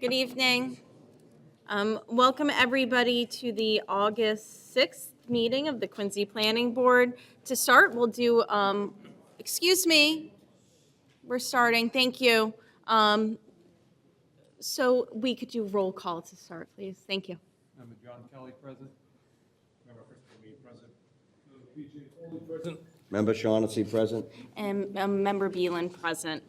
Good evening. Welcome everybody to the August 6th meeting of the Quincy Planning Board. To start, we'll do, excuse me, we're starting, thank you. So we could do roll call to start, please. Thank you. Member John Kelly, present. Member Christopher Meade, present. Member P.J. Foley, present. Member Shaughnessy, present. And Member Beelan, present.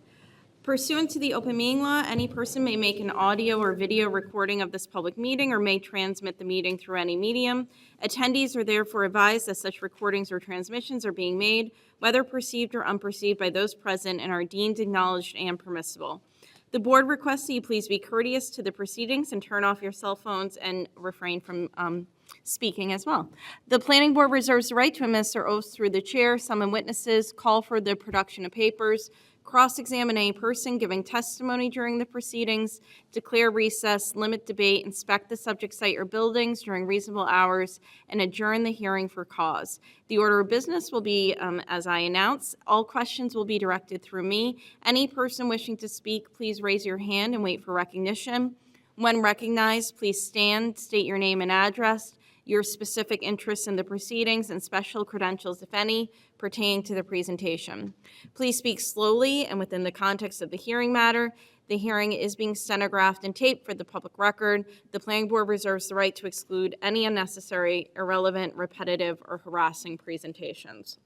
Pursuant to the open meeting law, any person may make an audio or video recording of this public meeting or may transmit the meeting through any medium. Attendees are therefore advised that such recordings or transmissions are being made, whether perceived or unperceived by those present, and are deemed acknowledged and permissible. The board requests that you please be courteous to the proceedings and turn off your cell phones and refrain from speaking as well. The planning board reserves the right to administer oaths through the chair, summon witnesses, call for the production of papers, cross-examine any person giving testimony during the proceedings, declare recess, limit debate, inspect the subject site or buildings during reasonable hours, and adjourn the hearing for cause. The order of business will be as I announce. All questions will be directed through me. Any person wishing to speak, please raise your hand and wait for recognition. When recognized, please stand, state your name and address, your specific interests in the proceedings, and special credentials, if any, pertaining to the presentation. Please speak slowly and within the context of the hearing matter. The hearing is being stenographed and taped for the public record. The planning board reserves the right to exclude any unnecessary, irrelevant, repetitive, or harassing presentations.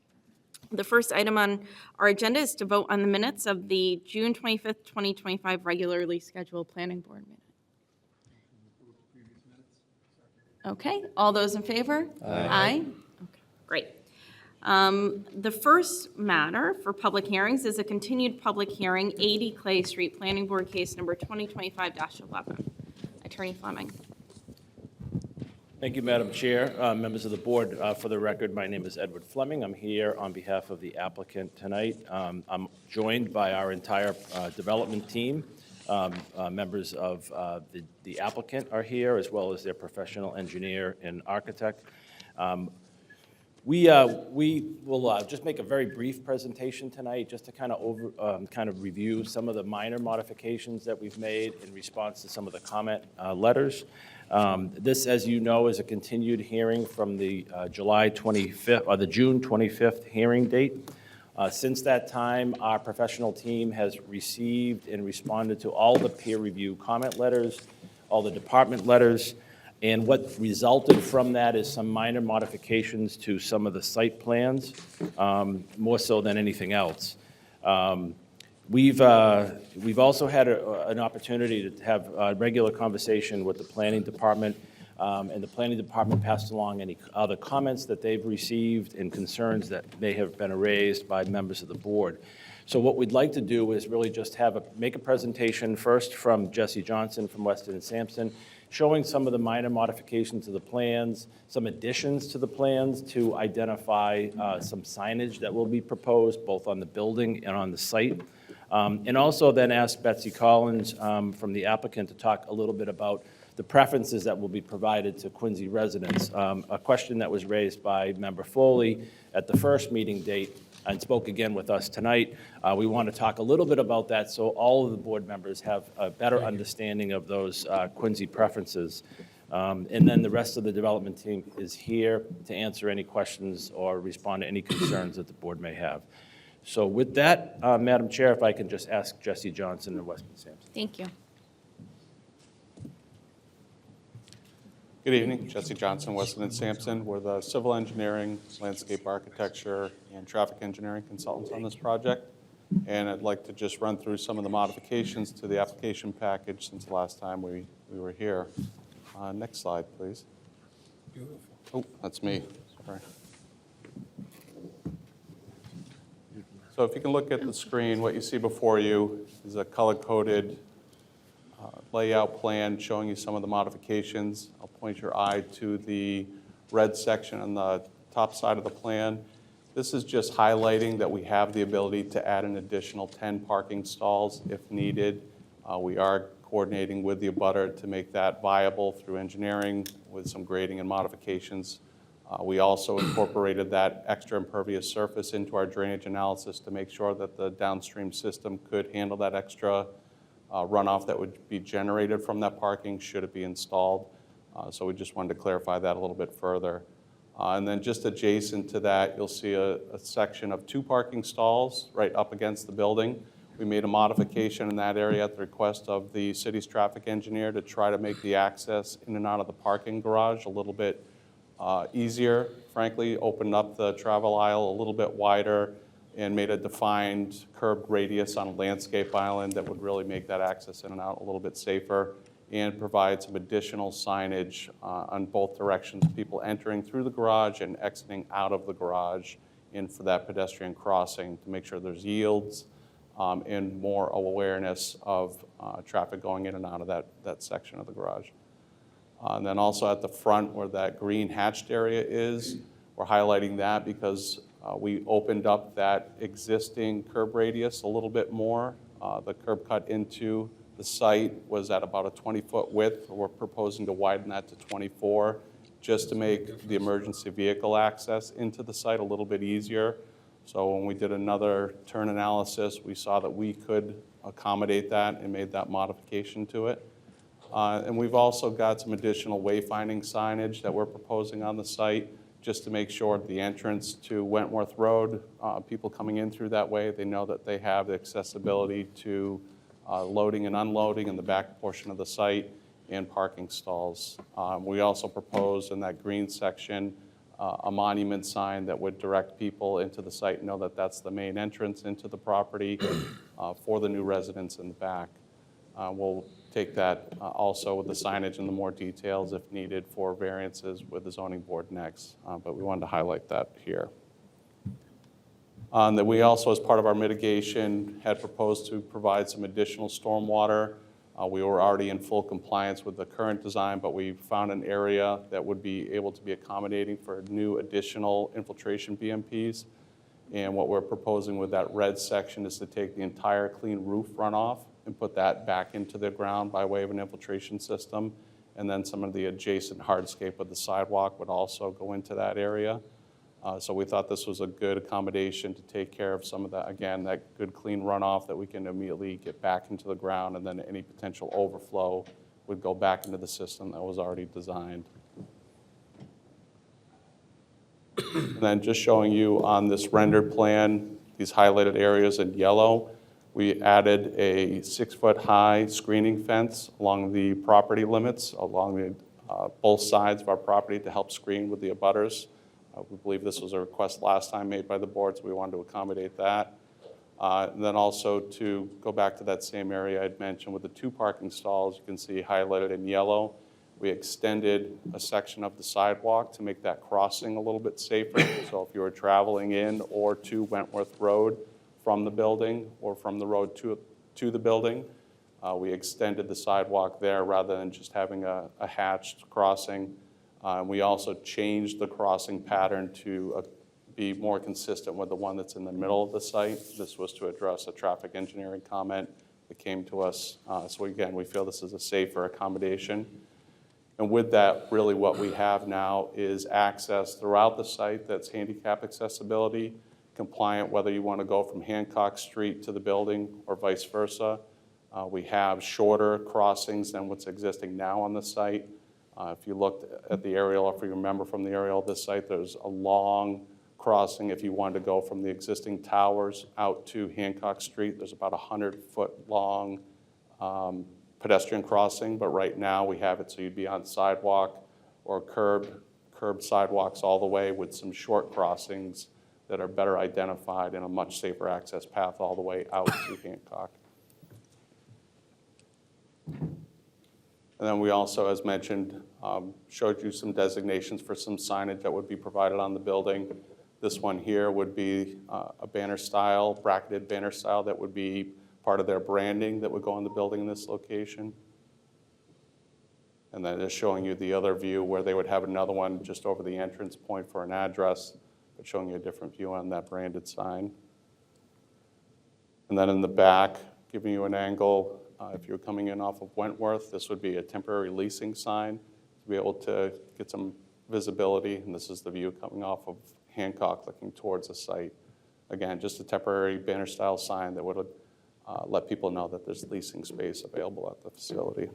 The first item on our agenda is to vote on the minutes of the June 25th, 2025 regularly scheduled planning board meeting. Okay, all those in favor? Aye. Okay, great. The first matter for public hearings is a continued public hearing, 80 Clay Street, Planning Board Case Number 2025-11. Attorney Fleming. Thank you, Madam Chair. Members of the board, for the record, my name is Edward Fleming. I'm here on behalf of the applicant tonight. I'm joined by our entire development team. Members of the applicant are here, as well as their professional engineer and architect. We will just make a very brief presentation tonight, just to kind of review some of the minor modifications that we've made in response to some of the comment letters. This, as you know, is a continued hearing from the July 25th or the June 25th hearing date. Since that time, our professional team has received and responded to all the peer review comment letters, all the department letters, and what resulted from that is some minor modifications to some of the site plans, more so than anything else. We've also had an opportunity to have a regular conversation with the planning department, and the planning department passed along any other comments that they've received and concerns that may have been raised by members of the board. So what we'd like to do is really just make a presentation first from Jesse Johnson from Weston & Sampson, showing some of the minor modifications to the plans, some additions to the plans to identify some signage that will be proposed both on the building and on the site. And also then ask Betsy Collins from the applicant to talk a little bit about the preferences that will be provided to Quincy residents. A question that was raised by Member Foley at the first meeting date and spoke again with us tonight. We want to talk a little bit about that so all of the board members have a better understanding of those Quincy preferences. And then the rest of the development team is here to answer any questions or respond to any concerns that the board may have. So with that, Madam Chair, if I can just ask Jesse Johnson and Weston Sampson. Thank you. Good evening, Jesse Johnson, Weston & Sampson. We're the civil engineering, landscape architecture, and traffic engineering consultants on this project. And I'd like to just run through some of the modifications to the application package since the last time we were here. Next slide, please. Beautiful. Oh, that's me. Sorry. So if you can look at the screen, what you see before you is a color-coded layout plan showing you some of the modifications. I'll point your eye to the red section on the top side of the plan. This is just highlighting that we have the ability to add an additional 10 parking stalls if needed. We are coordinating with the abutter to make that viable through engineering with some grading and modifications. We also incorporated that extra impervious surface into our drainage analysis to make sure that the downstream system could handle that extra runoff that would be generated from that parking should it be installed. So we just wanted to clarify that a little bit further. And then just adjacent to that, you'll see a section of 2 parking stalls right up against the building. We made a modification in that area at the request of the city's traffic engineer to try to make the access in and out of the parking garage a little bit easier. Frankly, opened up the travel aisle a little bit wider and made a defined curved radius on a landscape island that would really make that access in and out a little bit safer, and provide some additional signage on both directions, people entering through the garage and exiting out of the garage, and for that pedestrian crossing to make sure there's yields and more awareness of traffic going in and out of that section of the garage. And then also at the front where that green hatched area is, we're highlighting that because we opened up that existing curb radius a little bit more. The curb cut into the site was at about a 20-foot width. We're proposing to widen that to 24 just to make the emergency vehicle access into the site a little bit easier. So when we did another turn analysis, we saw that we could accommodate that and made that modification to it. And we've also got some additional wayfinding signage that we're proposing on the site just to make sure the entrance to Wentworth Road, people coming in through that way, they know that they have the accessibility to loading and unloading in the back portion of the site and parking stalls. We also proposed in that green section a monument sign that would direct people into the site and know that that's the main entrance into the property for the new residents in the back. We'll take that also with the signage and the more details if needed for variances with the zoning board next, but we wanted to highlight that here. That we also, as part of our mitigation, had proposed to provide some additional stormwater. We were already in full compliance with the current design, but we found an area that would be able to be accommodating for new additional infiltration BMPs. And what we're proposing with that red section is to take the entire clean roof runoff and put that back into the ground by way of an infiltration system. And then some of the adjacent hardscape of the sidewalk would also go into that area. So we thought this was a good accommodation to take care of some of that, again, that good clean runoff that we can immediately get back into the ground, and then any potential overflow would go back into the system that was already designed. And then just showing you on this rendered plan, these highlighted areas in yellow, we added a 6-foot-high screening fence along the property limits, along the, both sides of our property to help screen with the abutters. We believe this was a request last time made by the board, so we wanted to accommodate that. And then also to go back to that same area I'd mentioned with the 2 parking stalls, you can see highlighted in yellow. We extended a section of the sidewalk to make that crossing a little bit safer. So if you were traveling in or to Wentworth Road from the building or from the road to the building, we extended the sidewalk there rather than just having a hatched crossing. We also changed the crossing pattern to be more consistent with the one that's in the middle of the site. This was to address a traffic engineering comment that came to us. So again, we feel this is a safer accommodation. And with that, really what we have now is access throughout the site that's handicap accessibility, compliant whether you want to go from Hancock Street to the building or vice versa. We have shorter crossings than what's existing now on the site. If you looked at the aerial, if you remember from the aerial of this site, there's a long crossing. If you wanted to go from the existing towers out to Hancock Street, there's about a 100-foot long pedestrian crossing, but right now we have it so you'd be on sidewalk or curb sidewalks all the way with some short crossings that are better identified and a much safer access path all the way out to Hancock. And then we also, as mentioned, showed you some designations for some signage that would be provided on the building. This one here would be a banner style, bracketed banner style that would be part of their branding that would go on the building in this location. And then just showing you the other view where they would have another one just over the entrance point for an address, but showing you a different view on that branded sign. And then in the back, giving you an angle. If you're coming in off of Wentworth, this would be a temporary leasing sign to be able to get some visibility. And this is the view coming off of Hancock looking towards the site. Again, just a temporary banner style sign that would let people know that there's leasing space available at the facility.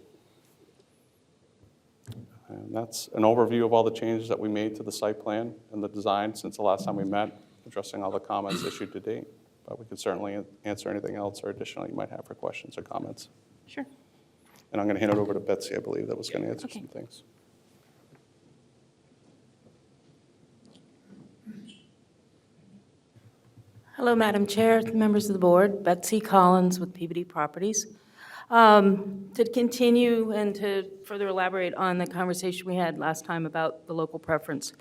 And that's an overview of all the changes that we made to the site plan and the design since the last time we met, addressing all the comments issued to date. But we can certainly answer anything else or additional you might have for questions or comments. Sure. And I'm going to hand it over to Betsy, I believe, that was going to answer Okay. some things. Hello, Madam Chair, members of the board. Betsy Collins with Peabody Properties. To continue and to further elaborate on the conversation we had last time about the local preference,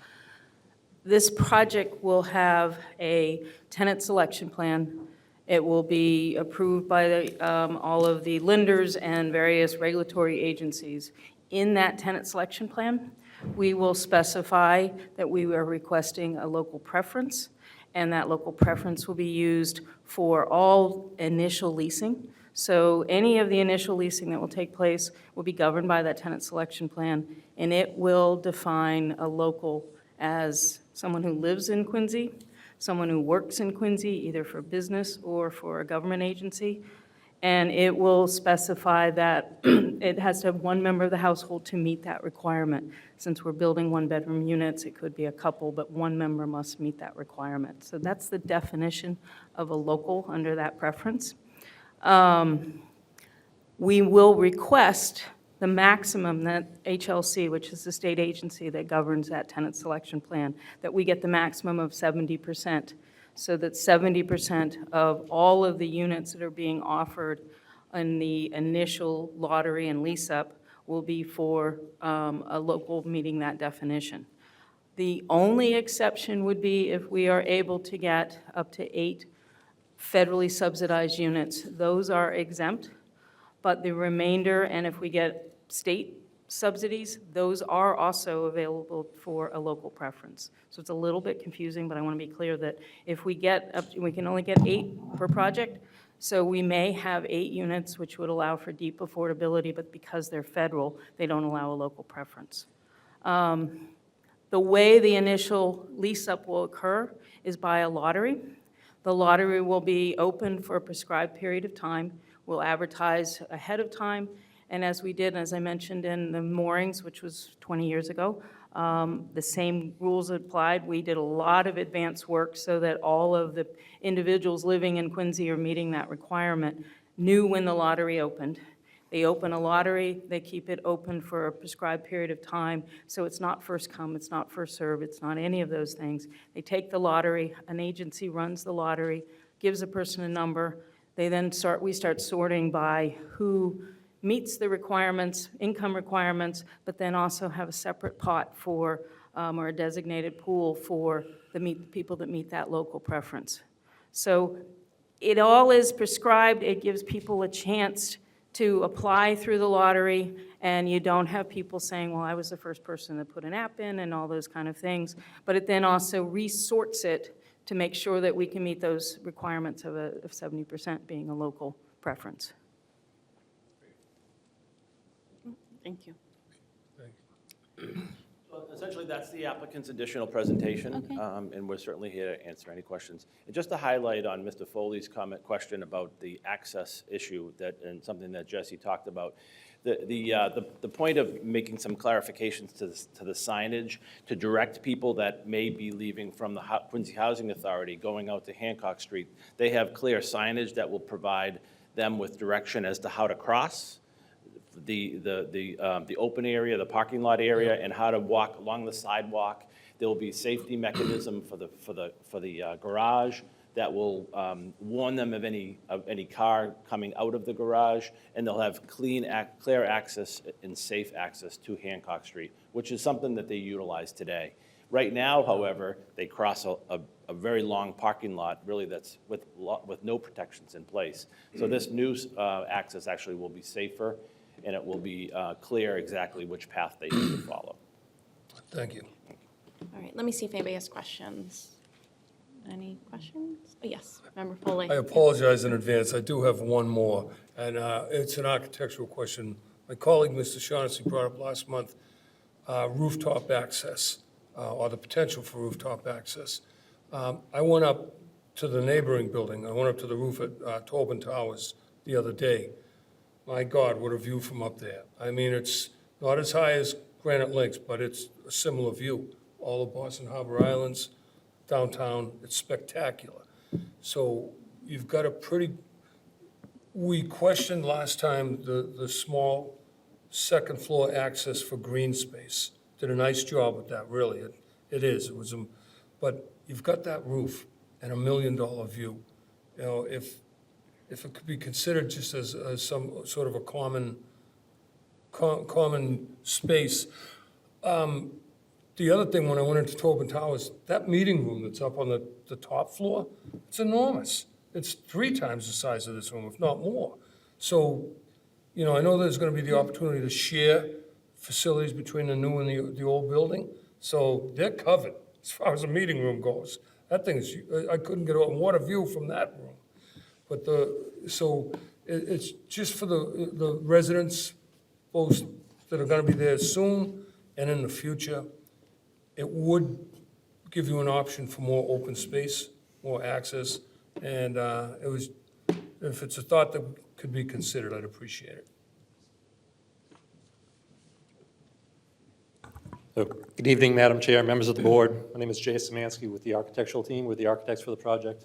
this project will have a tenant selection plan. It will be approved by all of the lenders and various regulatory agencies. In that tenant selection plan, we will specify that we are requesting a local preference, and that local preference will be used for all initial leasing. So any of the initial leasing that will take place will be governed by that tenant selection plan, and it will define a local as someone who lives in Quincy, someone who works in Quincy, either for business or for a government agency. And it will specify that it has to have one member of the household to meet that requirement. Since we're building one-bedroom units, it could be a couple, but one member must meet that requirement. So that's the definition of a local under that preference. We will request the maximum that HLC, which is the state agency that governs that tenant selection plan, that we get the maximum of 70%, so that 70% of all of the units that are being offered in the initial lottery and lease-up will be for a local meeting that definition. The only exception would be if we are able to get up to 8 federally subsidized units. Those are exempt, but the remainder, and if we get state subsidies, those are also available for a local preference. So it's a little bit confusing, but I want to be clear that if we get up, we can only get 8 per project, so we may have 8 units, which would allow for deep affordability, but because they're federal, they don't allow a local preference. The way the initial lease-up will occur is by a lottery. The lottery will be open for a prescribed period of time. We'll advertise ahead of time, and as we did, as I mentioned in the moorings, which was 20 years ago, the same rules applied. We did a lot of advance work so that all of the individuals living in Quincy or meeting that requirement knew when the lottery opened. They open a lottery, they keep it open for a prescribed period of time, so it's not first come, it's not first serve, it's not any of those things. They take the lottery, an agency runs the lottery, gives a person a number, we start sorting by who meets the requirements, income requirements, but then also have a separate pot for, or a designated pool for the people that meet that local preference. So it all is prescribed, it gives people a chance to apply through the lottery, and you don't have people saying, well, I was the first person to put an app in and all those kind of things, but it then also resorts it to make sure that we can meet those requirements of 70% being a local preference. Thank you. So essentially, that's the applicant's additional presentation, Okay. and we're certainly here to answer any questions. And just to highlight on Mr. Foley's question about the access issue and something that Jesse talked about, the point of making some clarifications to the signage to direct people that may be leaving from the Quincy Housing Authority going out to Hancock Street, they have clear signage that will provide them with direction as to how to cross the open area, the parking lot area, and how to walk along the sidewalk. There will be a safety mechanism for the garage that will warn them of any car coming out of the garage, and they'll have clear access and safe access to Hancock Street, which is something that they utilize today. Right now, however, they cross a very long parking lot, really that's with no protections in place. So this new access actually will be safer, and it will be clear exactly which path they need to follow. Thank you. All right, let me see if anybody has questions. Any questions? Oh, yes, Member Foley. I apologize in advance. I do have one more, and it's an architectural question. My colleague, Mr. Shaughnessy, brought up last month rooftop access, or the potential for rooftop access. I went up to the neighboring building. I went up to the roof at Tobin Towers the other day. My God, what a view from up there. I mean, it's not as high as Granite Links, but it's a similar view. All of Boston Harbor Islands, downtown, it's spectacular. So you've got a pretty, we questioned last time the small second floor access for green space. Did a nice job with that, really. It is, it was, but you've got that roof and $1 million view. You know, if it could be considered just as some sort of a common space. The other thing, when I went into Tobin Towers, that meeting room that's up on the top floor, it's enormous. It's 3 times the size of this room, if not more. So, you know, I know there's gonna be the opportunity to share facilities between the new and the old building, so they're covered as far as the meeting room goes. That thing is, I couldn't get a water view from that room. But it's just for the residents, both that are gonna be there soon and in the future. It would give you an option for more open space, more access, and if it's a thought that could be considered, I'd appreciate it. So, good evening, Madam Chair, members of the board. My name is Jay Szymanski with the architectural team, with the architects for the project.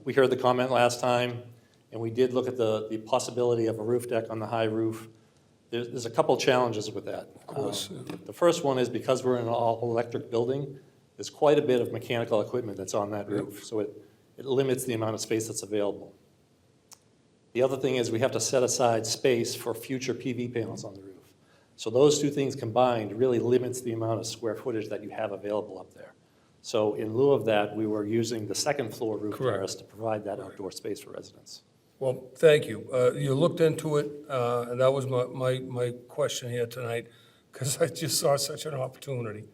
We heard the comment last time, and we did look at the possibility of a roof deck on the high roof. There's a couple challenges with that. Of course. The first one is because we're in an all-electric building, there's quite a bit of mechanical equipment that's on that roof, so it limits the amount of space that's available. The other thing is we have to set aside space for future PV panels on the roof. So those two things combined really limits the amount of square footage that you have available up there. So in lieu of that, we were using the second floor roof Correct. terrace to provide that outdoor space for residents. Well, thank you. You looked into it, and that was my question here tonight, because I just saw such an opportunity.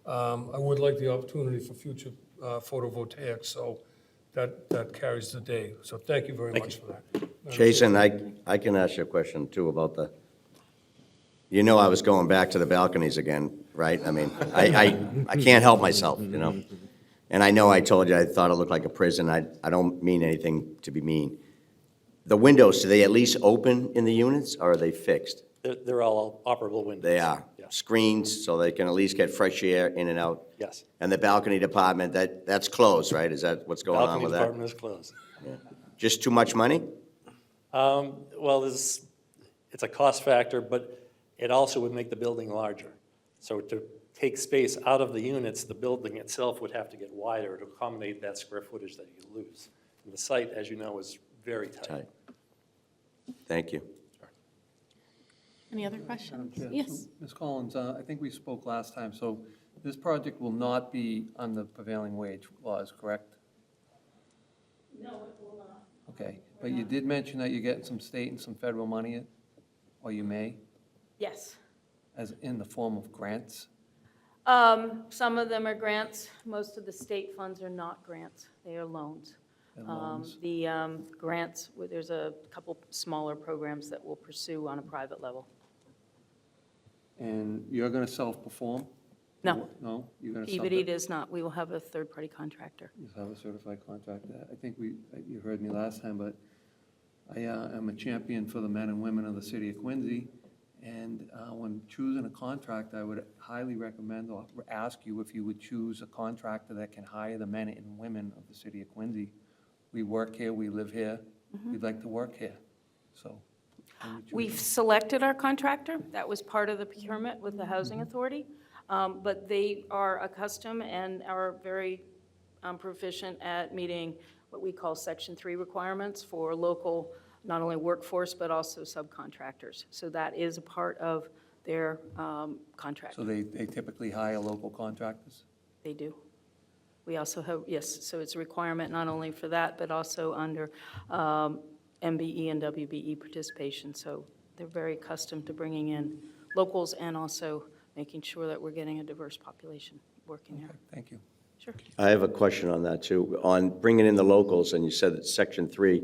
I would like the opportunity for future photovoltaics, so that carries the day. So thank you very much for that. Jason, I can ask you a question too about you know I was going back to the balconies again, right? I mean, I can't help myself, you know? And I know I told you I thought it looked like a prison. I don't mean anything to be mean. The windows, do they at least open in the units, or are they fixed? They're all operable windows. They are. Yes. Screens, so they can at least get fresh air in and out? Yes. And the balcony department, that's closed, right? Is that what's going on Balcony with that? department is closed. Just too much money? Well, it's a cost factor, but it also would make the building larger. So to take space out of the units, the building itself would have to get wider to accommodate that square footage that you lose. And the site, as you know, is very tight. Tight. Thank you. Any other questions? Chair, Yes. so, Ms. Collins, I think we spoke last time, so this project will not be on the prevailing wage laws, correct? No, it will not. Okay, but you did mention that you're getting some state and some federal money, or you may, Yes. as in the form of grants? Some of them are grants. Most of the state funds are not grants. They are loans. And loans? The grants, there's a couple smaller programs that we'll pursue on a private level. And you're going to self-perform? No, No? You're going to Peabody does not. We will have a third-party contractor. You have a certified contractor. I think you heard me last time, but I am a champion for the men and women of the city of Quincy. And when choosing a contract, I would highly recommend or ask you if you would choose a contractor that can hire the men and women of the city of Quincy. We work here, we live here, we'd like to work here, so. when you choose- We've selected our contractor. That was part of the procurement with the Housing Authority. But they are accustomed and are very proficient at meeting what we call Section 3 requirements for local, not only workforce, but also subcontractors. So that is a part of their contract. So they typically hire local contractors? They do. We also have, yes, so it's a requirement not only for that, but also under MBE and WBE participation. So they're very accustomed to bringing in locals and also making sure that we're getting a diverse population working there. Thank you. Sure. I have a question on that too. On bringing in the locals, and you said it's Section 3,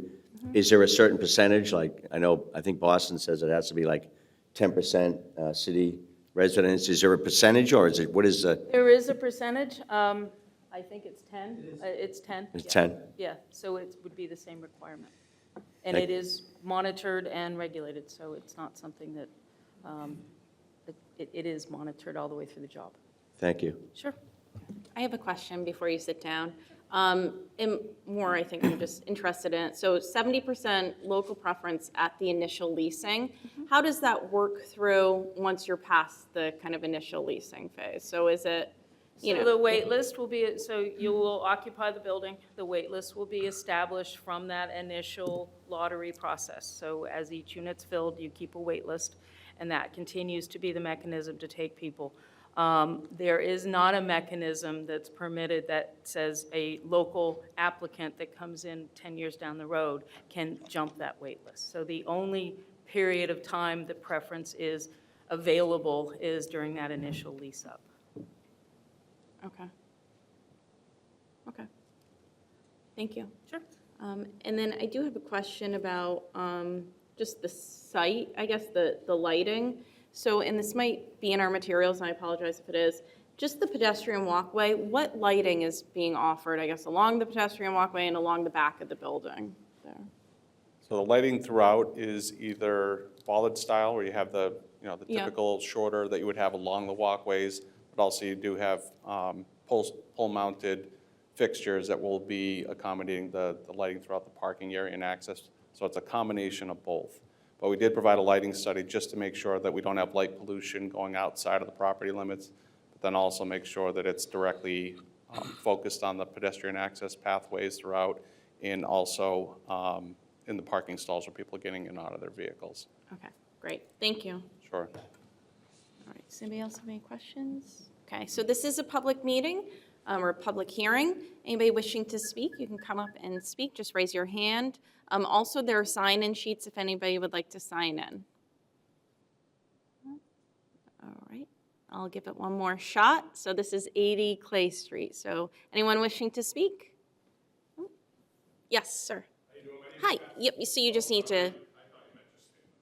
is there a certain percentage? Like, I think Boston says it has to be like 10% city residents. Is there a percentage, or is it, what is the, There is a percentage. I think it's 10. It's 10. It's yeah. 10? Yeah, so it would be the same requirement. And Thank- it is monitored and regulated, so it's not something that, it is monitored all the way through the job. Thank you. Sure. I have a question before you sit down. And more, I think I'm just interested in it. So 70% local preference at the initial leasing. How does that work through once you're past the kind of initial leasing phase? So is it, you So know? the wait list will be, so you will occupy the building. The wait list will be established from that initial lottery process. So as each unit's filled, you keep a wait list, and that continues to be the mechanism to take people. There is not a mechanism that's permitted that says a local applicant that comes in 10 years down the road can jump that wait list. So the only period of time that preference is available is during that initial lease-up. Okay. Okay. Thank you. Sure. And then I do have a question about just the site, I guess, the lighting. So, and this might be in our materials, and I apologize if it is, just the pedestrian walkway, what lighting is being offered, I guess, along the pedestrian walkway and along the back of the building there? So the lighting throughout is either bollard style, where you have the, the Yeah. typical shorter that you would have along the walkways, but also you do have pole-mounted fixtures that will be accommodating the lighting throughout the parking area and access. So it's a combination of both. But we did provide a lighting study just to make sure that we don't have light pollution going outside of the property limits, but then also make sure that it's directly focused on the pedestrian access pathways throughout, and also in the parking stalls where people are getting in and out of their vehicles. Okay, great, thank you. Sure. All right, does anybody else have any questions? Okay, so this is a public meeting or a public hearing. Anybody wishing to speak, you can come up and speak, just raise your hand. Also, there are sign-in sheets if anybody would like to sign in. All right, I'll give it one more shot. So this is 80 Clay Street. So anyone wishing to speak? Oh, yes, sir. Hi, yep, so you just need to.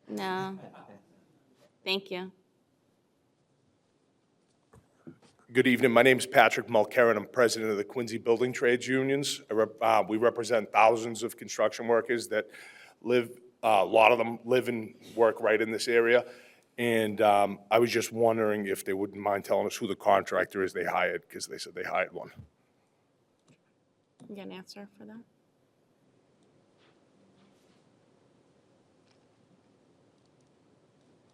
No. Thank you. Good evening. My name is Patrick Mulcairn. I'm president of the Quincy Building Trades Unions. We represent thousands of construction workers that live, a lot of them live and work right in this area. And I was just wondering if they wouldn't mind telling us who the contractor is they hired, because they said they hired one. You got an answer for that?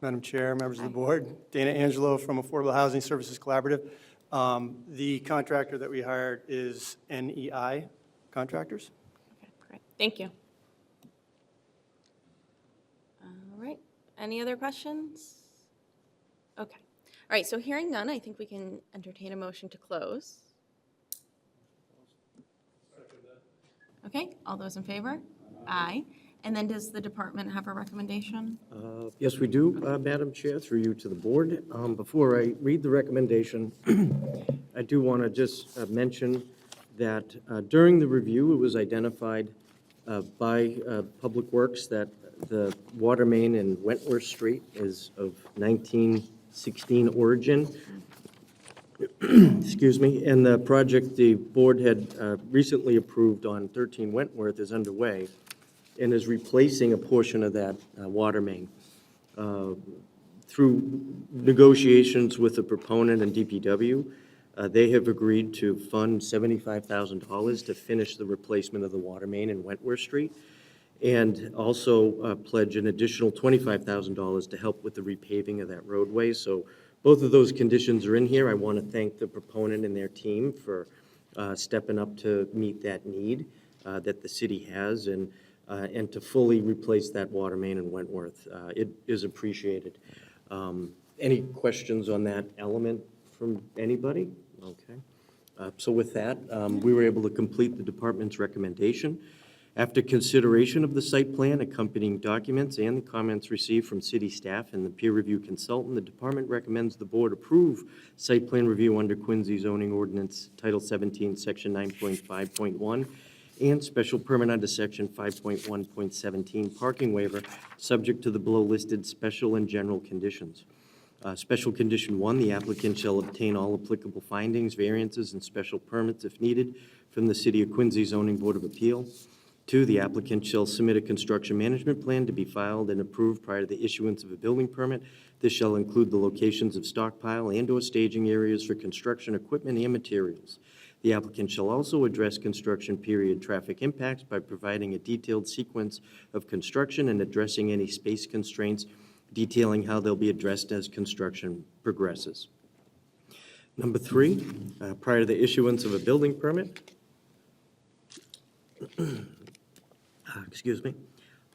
Madam Chair, members of the board, Dana Angelo from Affordable Housing Services Collaborative. The contractor that we hired is NEI Contractors. Okay, great. Thank you. All right. Any other questions? Okay. All right, so hearing none, I think we can entertain a motion to close. Okay, all those in favor? Aye. And then does the department have a recommendation? Yes, we do, Madam Chair, through you to the board. Before I read the recommendation, I do want to just mention that during the review, it was identified by Public Works that the water main in Wentworth Street is of 1916 origin. Excuse me, and the project the board had recently approved on 13 Wentworth is underway and is replacing a portion of that water main. Through negotiations with the proponent and DPW, they have agreed to fund $75,000 to finish the replacement of the water main in Wentworth Street, and also pledge an additional $25,000 to help with the repaving of that roadway. So both of those conditions are in here. I want to thank the proponent and their team for stepping up to meet that need that the city has, and to fully replace that water main in Wentworth. It is appreciated. Any questions on that element from anybody? Okay. So with that, we were able to complete the department's recommendation. After consideration of the site plan, accompanying documents, and the comments received from city staff and the peer review consultant, the department recommends the board approve site plan review under Quincy zoning ordinance Title 17, Section 9.5.1, and special permit under Section 5.1.17 parking waiver, subject to the below-listed special and general conditions. Special condition 1, the applicant shall obtain all applicable findings, variances, and special permits if needed from the City of Quincy Zoning Board of Appeal. 2, the applicant shall submit a construction management plan to be filed and approved prior to the issuance of a building permit. This shall include the locations of stockpile and/or staging areas for construction equipment and materials. The applicant shall also address construction period traffic impacts by providing a detailed sequence of construction and addressing any space constraints, detailing how they'll be addressed as construction progresses. Number 3, prior to the issuance of a building permit, excuse me,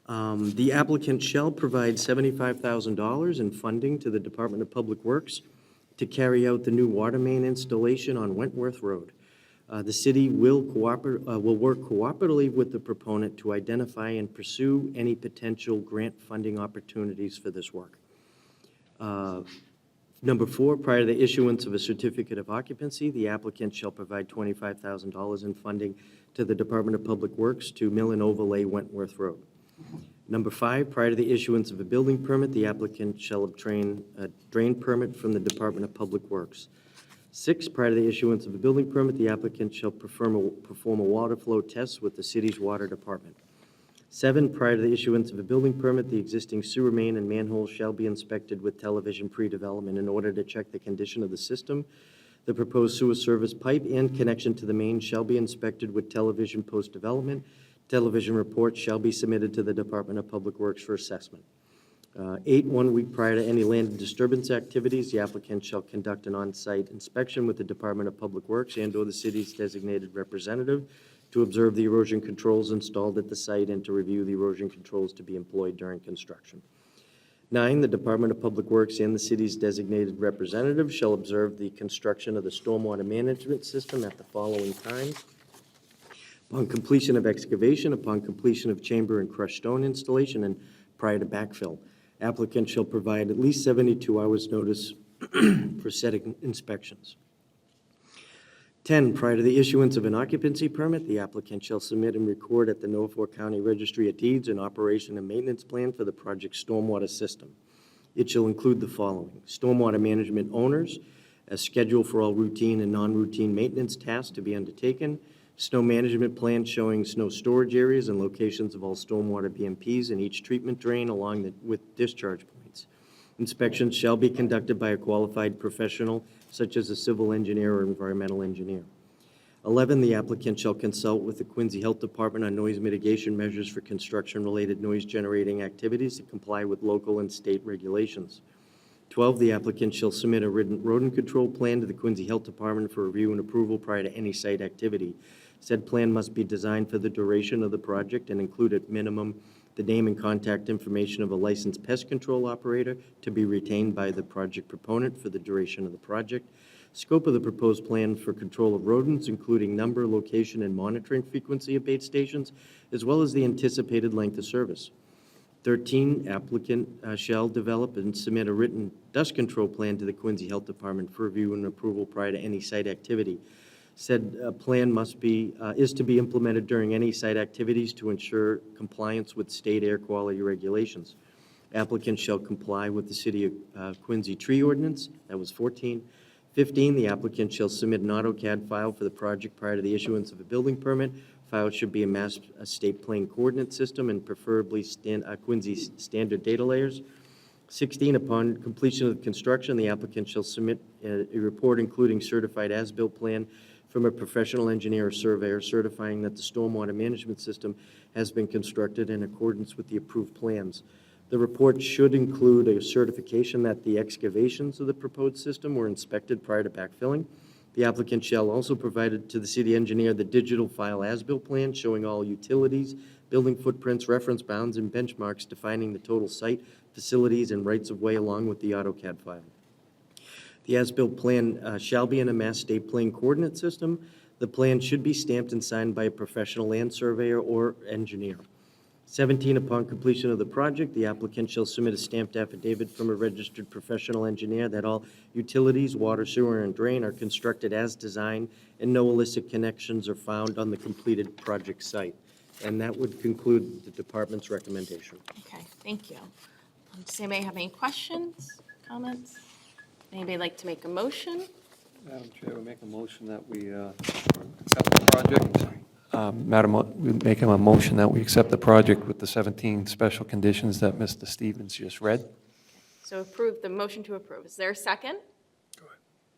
the applicant shall provide $75,000 in funding to the Department of Public Works to carry out the new water main installation on Wentworth Road. The city will work cooperatively with the proponent to identify and pursue any potential grant funding opportunities for this work. Number 4, prior to the issuance of a certificate of occupancy, the applicant shall provide $25,000 in funding to the Department of Public Works to mill and overlay Wentworth Road. Number 5, prior to the issuance of a building permit, the applicant shall obtain a drain permit from the Department of Public Works. 6, prior to the issuance of a building permit, the applicant shall perform a water flow test with the city's water department. 7, prior to the issuance of a building permit, the existing sewer main and manhole shall be inspected with television pre-development in order to check the condition of the system. The proposed sewer service pipe and connection to the main shall be inspected with television post-development. Television reports shall be submitted to the Department of Public Works for assessment. 8, 1 week prior to any land disturbance activities, the applicant shall conduct an on-site inspection with the Department of Public Works and/or the city's designated representative to observe the erosion controls installed at the site and to review the erosion controls to be employed during construction. 9, the Department of Public Works and the city's designated representative shall observe the construction of the stormwater management system at the following times: upon completion of excavation, upon completion of chamber and crushed stone installation, and prior to backfill. Applicant shall provide at least 72 hours' notice for said inspections. 10, prior to the issuance of an occupancy permit, the applicant shall submit and record at the Norfolk County Registry of Deeds an operation and maintenance plan for the project's stormwater system. It shall include the following: stormwater management owners, a schedule for all routine and non-routine maintenance tasks to be undertaken, snow management plan showing snow storage areas and locations of all stormwater BMPs in each treatment drain along with discharge points. Inspections shall be conducted by a qualified professional, such as a civil engineer or environmental engineer. 11, the applicant shall consult with the Quincy Health Department on noise mitigation measures for construction-related noise-generating activities to comply with local and state regulations. 12, the applicant shall submit a written rodent control plan to the Quincy Health Department for review and approval prior to any site activity. Said plan must be designed for the duration of the project and include at minimum the name and contact information of a licensed pest control operator to be retained by the project proponent for the duration of the project. Scope of the proposed plan for control of rodents, including number, location, and monitoring frequency of bait stations, as well as the anticipated length of service. 13, applicant shall develop and submit a written dust control plan to the Quincy Health Department for review and approval prior to any site activity. Said plan is to be implemented during any site activities to ensure compliance with state air quality regulations. Applicant shall comply with the City of Quincy tree ordinance. That was 14. 15, the applicant shall submit an AutoCAD file for the project prior to the issuance of a building permit. File should be a state plane coordinate system and preferably Quincy's standard data layers. 16, upon completion of the construction, the applicant shall submit a report including certified as-built plan from a professional engineer or surveyor certifying that the stormwater management system has been constructed in accordance with the approved plans. The report should include a certification that the excavations of the proposed system were inspected prior to backfilling. The applicant shall also provide to the city engineer the digital file as-built plan showing all utilities, building footprints, reference bounds, and benchmarks defining the total site, facilities, and rights-of-way along with the AutoCAD file. The as-built plan shall be in a Mass State Plane Coordinate System. The plan should be stamped and signed by a professional land surveyor or engineer. 17, upon completion of the project, the applicant shall submit a stamped affidavit from a registered professional engineer that all utilities, water, sewer, and drain are constructed as designed and no illicit connections are found on the completed project site. And that would conclude the department's recommendation. Okay, thank you. Does anybody have any questions, comments? Anybody like to make a motion? Madam Chair, we make a motion that we accept the project Madam, we make a motion that we accept the project with the 17 special conditions that Mr. Stevens just read. So approve, the motion to approve. Is there a second?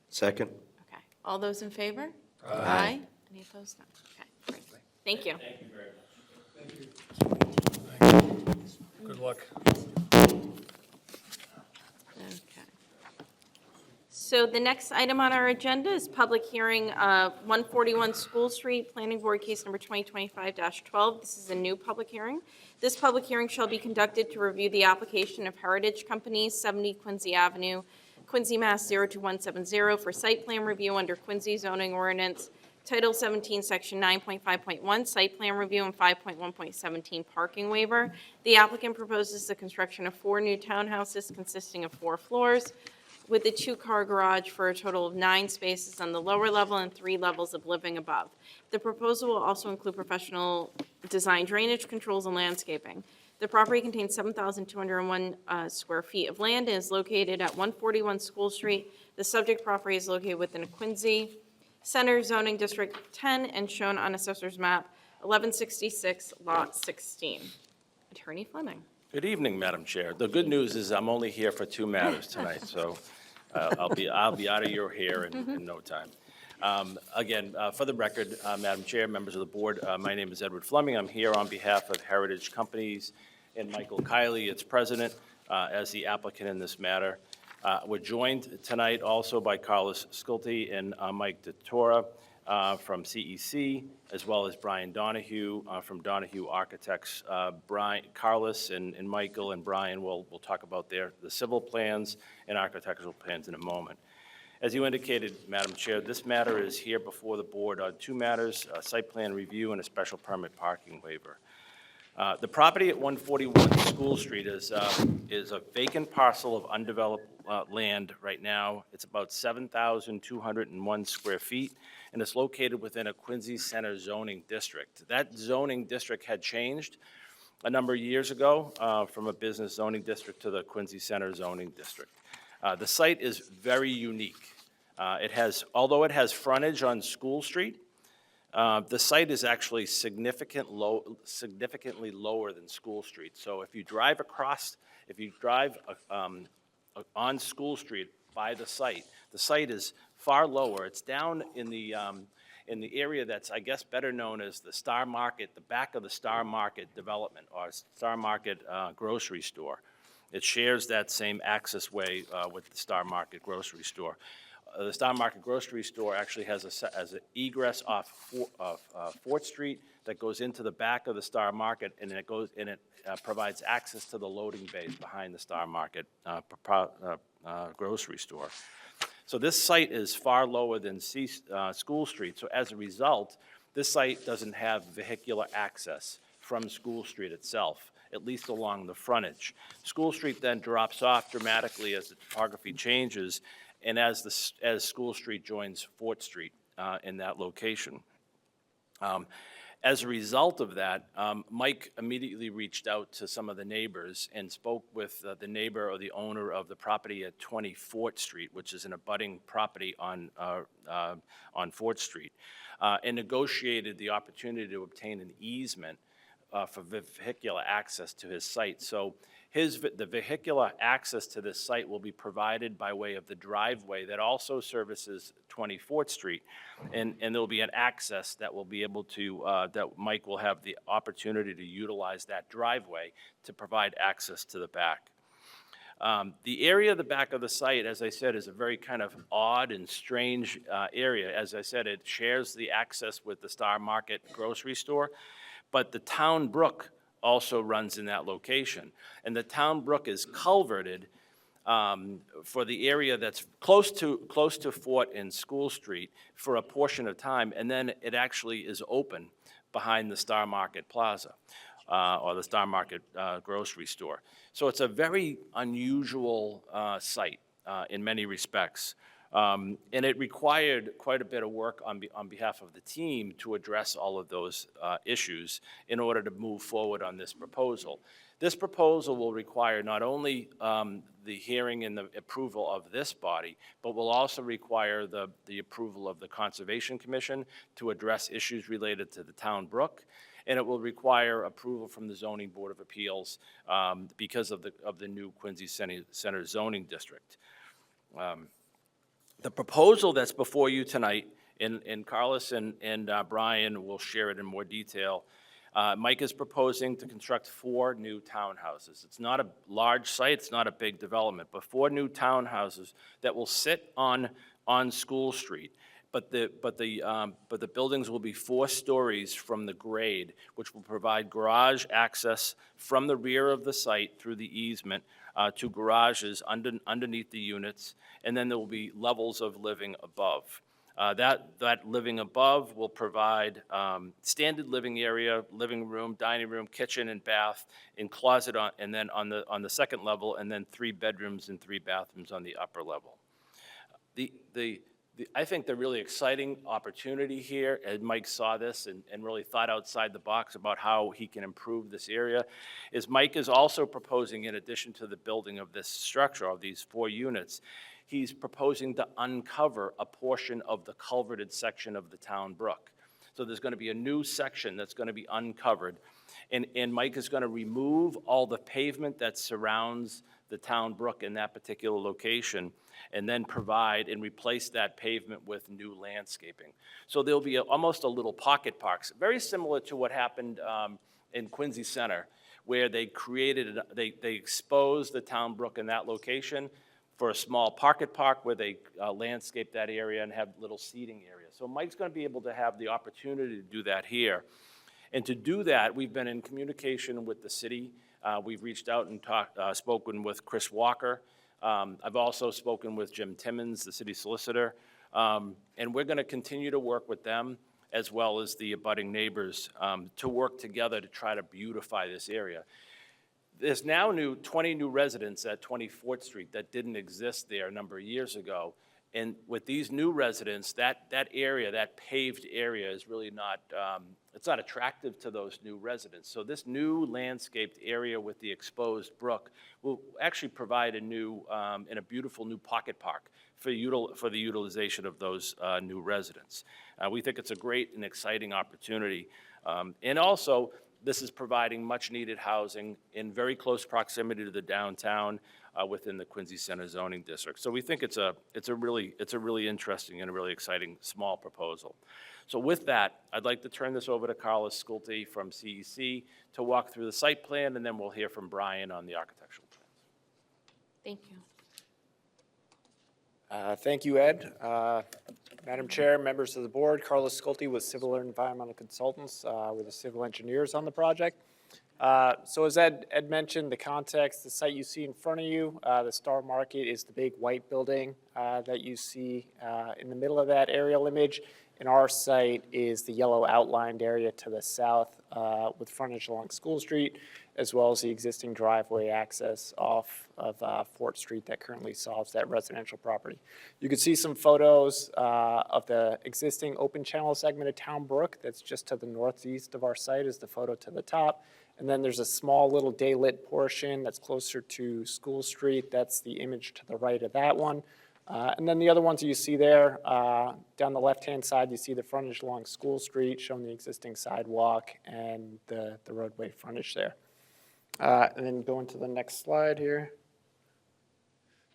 Second? Okay. All those in favor? Aye. Any opposed? No. Okay, great. Thank you. Good luck. Okay. So the next item on our agenda is public hearing of 141 School Street, Planning Board Case Number 2025-12. This is a new public hearing. This public hearing shall be conducted to review the application of Heritage Companies, 70 Quincy Avenue, Quincy, Mass. 02170 for site plan review under Quincy zoning ordinance, Title 17, Section 9.5.1, site plan review, and 5.1.17 parking waiver. The applicant proposes the construction of 4 new townhouses consisting of 4 floors with a 2-car garage for a total of 9 spaces on the lower level and 3 levels of living above. The proposal will also include professional design drainage controls and landscaping. The property contains 7,201 square feet of land and is located at 141 School Street. The subject property is located within a Quincy Center zoning district 10 and shown on Assessor's Map 1166, Lot 16. Attorney Fleming. Good evening, Madam Chair. The good news is I'm only here for 2 matters tonight, so I'll be out of your hair in no time. Again, for the record, Madam Chair, members of the board, my name is Edward Fleming. I'm here on behalf of Heritage Companies and Michael Kiley, its president, as the applicant in this matter. We're joined tonight also by Carlos Sculte and Mike DeTora from CEC, as well as Brian Donahue from Donahue Architects. Carlos and Michael and Brian will talk about the civil plans and architectural plans in a moment. As you indicated, Madam Chair, this matter is here before the board on 2 matters, a site plan review and a special permit parking waiver. The property at 141 School Street is a vacant parcel of undeveloped land right now. It's about 7,201 square feet, and it's located within a Quincy Center zoning district. That zoning district had changed a number of years ago from a business zoning district to the Quincy Center zoning district. The site is very unique. Although it has frontage on School Street, the site is actually significantly lower than School Street. So if you drive on School Street by the site is far lower. It's down in the area that's, I guess, better known as the Star Market, the back of the Star Market development, or Star Market grocery store. It shares that same access way with the Star Market grocery store. The Star Market grocery store actually has an egress off 4th Street that goes into the back of the Star Market, and it provides access to the loading bays behind the Star Market grocery store. So this site is far lower than School Street. So as a result, this site doesn't have vehicular access from School Street itself, at least along the frontage. School Street then drops off dramatically as the topography changes, and as School Street joins 4th Street in that location. As a result of that, Mike immediately reached out to some of the neighbors and spoke with the neighbor or the owner of the property at 24th Street, which is an abutting property on 4th Street, and negotiated the opportunity to obtain an easement for vehicular access to his site. So the vehicular access to this site will be provided by way of the driveway that also services 24th Street. And there'll be an access that will be able to, that Mike will have the opportunity to utilize that driveway to provide access to the back. The area of the back of the site, as I said, is a very kind of odd and strange area. As I said, it shares the access with the Star Market grocery store, but the town brook also runs in that location. And the town brook is culverted for the area that's close to Fort and School Street for a portion of time, and then it actually is open behind the Star Market Plaza or the Star Market grocery store. So it's a very unusual site in many respects. And it required quite a bit of work on behalf of the team to address all of those issues in order to move forward on this proposal. This proposal will require not only the hearing and the approval of this body, but will also require the approval of the Conservation Commission to address issues related to the town brook, and it will require approval from the Zoning Board of Appeals because of the new Quincy Center zoning district. The proposal that's before you tonight, and Carlos and Brian will share it in more detail. Mike is proposing to construct 4 new townhouses. It's not a large site, it's not a big development, but 4 new townhouses that will sit on School Street. But the buildings will be 4 stories from the grade, which will provide garage access from the rear of the site through the easement to garages underneath the units, and then there will be levels of living above. That living above will provide standard living area, living room, dining room, kitchen and bath, and closet and then on the second level, and then 3 bedrooms and 3 bathrooms on the upper level. I think the really exciting opportunity here, and Mike saw this and really thought outside the box about how he can improve this area, is Mike is also proposing, in addition to the building of this structure, of these 4 units, he's proposing to uncover a portion of the culverted section of the town brook. So there's going to be a new section that's going to be uncovered, and Mike is going to remove all the pavement that surrounds the town brook in that particular location, and then provide and replace that pavement with new landscaping. So there'll be almost a little pocket parks, very similar to what happened in Quincy Center, where they exposed the town brook in that location for a small pocket park where they landscape that area and have little seating areas. So Mike's going to be able to have the opportunity to do that here. And to do that, we've been in communication with the city. We've reached out and spoken with Chris Walker. I've also spoken with Jim Timmons, the city solicitor. And we're going to continue to work with them as well as the abutting neighbors to work together to try to beautify this area. There's now 20 new residents at 24th Street that didn't exist there a number of years ago. And with these new residents, that area, that paved area is really not, it's not attractive to those new residents. So this new landscaped area with the exposed brook will actually provide a new, and a beautiful new pocket park for the utilization of those new residents. We think it's a great and exciting opportunity. And also, this is providing much-needed housing in very close proximity to the downtown within the Quincy Center zoning district. So we think it's a really interesting and a really exciting small proposal. So with that, I'd like to turn this over to Carlos Sculte from CEC to walk through the site plan, and then we'll hear from Brian on the architectural plans. Thank you. Thank you, Ed. Madam Chair, members of the board, Carlos Sculte with Civil and Environmental Consultants with the civil engineers on the project. So as Ed mentioned, the context, the site you see in front of you, the Star Market is the big white building that you see in the middle of that aerial image. And our site is the yellow outlined area to the south with frontage along School Street, as well as the existing driveway access off of Fort Street that currently solves that residential property. You can see some photos of the existing open channel segment of Town Brook that's just to the northeast of our site is the photo to the top. And then there's a small little daylit portion that's closer to School Street. That's the image to the right of that one. And then the other ones you see there, down the left-hand side, you see the frontage along School Street, showing the existing sidewalk and the roadway frontage there. And then going to the next slide here.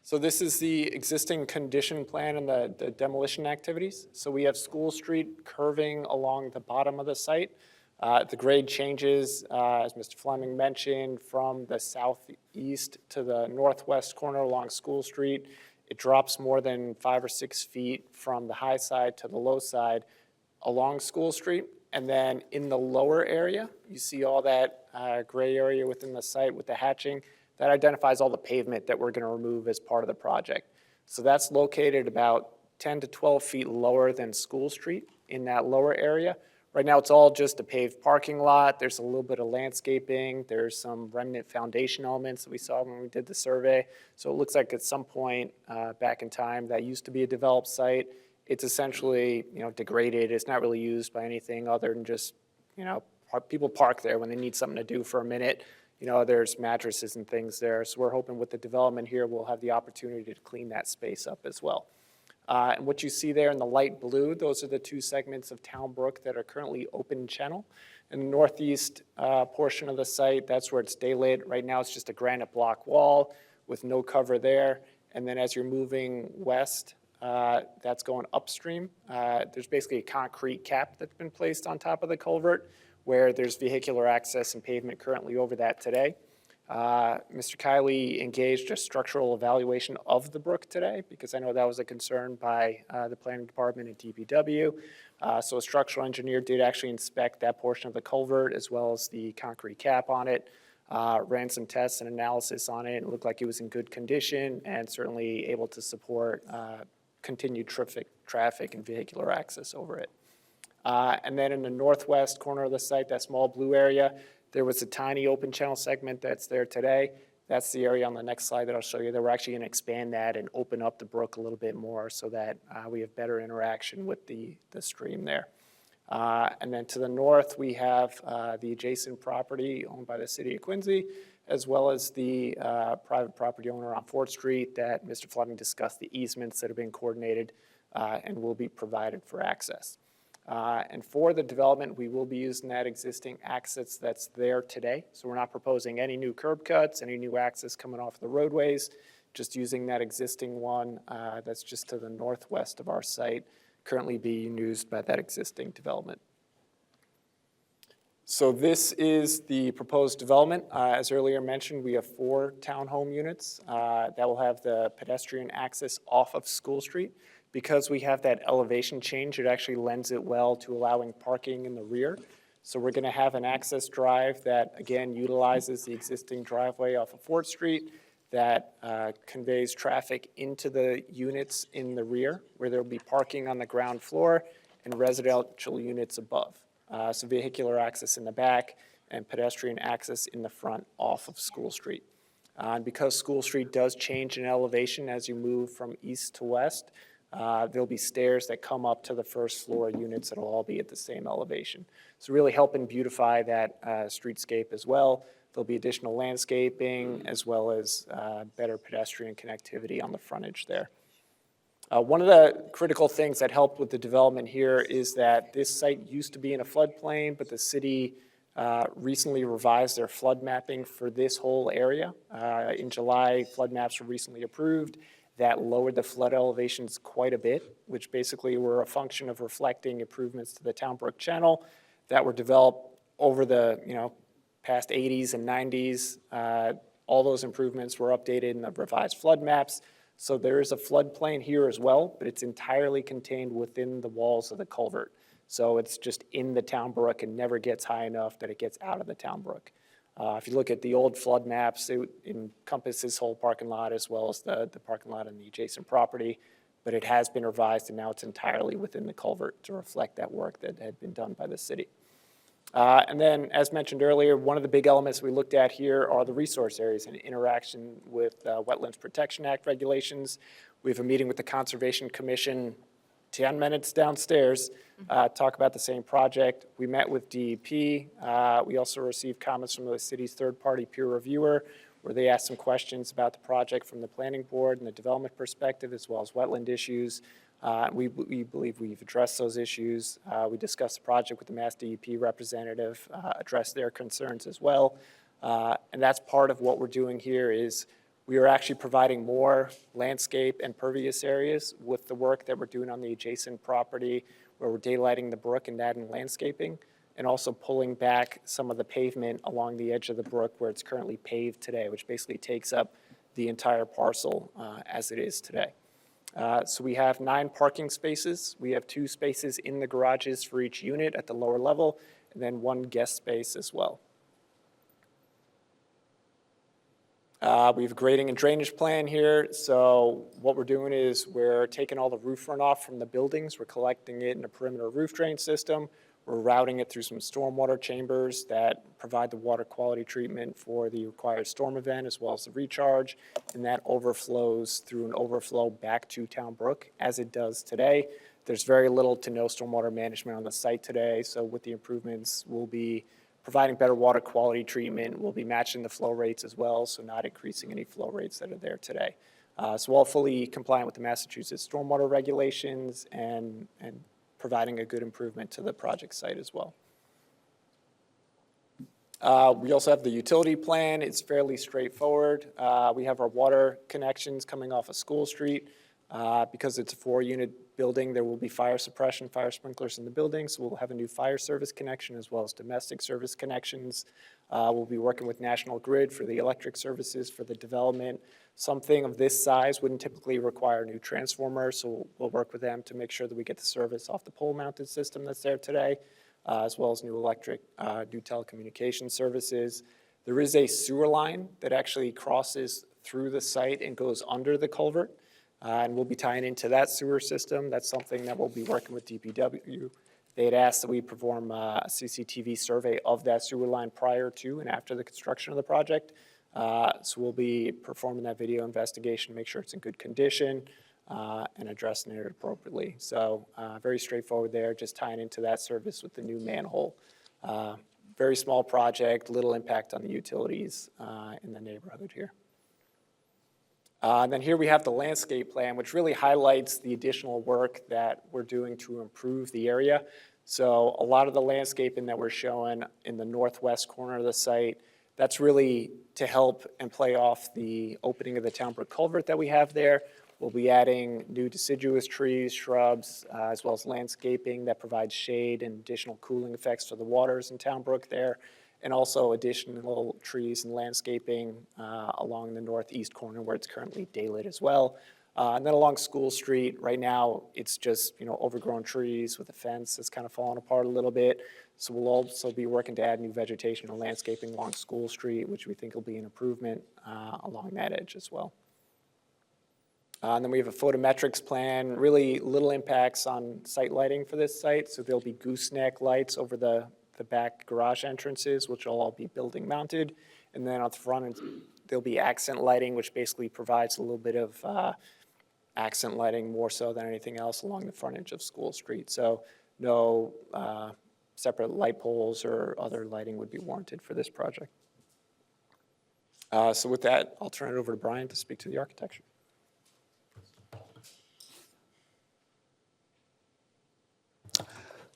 So this is the existing condition plan and the demolition activities. So we have School Street curving along the bottom of the site. The grade changes, as Mr. Fleming mentioned, from the southeast to the northwest corner along School Street. It drops more than 5 or 6 feet from the high side to the low side along School Street. And then in the lower area, you see all that gray area within the site with the hatching. That identifies all the pavement that we're going to remove as part of the project. So that's located about 10 to 12 feet lower than School Street in that lower area, Right now, it's all just a paved parking lot. There's a little bit of landscaping. There's some remnant foundation elements that we saw when we did the survey. So it looks like at some point back in time, that used to be a developed site. It's essentially, degraded. It's not really used by anything other than just, people park there when they need something to do for a minute. There's mattresses and things there. So we're hoping with the development here, we'll have the opportunity to clean that space up as well. And what you see there in the light blue, those are the two segments of Town Brook that are currently open channel. In the northeast portion of the site, that's where it's daylit. Right now, it's just a granite block wall with no cover there. And then as you're moving west, that's going upstream. There's basically a concrete cap that's been placed on top of the culvert where there's vehicular access and pavement currently over that today. Mr. Kiley engaged a structural evaluation of the brook today because I know that was a concern by the planning department and DPW. So a structural engineer did actually inspect that portion of the culvert as well as the concrete cap on it, ran some tests and analysis on it. It looked like it was in good condition and certainly able to support continued traffic and vehicular access over it. And then in the northwest corner of the site, that small blue area, there was a tiny open channel segment that's there today. That's the area on the next slide that I'll show you that we're actually going to expand that and open up the brook a little bit more so that we have better interaction with the stream there. And then to the north, we have the adjacent property owned by the city of Quincy, as well as the private property owner on 4th Street that Mr. Fleming discussed the easements that have been coordinated and will be provided for access. And for the development, we will be using that existing access that's there today. So we're not proposing any new curb cuts, any new access coming off the roadways, just using that existing one that's just to the northwest of our site, currently being used by that existing development. So this is the proposed development. As earlier mentioned, we have 4 townhome units that will have the pedestrian access off of School Street. Because we have that elevation change, it actually lends it well to allowing parking in the rear. So we're going to have an access drive that, again, utilizes the existing driveway off of 4th Street that conveys traffic into the units in the rear, where there will be parking on the ground floor and residential units above. So vehicular access in the back and pedestrian access in the front off of School Street. And because School Street does change in elevation as you move from east to west, there'll be stairs that come up to the first floor units that'll all be at the same elevation. So really helping beautify that streetscape as well. There'll be additional landscaping as well as better pedestrian connectivity on the frontage there. One of the critical things that helped with the development here is that this site used to be in a floodplain, but the city recently revised their flood mapping for this whole area. In July, flood maps were recently approved. That lowered the flood elevations quite a bit, which basically were a function of reflecting improvements to the Town Brook Channel that were developed over the past 80s and 90s. All those improvements were updated in the revised flood maps. So there is a floodplain here as well, but it's entirely contained within the walls of the culvert. So it's just in the Town Brook and never gets high enough that it gets out of the Town Brook. If you look at the old flood maps, it encompasses this whole parking lot as well as the parking lot and the adjacent property, but it has been revised and now it's entirely within the culvert to reflect that work that had been done by the city. And then, as mentioned earlier, one of the big elements we looked at here are the resource areas and interaction with Wetlands Protection Act regulations. We have a meeting with the Conservation Commission 10 minutes downstairs, talk about the same project. We met with DEP. We also received comments from the city's third-party peer reviewer, where they asked some questions about the project from the planning board and the development perspective, as well as wetland issues. We believe we've addressed those issues. We discussed the project with the Mass DEP representative, addressed their concerns as well. And that's part of what we're doing here is we are actually providing more landscape and pervious areas with the work that we're doing on the adjacent property where we're daylighting the brook and adding landscaping, and also pulling back some of the pavement along the edge of the brook where it's currently paved today, which basically takes up the entire parcel as it is today. So we have 9 parking spaces. We have 2 spaces in the garages for each unit at the lower level, and then 1 guest space as well. We have a grading and drainage plan here. So what we're doing is we're taking all the roof runoff from the buildings. We're collecting it in a perimeter roof drain system. We're routing it through some stormwater chambers that provide the water quality treatment for the required storm event as well as the recharge, and that overflows through an overflow back to Town Brook as it does today. There's very little to no stormwater management on the site today, so with the improvements, we'll be providing better water quality treatment. We'll be matching the flow rates as well, so not increasing any flow rates that are there today. So all fully compliant with the Massachusetts stormwater regulations and providing a good improvement to the project site as well. We also have the utility plan. It's fairly straightforward. We have our water connections coming off of School Street. Because it's a 4-unit building, there will be fire suppression, fire sprinklers in the building, so we'll have a new fire service connection as well as domestic service connections. We'll be working with National Grid for the electric services for the development. Something of this size wouldn't typically require a new transformer, so we'll work with them to make sure that we get the service off the pole-mounted system that's there today, as well as new electric, new telecommunication services. There is a sewer line that actually crosses through the site and goes under the culvert. And we'll be tying into that sewer system. That's something that we'll be working with DPW. They had asked that we perform a CCTV survey of that sewer line prior to and after the construction of the project. So we'll be performing that video investigation, make sure it's in good condition, and addressing it appropriately. So very straightforward there, just tying into that service with the new manhole. Very small project, little impact on the utilities in the neighborhood here. And then here we have the landscape plan, which really highlights the additional work that we're doing to improve the area. So a lot of the landscaping that we're showing in the northwest corner of the site, that's really to help and play off the opening of the Town Brook culvert that we have there. We'll be adding new deciduous trees, shrubs, as well as landscaping that provides shade and additional cooling effects for the waters in Town Brook there, and also additional trees and landscaping along the northeast corner where it's currently daylit as well. And then along School Street, right now, it's just, overgrown trees with a fence that's kind of falling apart a little bit. So we'll also be working to add new vegetation and landscaping along School Street, which we think will be an improvement along that edge as well. And then we have a photometrics plan, really little impacts on site lighting for this site. So there'll be gooseneck lights over the back garage entrances, which will all be building mounted. And then on the front, there'll be accent lighting, which basically provides a little bit of accent lighting more so than anything else along the frontage of School Street. So no separate light poles or other lighting would be warranted for this project. So with that, I'll turn it over to Brian to speak to the architecture.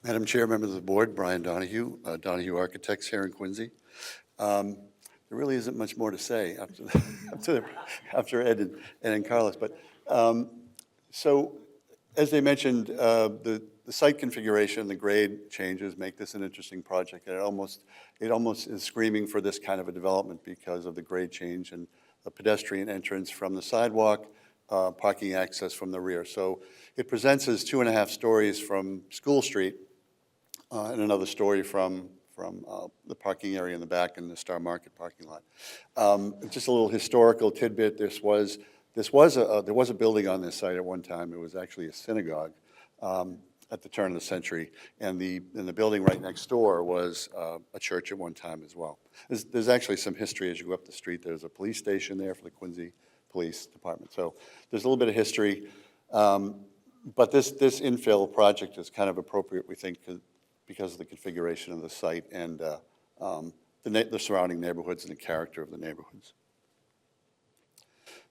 Madam Chair, members of the board, Brian Donahue, Donahue Architects here in Quincy. There really isn't much more to say after Ed and Carlos. But so, as they mentioned, the site configuration, the grade changes make this an interesting project. And it almost is screaming for this kind of a development because of the grade change and the pedestrian entrance from the sidewalk, parking access from the rear. So it presents as 2.5 stories from School Street, and another story from the parking area in the back and the Star Market parking lot. Just a little historical tidbit. There was a building on this site at one time. It was actually a synagogue at the turn of the century, and the building right next door was a church at one time as well. There's actually some history as you go up the street. There's a police station there for the Quincy Police Department. So there's a little bit of history, but this infill project is kind of appropriate, we think, because of the configuration of the site and the surrounding neighborhoods and the character of the neighborhoods.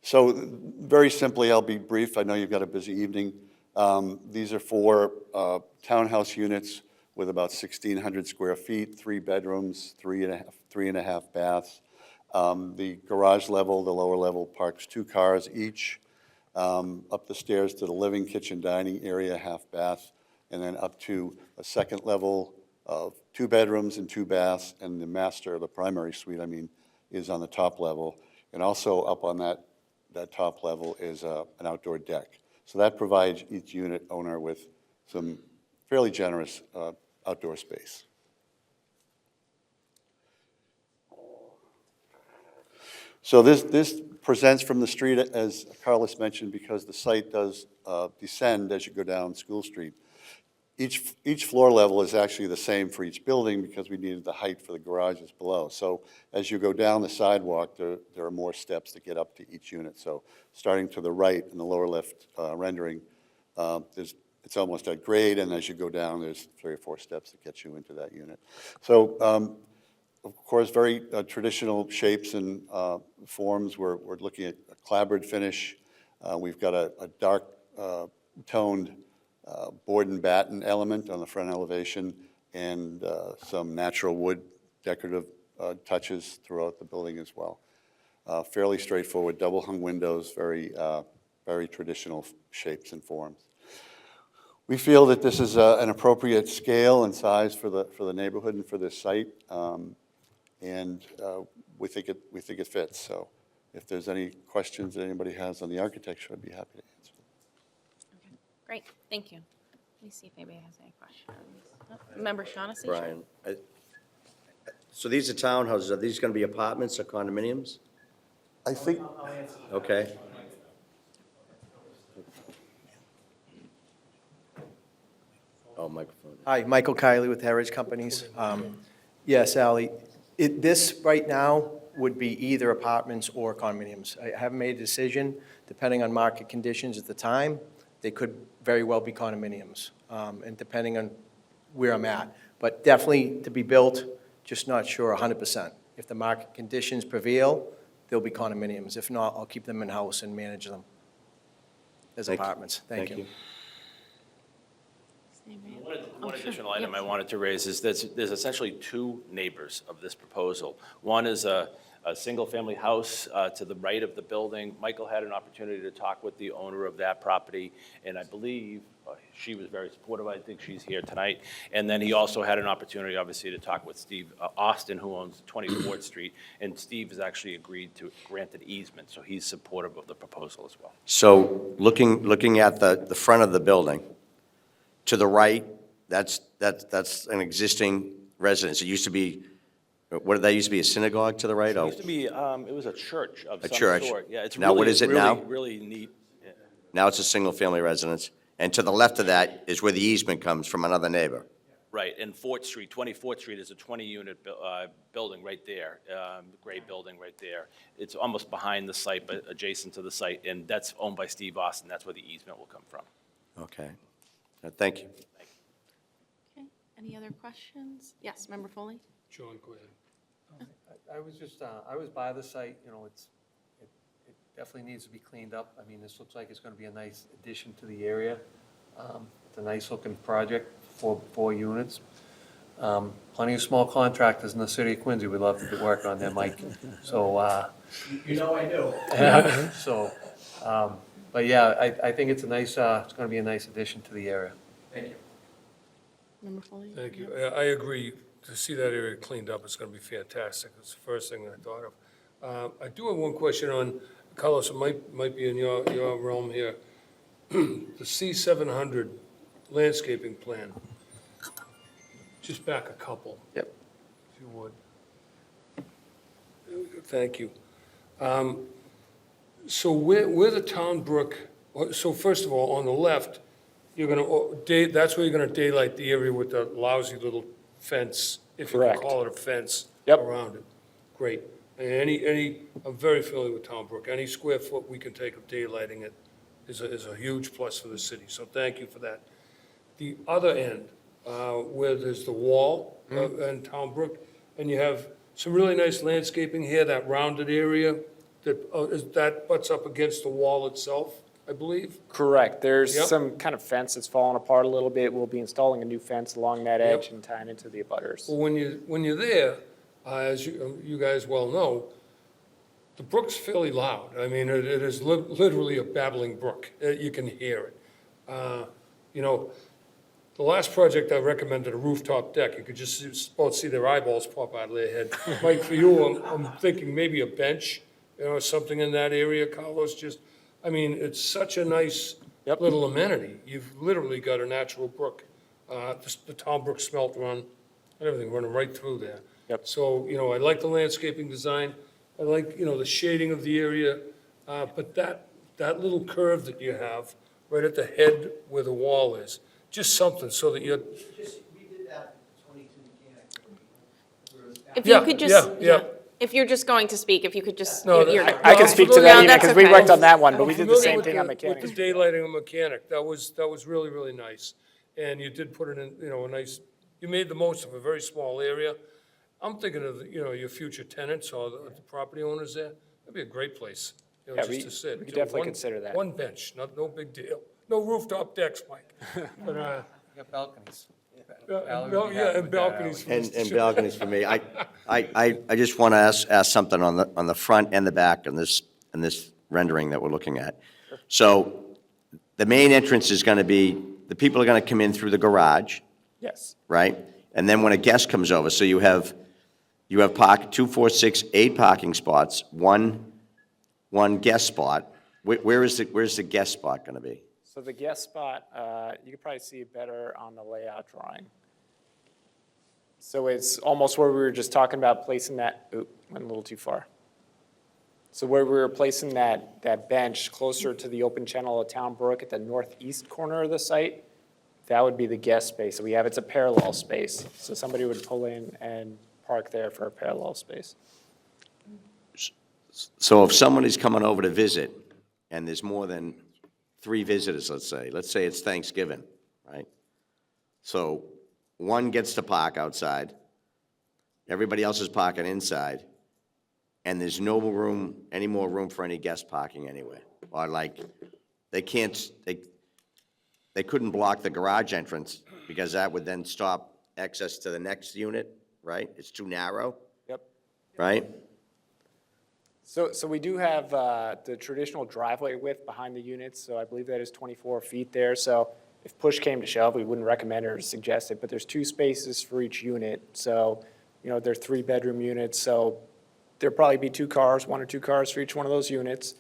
So very simply, I'll be brief. I know you've got a busy evening. These are 4 townhouse units with about 1,600 square feet, 3 bedrooms, 3.5 baths. The garage level, the lower level, parks 2 cars each. Up the stairs to the living, kitchen, dining area, half bath, and then up to a second level of 2 bedrooms and 2 baths, and the master, the primary suite, is on the top level. And also up on that top level is an outdoor deck. So that provides each unit owner with some fairly generous outdoor space. So this presents from the street, as Carlos mentioned, because the site does descend as you go down School Street. each floor level is actually the same for each building because we needed the height for the garages below. So as you go down the sidewalk, there are more steps to get up to each unit. So starting to the right in the lower left rendering, it's almost at grade, and as you go down, there's 3 or 4 steps that get you into that unit. So, of course, very traditional shapes and forms. We're looking at a clapboard finish. We've got a dark toned board and batten element on the front elevation, and some natural wood decorative touches throughout the building as well. Fairly straightforward, double hung windows, very traditional shapes and forms. We feel that this is an appropriate scale and size for the neighborhood and for this site, and we think it fits. So if there's any questions that anybody has on the architecture, I'd be happy to answer them. Okay, great, thank you. Let me see if anybody has any questions. Oh, Member Shaughnessy? Brian, so these are townhouses, are these going to be apartments or condominiums? I think, Okay. Oh, microphone. Hi, Michael Kiley with Heritage Companies. Yes, Ally, this right now would be either apartments or condominiums. I haven't made a decision, depending on market conditions at the time, they could very well be condominiums, and depending on where I'm at. But definitely to be built, just not sure 100%. If the market conditions prevail, they'll be condominiums. If not, I'll keep them in-house and manage them as Thank you. apartments. Thank you. One additional item I wanted to raise is there's essentially 2 neighbors of this proposal. One is a single-family house to the right of the building. Michael had an opportunity to talk with the owner of that property, and I believe she was very supportive. I think she's here tonight. And then he also had an opportunity, obviously, to talk with Steve Austin, who owns 24th Street, and Steve has actually agreed to grant an easement, so he's supportive of the proposal as well. So looking at the front of the building, to the right, that's an existing residence. It used to be, what did that used to be, a synagogue to the right? It Oh, used to be, it was a church of A some church. sort. Yeah, it's Now, really, what is it really, now? really neat. Yeah. now it's a single-family residence. And to the left of that is where the easement comes from another neighbor. Right, and 24th Street is a 20-unit building right there, gray building right there. It's almost behind the site, but adjacent to the site, and that's owned by Steve Austin. That's where the easement will come from. Okay. Thank you. Okay, any other questions? Yes, Member Foley? John, go ahead. I was just, I was by the site, you know, it definitely needs to be cleaned up. I mean, this looks like it's gonna be a nice addition to the area. It's a nice looking project, 4 units. Plenty of small contractors in the city of Quincy would love to get working on their mic, so, You know I do. so, but yeah, I think it's a nice, it's gonna be a nice addition to the area. Thank you. Member Foley? Thank you. I agree. To see that area cleaned up, it's going to be fantastic. It's the first thing I thought of. I do have one question on, Carlos, it might be in your realm here. The C700 landscaping plan. Just back a couple. Yep. If you would. There we go. Thank you. So where the town brook, so first of all, on the left, you're gonna, that's where you're gonna daylight the area with the lousy little fence, if you can Correct. call it a fence. Yep. Around it. Great. And I'm very familiar with Town Brook. Any square foot we can take of daylighting it is a huge plus for the city, so thank you for that. The other end, where there's the wall in Town Brook, and you have some really nice landscaping here, that rounded area, that butts up against the wall itself, I believe? Correct. There's Yep. some kind of fence that's fallen apart a little bit. We'll be installing a new fence along that edge and tying into the abutters. Well, when you're there, as you guys well know, the brook's fairly loud. I mean, it is literally a babbling brook. You can hear it. You know, the last project I recommended, a rooftop deck, you could just about see their eyeballs pop out of their head. Mike, for you, I'm thinking maybe a bench, you know, something in that area, Carlos, just, I mean, it's such a nice little amenity. You've literally got a natural brook. The Town Brook smelt run, and everything running right through there. Yep. So, you know, I like the landscaping design. I like, you know, the shading of the area. But that little curve that you have right at the head where the wall is, just something so that you're, We did that 22 mechanics. If you Yeah, could just, yeah. if you're just going to speak, if you could just, No, you're- that- I can speak to No, that even, that's because we okay. worked on that one, but I'm we did the familiar same with thing on With mechanics. the daylighting of mechanic, that was really, really nice. And you did put it in, a nice, you made the most of a very small area. I'm thinking of, your future tenants or the property owners there. That'd be a great place, Yeah, just we- to sit. we could definitely consider that. One bench, no big deal. No rooftop decks, Mike. But, Got balconies. and balconies. for And Mr. and Chair. balconies for me. I just want to ask something on the front and the back in this rendering that we're looking at. So the main entrance is going to be, the people are going to come in through the garage, Yes. right? And then when a guest comes over, so you have 2, 4, 6, 8 parking spots, one guest spot. Where's the guest spot going to be? So the guest spot, you could probably see it better on the layout drawing. So it's almost where we were just talking about placing that, went a little too far. So where we were placing that bench closer to the open channel of Town Brook at the northeast corner of the site, that would be the guest space. So we have, it's a parallel space. So somebody would pull in and park there for a parallel space. So if someone is coming over to visit, and there's more than 3 visitors, let's say it's Thanksgiving, right? So one gets to park outside, everybody else is parking inside, and there's no room, any more room for any guest parking anywhere. Or like, they couldn't block the garage entrance, because that would then stop access to the next unit, right? It's too narrow, Yep. right? So we do have the traditional driveway width behind the units, so I believe that is 24 feet there. So if push came to shove, we wouldn't recommend or suggest it, but there's 2 spaces for each unit. So, they're 3-bedroom units, so there'll probably be 2 cars, 1 or 2 cars for each one of those units.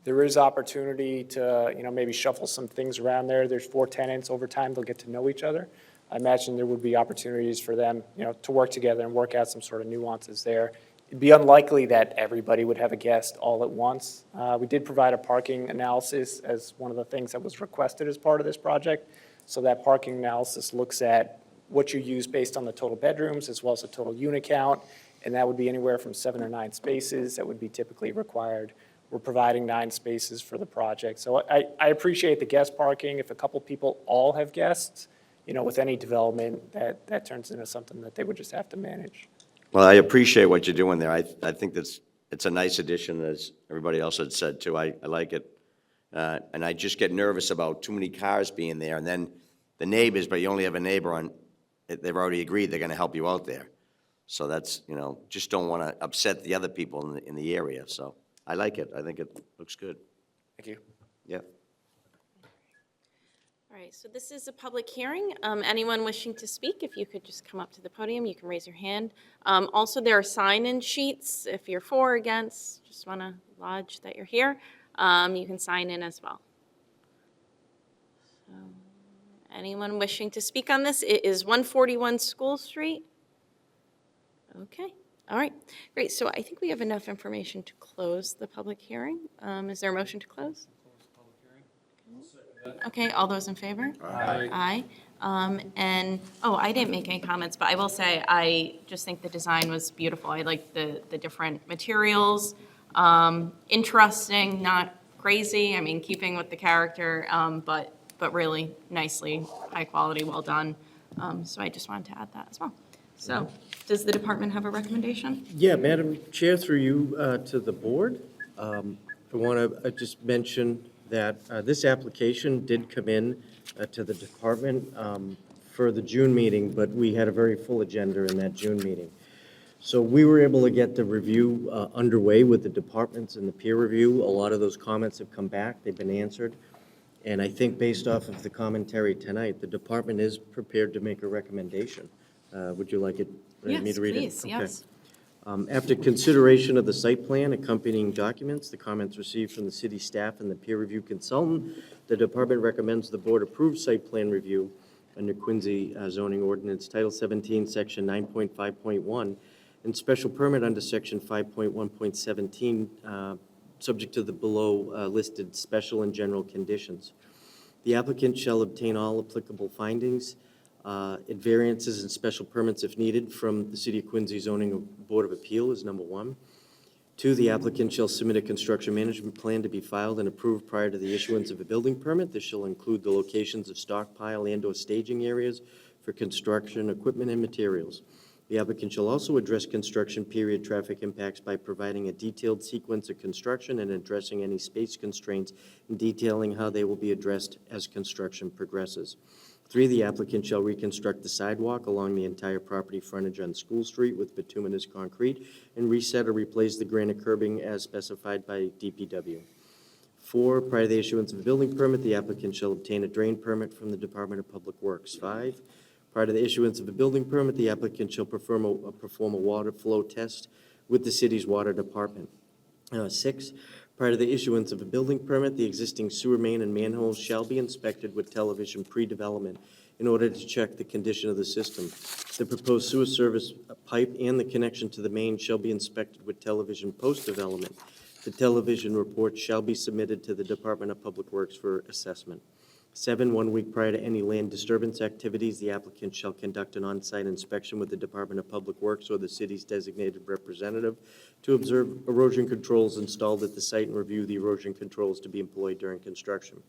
There is opportunity to, maybe shuffle some things around there. There's 4 tenants. Over time, they'll get to know each other. I imagine there would be opportunities for them, to work together and work out some sort of nuances there. It'd be unlikely that everybody would have a guest all at once. We did provide a parking analysis as one of the things that was requested as part of this project. So that parking analysis looks at what you use based on the total bedrooms as well as the total unit count, and that would be anywhere from 7 or 9 spaces that would be typically required. We're providing 9 spaces for the project. So I appreciate the guest parking. If a couple people all have guests, with any development, that turns into something that they would just have to manage. Well, I appreciate what you're doing there. I think it's a nice addition, as everybody else had said, too. I like it. And I just get nervous about too many cars being there, and then the neighbors, but you only have a neighbor on, they've already agreed they're going to help you out there. So that's, just don't want to upset the other people in the area. So I like it. I think it looks good. Thank you. Yeah. All right, so this is a public hearing. Anyone wishing to speak, if you could just come up to the podium, you can raise your hand. Also, there are sign-in sheets. If you're for or against, just want to lodge that you're here, you can sign in as well. So, anyone wishing to speak on this? It is 141 School Street. Okay, all right, great. So I think we have enough information to close the public hearing. Is there a motion to close? Okay, all those in favor? Aye. And, I didn't make any comments, but I will say, I just think the design was beautiful. I like the different materials. Interesting, not crazy, keeping with the character, but really nicely, high quality, well done. So I just wanted to add that as well. So, does the department have a recommendation? Yeah, Madam Chair, through you to the board, I want to just mention that this application did come in to the department for the June meeting, but we had a very full agenda in that June meeting. So we were able to get the review underway with the departments and the peer review. A lot of those comments have come back, they've been answered. And I think based off of the commentary tonight, the department is prepared to make a recommendation. Would you like me to read it? Yes, please, yes. After consideration of the site plan, accompanying documents, the comments received from the city staff and the peer review consultant, the department recommends the board approve site plan review under Quincy zoning ordinance, Title 17, Section 9.5.1, and special permit under Section 5.1.17, subject to the below listed special and general conditions. The applicant shall obtain all applicable findings, variances and special permits if needed from the City of Quincy Zoning Board of Appeal is number 1. 2, the applicant shall submit a construction management plan to be filed and approved prior to the issuance of a building permit. This shall include the locations of stockpile and/or staging areas for construction, equipment, and materials. The applicant shall also address construction period traffic impacts by providing a detailed sequence of construction and addressing any space constraints and detailing how they will be addressed as construction progresses. 3, the applicant shall reconstruct the sidewalk along the entire property frontage on School Street with bituminous concrete and reset or replace the granite curbing as specified by DPW. 4, prior to the issuance of a building permit, the applicant shall obtain a drain permit from the Department of Public Works. 5, prior to the issuance of a building permit, the applicant shall perform a water flow test with the city's water department. 6, prior to the issuance of a building permit, the existing sewer main and manholes shall be inspected with television pre-development in order to check the condition of the system. The proposed sewer service pipe and the connection to the main shall be inspected with television post-development. The television report shall be submitted to the Department of Public Works for assessment. 7, 1 week prior to any land disturbance activities, the applicant shall conduct an on-site inspection with the Department of Public Works or the city's designated representative to observe erosion controls installed at the site and review the erosion controls to be employed during construction.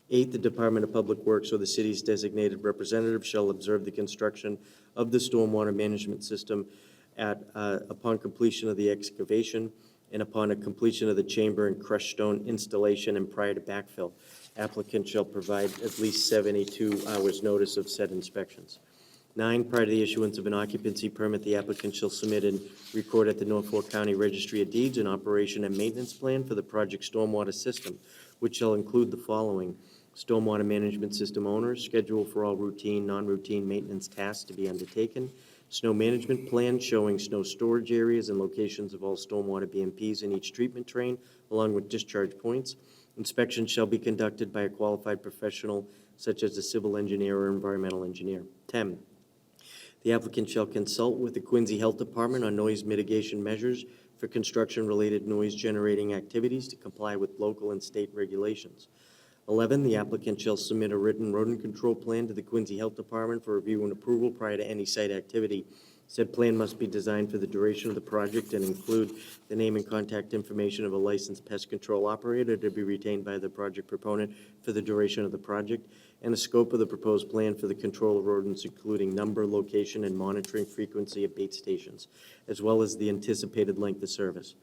8, the Department of Public Works or the city's designated representative shall observe the construction of the stormwater management system upon completion of the excavation and upon a completion of the chamber and crushed stone installation and prior to backfill. Applicant shall provide at least 72 hours' notice of said inspections. 9, prior to the issuance of an occupancy permit, the applicant shall submit and record at the Norfolk County Registry of Deeds an operation and maintenance plan for the project stormwater system, which shall include the following: stormwater management system owners, schedule for all routine, non-routine maintenance tasks to be undertaken, snow management plan showing snow storage areas and locations of all stormwater BMPs in each treatment train, along with discharge points. Inspection shall be conducted by a qualified professional such as a civil engineer or environmental engineer. 10, the applicant shall consult with the Quincy Health Department on noise mitigation measures for construction-related noise-generating activities to comply with local and state regulations. 11, the applicant shall submit a written rodent control plan to the Quincy Health Department for review and approval prior to any site activity. Said plan must be designed for the duration of the project and include the name and contact information of a licensed pest control operator to be retained by the project proponent for the duration of the project, and a scope of the proposed plan for the control of rodents, including number, location, and monitoring frequency of bait stations, as well as the anticipated length of service.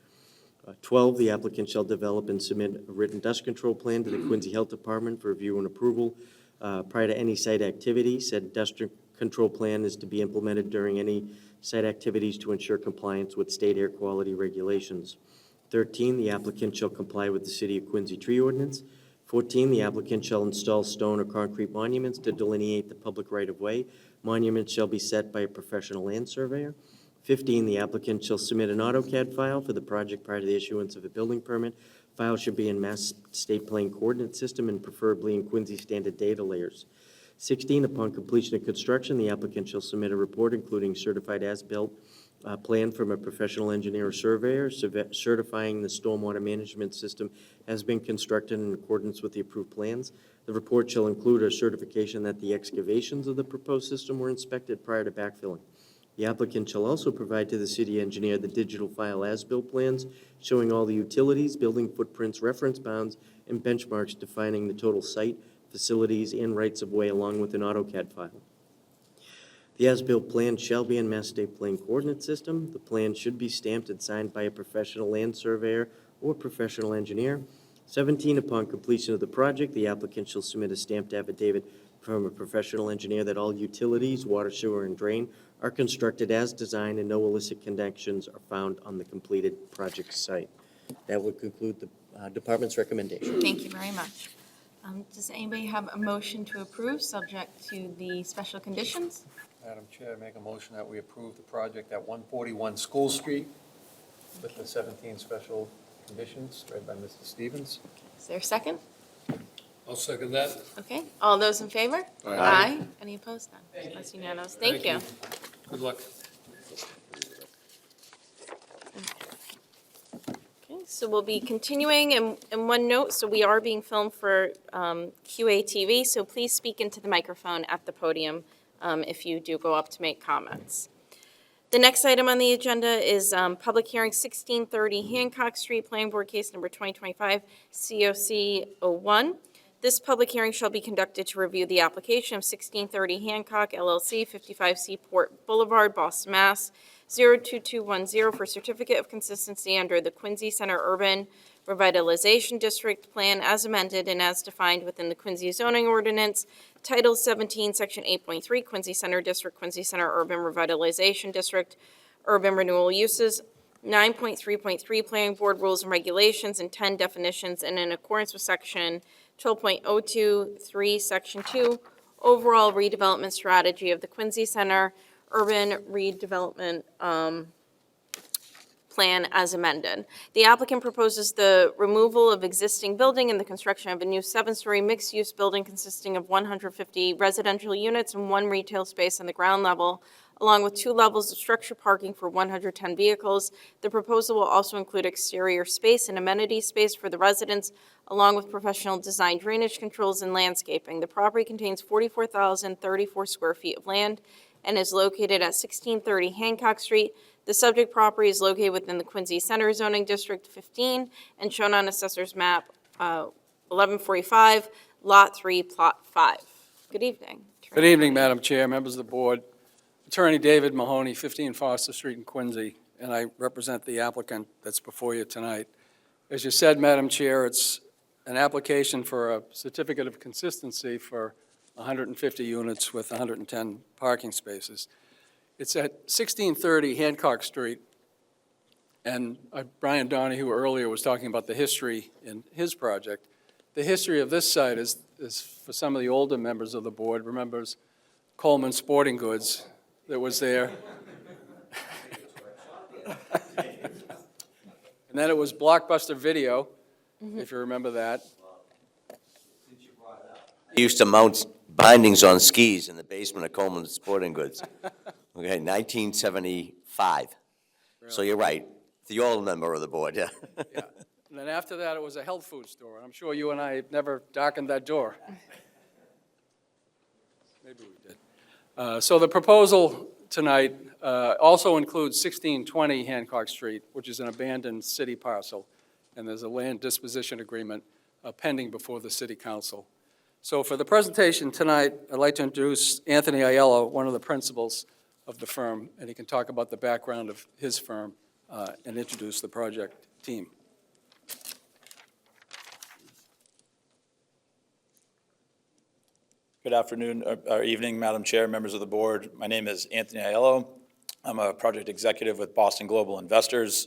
12, the applicant shall develop and submit a written dust control plan to the Quincy Health Department for review and approval prior to any site activity. Said dust control plan is to be implemented during any site activities to ensure compliance with state air quality regulations. 13, the applicant shall comply with the City of Quincy tree ordinance. 14, the applicant shall install stone or concrete monuments to delineate the public right-of-way. Monuments shall be set by a professional land surveyor. 15, the applicant shall submit an AutoCAD file for the project prior to the issuance of a building permit. File should be in Mass State Plane Coordinate System and preferably in Quincy Standard Data Layers. 16, upon completion of construction, the applicant shall submit a report including certified as-built plan from a professional engineer or surveyor certifying the stormwater management system has been constructed in accordance with the approved plans. The report shall include a certification that the excavations of the proposed system were inspected prior to backfilling. The applicant shall also provide to the city engineer the digital file as-built plans showing all the utilities, building footprints, reference bounds, and benchmarks defining the total site, facilities, and rights-of-way, along with an AutoCAD file. The as-built plan shall be in Mass State Plane Coordinate System. The plan should be stamped and signed by a professional land surveyor or professional engineer. 17, upon completion of the project, the applicant shall submit a stamped affidavit from a professional engineer that all utilities, water, sewer, and drain are constructed as designed and no illicit connections are found on the completed project site. That would conclude the department's recommendation. Thank you very much. Does anybody have a motion to approve, subject to the special conditions? Madam Chair, I make a motion that we approve the project at 141 School Street with the 17 special conditions read by Mr. Stevens. Is there a second? I'll second that. Okay, all those in favor? Aye. Any opposed? None. That's unanimous. Thank you. Good luck. Okay, So we'll be continuing, and one note, so we are being filmed for QATV, so please speak into the microphone at the podium if you do go up to make comments. The next item on the agenda is public hearing 1630 Hancock Street, Planning Board Case Number 2025, COC 01. This public hearing shall be conducted to review the application of 1630 Hancock LLC, 55 Seaport Boulevard, Boston, Mass. 02210 for certificate of consistency under the Quincy Center Urban Revitalization District Plan as amended and as defined within the Quincy zoning ordinance, Title 17, Section 8.3, Quincy Center District, Quincy Center Urban Revitalization District, Urban Renewal Uses, 9.3.3 Planning Board Rules and Regulations, and 10 definitions, and in accordance with Section 12.023, Section 2, Overall Redevelopment Strategy of the Quincy Center Urban Redevelopment Plan as amended. The applicant proposes the removal of existing building and the construction of a new 7-story mixed-use building consisting of 150 residential units and 1 retail space on the ground level, along with 2 levels of structured parking for 110 vehicles. The proposal will also include exterior space and amenity space for the residents, along with professional design drainage controls and landscaping. The property contains 44,034 square feet of land and is located at 1630 Hancock Street. The subject property is located within the Quincy Center Zoning District 15 and shown on Assessor's Map 1145, Lot 3, Plot 5. Good evening. Good evening, Madam Chair, members of the board. Attorney David Mahoney, 15 Foster Street in Quincy, and I represent the applicant that's before you tonight. As you said, Madam Chair, it's an application for a certificate of consistency for 150 units with 110 parking spaces. It's at 1630 Hancock Street, and Brian Donahue earlier was talking about the history in his project. The history of this site is for some of the older members of the board, remembers Coleman Sporting Goods that was there. And then it was Blockbuster Video, if you remember that. I used to mount bindings on skis in the basement of Coleman Sporting Goods. Okay, 1975. So you're right, the old member of the board, yeah. Yeah. And then after that, it was a health food store, and I'm sure you and I never darkened that door. Maybe we did. So the proposal tonight also includes 1620 Hancock Street, which is an abandoned city parcel, and there's a land disposition agreement pending before the city council. So for the presentation tonight, I'd like to introduce Anthony Aiello, one of the principals of the firm, and he can talk about the background of his firm and introduce the project team. Good afternoon, or evening, Madam Chair, members of the board. My name is Anthony Aiello. I'm a project executive with Boston Global Investors.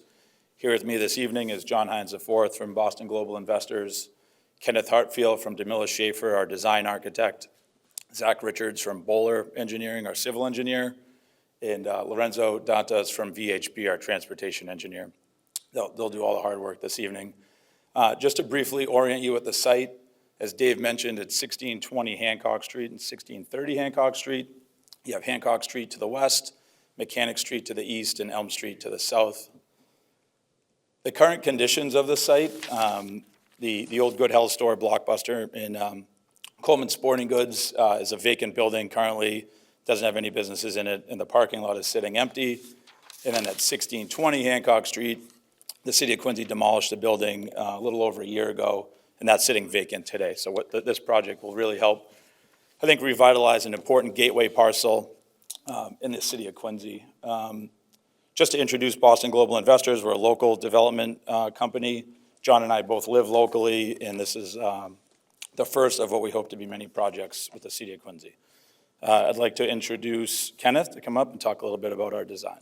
Here with me this evening is John Hines IV from Boston Global Investors, Kenneth Hartfield from DeMille Schaefer, our design architect, Zach Richards from Bowler Engineering, our civil engineer, and Lorenzo Dantas from VHB, our transportation engineer. They'll do all the hard work this evening. Just to briefly orient you at the site, as Dave mentioned, it's 1620 Hancock Street and 1630 Hancock Street. You have Hancock Street to the west, Mechanic Street to the east, and Elm Street to the south. The current conditions of the site, the old Good Health store, Blockbuster, in Coleman Sporting Goods is a vacant building currently, doesn't have any businesses in it, and the parking lot is sitting empty. And then at 1620 Hancock Street, the city of Quincy demolished the building a little over a year ago, and that's sitting vacant today. So what this project will really help, I think, revitalize an important gateway parcel in the city of Quincy. Just to introduce Boston Global Investors, we're a local development company. John and I both live locally, and this is the first of what we hope to be many projects with the city of Quincy. I'd like to introduce Kenneth to come up and talk a little bit about our design.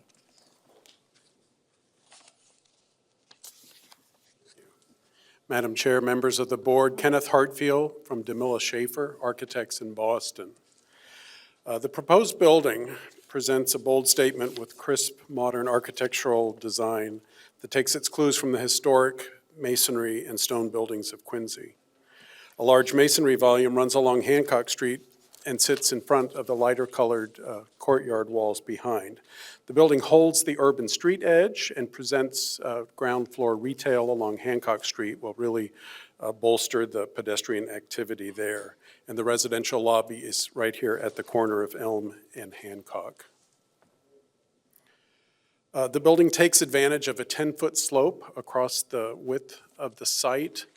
Madam Chair, members of the board, Kenneth Hartfield from DeMille Schaefer, architects in Boston. The proposed building presents a bold statement with crisp, modern architectural design that takes its clues from the historic masonry and stone buildings of Quincy. A large masonry volume runs along Hancock Street and sits in front of the lighter-colored courtyard walls behind. The building holds the urban street edge and presents ground floor retail along Hancock Street, will really bolster the pedestrian activity there. And the residential lobby is right here at the corner of Elm and Hancock. The building takes advantage of a 10-foot slope across the width of the site,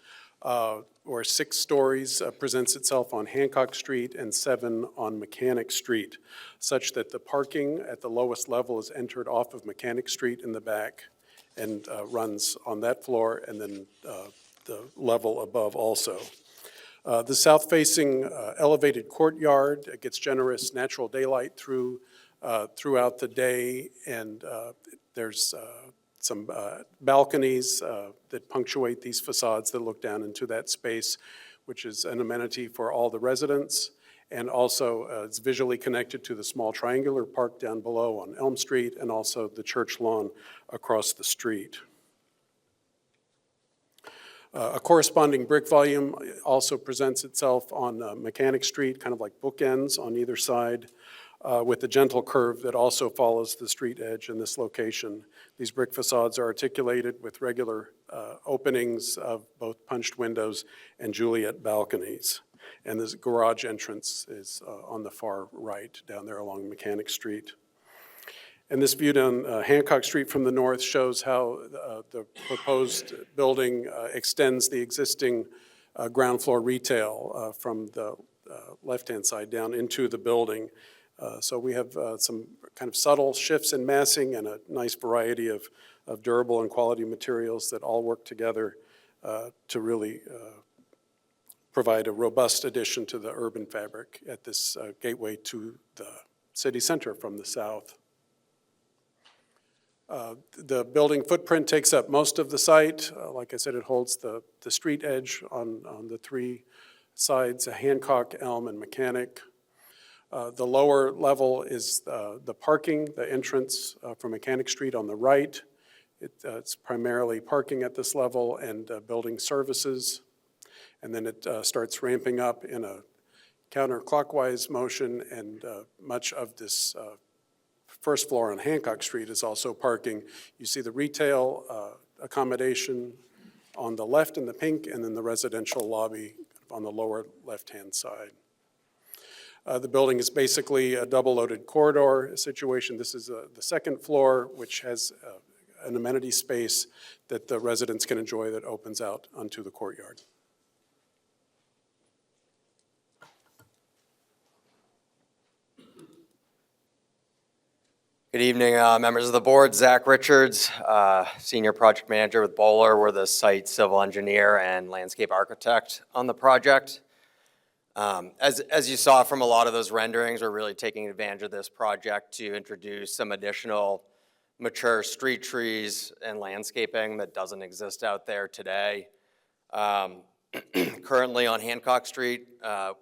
where 6 stories presents itself on Hancock Street and 7 on Mechanic Street, such that the parking at the lowest level is entered off of Mechanic Street in the back and runs on that floor, and then the level above also. The south-facing elevated courtyard gets generous natural daylight throughout the day, and there's some balconies that punctuate these facades that look down into that space, which is an amenity for all the residents. And also, it's visually connected to the small triangular park down below on Elm Street, and also the church lawn across the street. A corresponding brick volume also presents itself on Mechanic Street, kind of like bookends on either side, with a gentle curve that also follows the street edge in this location. These brick facades are articulated with regular openings of both punched windows and Juliet balconies. And this garage entrance is on the far right, down there along Mechanic Street. And this view down Hancock Street from the north shows how the proposed building extends the existing ground floor retail from the left-hand side down into the building. So we have some kind of subtle shifts in massing and a nice variety of durable and quality materials that all work together to really provide a robust addition to the urban fabric at this gateway to the city center from the south. The building footprint takes up most of the site. Like I said, it holds the street edge on the 3 sides, Hancock, Elm, and Mechanic. The lower level is the parking, the entrance from Mechanic Street on the right. It's primarily parking at this level and building services. And then it starts ramping up in a counterclockwise motion, and much of this first floor on Hancock Street is also parking. You see the retail accommodation on the left in the pink, and then the residential lobby on the lower left-hand side. The building is basically a double-loaded corridor situation. This is the second floor, which has an amenity space that the residents can enjoy that opens out onto the courtyard. Good evening, members of the board. Zach Richards, Senior Project Manager with Bowler. We're the site civil engineer and landscape architect on the project. As you saw from a lot of those renderings, we're really taking advantage of this project to introduce some additional mature street trees and landscaping that doesn't exist out there today. Currently on Hancock Street,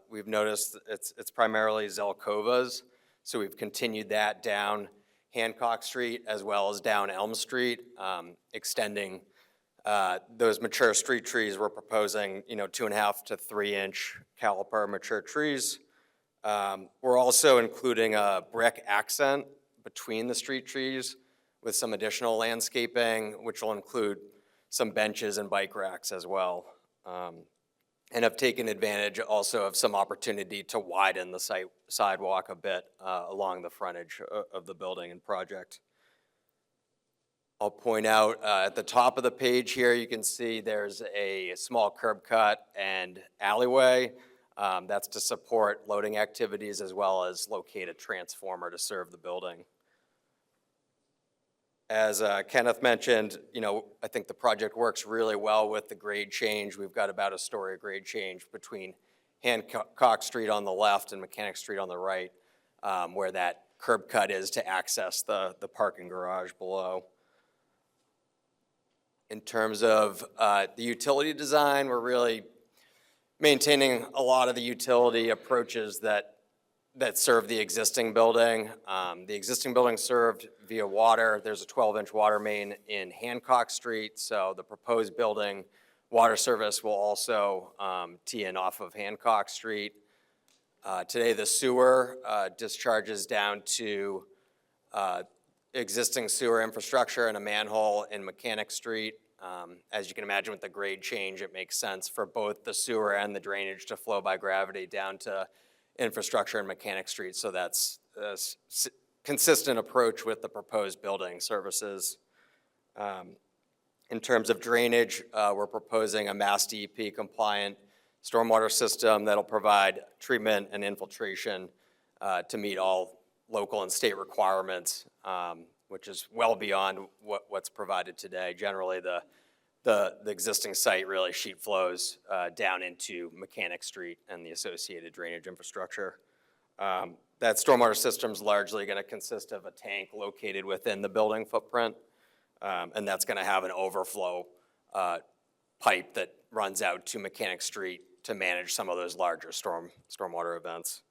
we've noticed it's primarily Zelkovas, so we've continued that down Hancock Street as well as down Elm Street, extending those mature street trees. We're proposing, 2.5 to 3 inch caliper mature trees. We're also including a brick accent between the street trees with some additional landscaping, which will include some benches and bike racks as well. And have taken advantage also of some opportunity to widen the sidewalk a bit along the frontage of the building and project. I'll point out at the top of the page here, you can see there's a small curb cut and alleyway. That's to support loading activities as well as locate a transformer to serve the building. As Kenneth mentioned, I think the project works really well with the grade change. We've got about a story grade change between Hancock Street on the left and Mechanic Street on the right, where that curb cut is to access the parking garage below. In terms of the utility design, we're really maintaining a lot of the utility approaches that serve the existing building. The existing building served via water. There's a 12-inch water main in Hancock Street, so the proposed building water service will also tee in off of Hancock Street. Today, the sewer discharges down to existing sewer infrastructure and a manhole in Mechanic Street. As you can imagine with the grade change, it makes sense for both the sewer and the drainage to flow by gravity down to infrastructure in Mechanic Street. So that's a consistent approach with the proposed building services. In terms of drainage, we're proposing a Mass DEP compliant stormwater system that'll provide treatment and infiltration to meet all local and state requirements, which is well beyond what's provided today. Generally, the existing site really sheet flows down into Mechanic Street and the associated drainage infrastructure. That stormwater system is largely going to consist of a tank located within the building footprint, and that's going to have an overflow pipe that runs out to Mechanic Street to manage some of those larger stormwater events.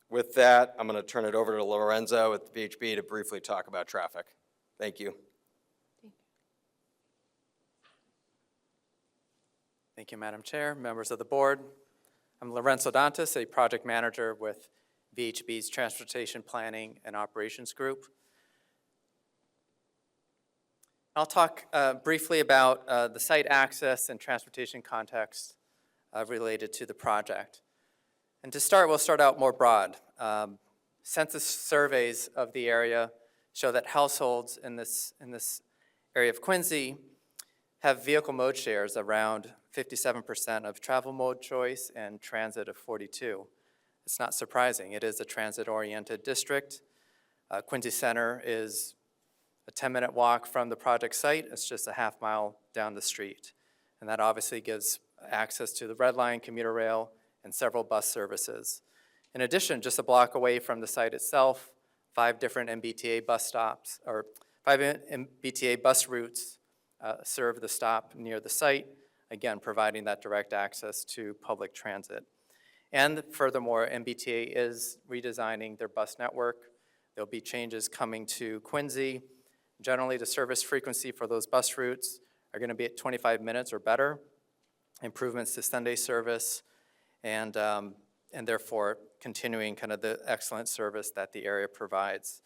With that, I'm going to turn it over to Lorenzo with the VHB to briefly talk about traffic. Thank you. Thank you, Madam Chair, members of the board. I'm Lorenzo Dantas, a project manager with VHB's Transportation Planning and Operations Group. I'll talk briefly about the site access and transportation context related to the project. And to start, we'll start out more broad. Census surveys of the area show that households in this area of Quincy have vehicle mode shares around 57% of travel mode choice and transit of 42%. It's not surprising. It is a transit-oriented district. Quincy Center is a 10-minute walk from the project site. It's just a half mile down the street. And that obviously gives access to the Red Line, commuter rail, and several bus services. In addition, just a block away from the site itself, 5 different MBTA bus stops, or 5 MBTA bus routes serve the stop near the site, again, providing that direct access to public transit. And furthermore, MBTA is redesigning their bus network. There'll be changes coming to Quincy. Generally, the service frequency for those bus routes are going to be at 25 minutes or better, improvements to Sunday service, and therefore continuing kind of the excellent service that the area provides.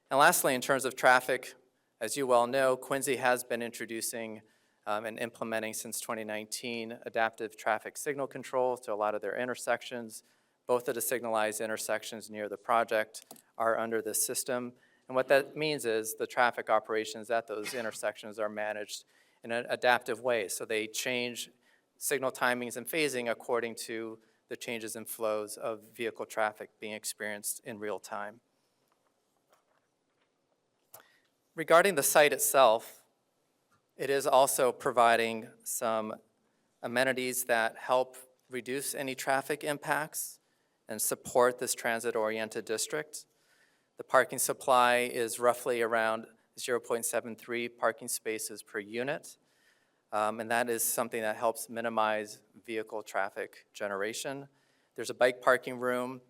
And lastly, in terms of traffic, as you well know, Quincy has been introducing and implementing since 2019 adaptive traffic signal control to a lot of their intersections. Both of the signalized intersections near the project are under this system. And what that means is the traffic operations at those intersections are managed in an adaptive way. So they change signal timings and phasing according to the changes in flows of vehicle traffic being experienced in real time. Regarding the site itself, it is also providing some amenities that help reduce any traffic impacts and support this transit-oriented district. The parking supply is roughly around 0.73 parking spaces per unit, and that is something that helps minimize vehicle traffic generation. There's a bike parking room,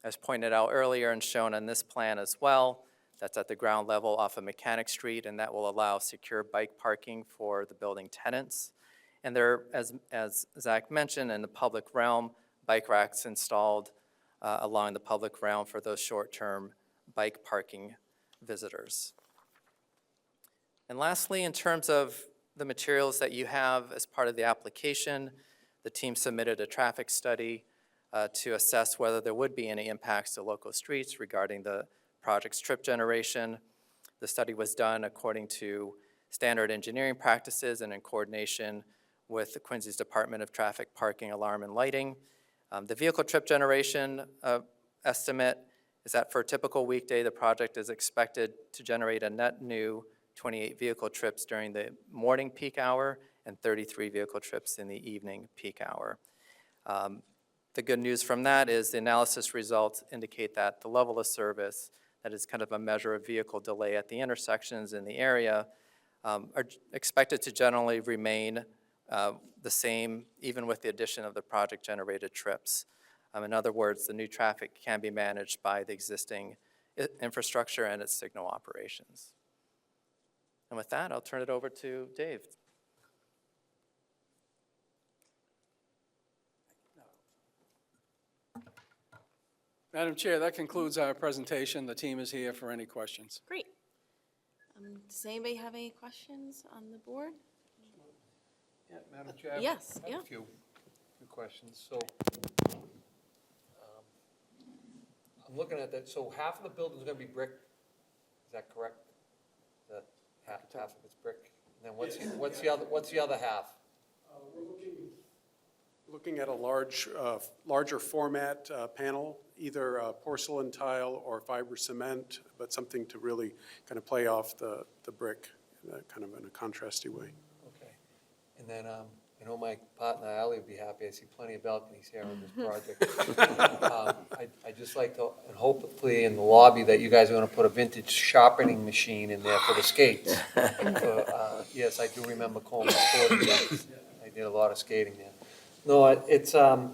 as pointed out earlier and shown on this plan as well. That's at the ground level off of Mechanic Street, and that will allow secure bike parking for the building tenants. And there, as Zach mentioned, in the public realm, bike racks installed along the public realm for those short-term bike parking visitors. And lastly, in terms of the materials that you have as part of the application, the team submitted a traffic study to assess whether there would be any impacts to local streets regarding the project's trip generation. The study was done according to standard engineering practices and in coordination with the Quincy's Department of Traffic, Parking, Alarm, and Lighting. The vehicle trip generation estimate is that for a typical weekday, the project is expected to generate a net new 28 vehicle trips during the morning peak hour and 33 vehicle trips in the evening peak hour. The good news from that is the analysis results indicate that the level of service, that is kind of a measure of vehicle delay at the intersections in the area, are expected to generally remain the same even with the addition of the project-generated trips. In other words, the new traffic can be managed by the existing infrastructure and its signal operations. And with that, I'll turn it over to Dave. Madam Chair, that concludes our presentation. The team is here for any questions. Great. Does anybody have any questions on the board? Yeah, Madam Chair? Yes, I have yeah. a few questions. So, I'm looking at that, so half of the building's gonna be brick, is that correct? That half of it's brick? And then what's the other half? We're looking at a larger format panel, either porcelain tile or fiber cement, but something to really kind of play off the brick, kind of in a contrasty way. Okay. And then, I know my partner Ally would be happy, I see plenty of balconies here on this project. I'd just like to, and hopefully in the lobby, that you guys are gonna put a vintage sharpening machine in there for the skates. Yes, I do remember Coleman Sporting Goods. I did a lot of skating there. No, it's, a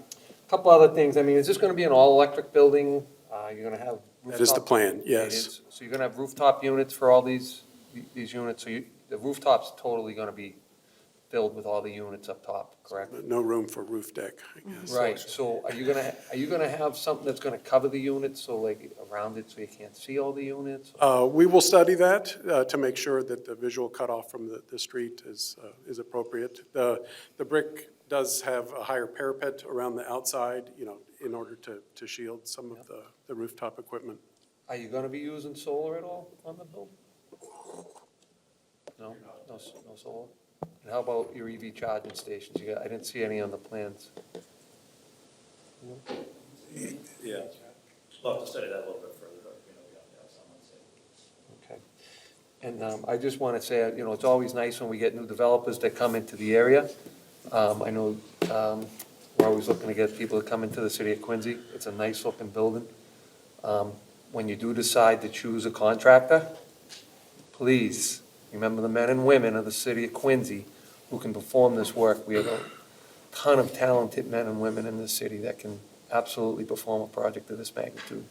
couple other things, I mean, is this gonna be an all-electric building? You're gonna have rooftop? That is the plan, It yes. is. So you're gonna have rooftop units for all these units, so the rooftop's totally gonna be filled with all the units up top, correct? No room for roof deck, I guess. Right, so are you gonna have something that's gonna cover the units, so like around it, so you can't see all the units? We will study that to make sure that the visual cutoff from the street is appropriate. The brick does have a higher parapet around the outside, in order to shield some of the rooftop equipment. Are you gonna be using solar at all on the building? No, no solar? And how about your EV charging stations? I didn't see any on the plans. Yeah, we'll have to study that a little bit further, but, we have to have someone say. Okay. And I just want to say, it's always nice when we get new developers that come into the area. I know we're always looking to get people to come into the city of Quincy. It's a nice-looking building. When you do decide to choose a contractor, please remember the men and women of the city of Quincy who can perform this work. We have a ton of talented men and women in this city that can absolutely perform a project of this magnitude.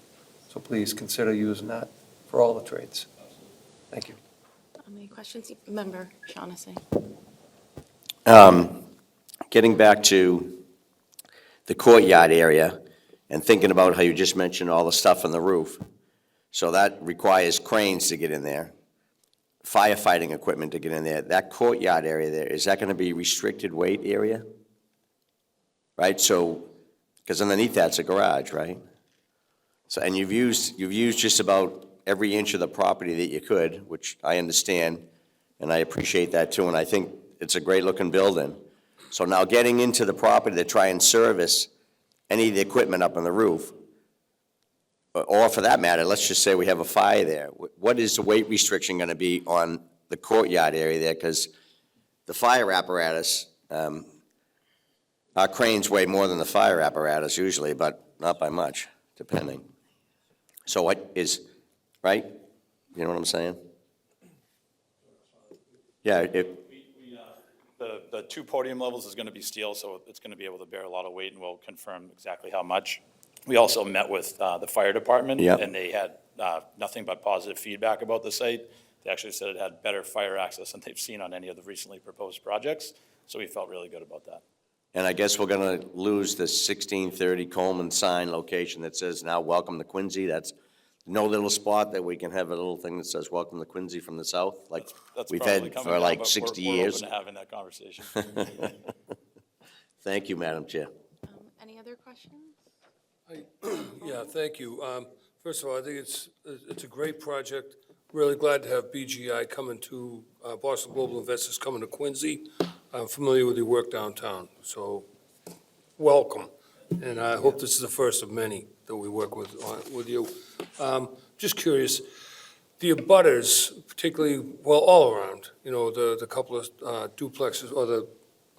So please consider using that for all the trades. Thank you. Any questions? Member Shaughnessy. Getting back to the courtyard area and thinking about how you just mentioned all the stuff on the roof. So that requires cranes to get in there, firefighting equipment to get in there. That courtyard area there, is that going to be restricted weight area? Right, so, because underneath that's a garage, right? So, and you've used just about every inch of the property that you could, which I understand, and I appreciate that too, and I think it's a great-looking building. So now getting into the property to try and service any of the equipment up on the roof, or for that matter, let's just say we have a fire there, what is the weight restriction going to be on the courtyard area there? Because the fire apparatus, our cranes weigh more than the fire apparatus usually, but not by much, depending. So what is, right? You know what I'm saying? Yeah, The two podium levels is going to be steel, so it's going to be able to bear a lot of weight, and we'll confirm exactly how much. We also met with the fire department, Yep. and they had nothing but positive feedback about the site. They actually said it had better fire access than they've seen on any of the recently proposed projects, so we felt really good about that. and I guess we're going to lose the 1630 Coleman sign location that says now welcome to Quincy. That's no little spot that we can have a little thing that says welcome to Quincy from the south, like That's we've probably had coming for down, like but 60 we're years. open to having that conversation. Thank you, Madam Chair. Any other questions? Yeah, thank you. First of all, I think it's a great project. Really glad to have BGI coming to, Boston Global Investors coming to Quincy. I'm familiar with your work downtown, so welcome. And I hope this is the first of many that we work with you. Just curious, the abutters, particularly, well, all around, the couple of duplexes or the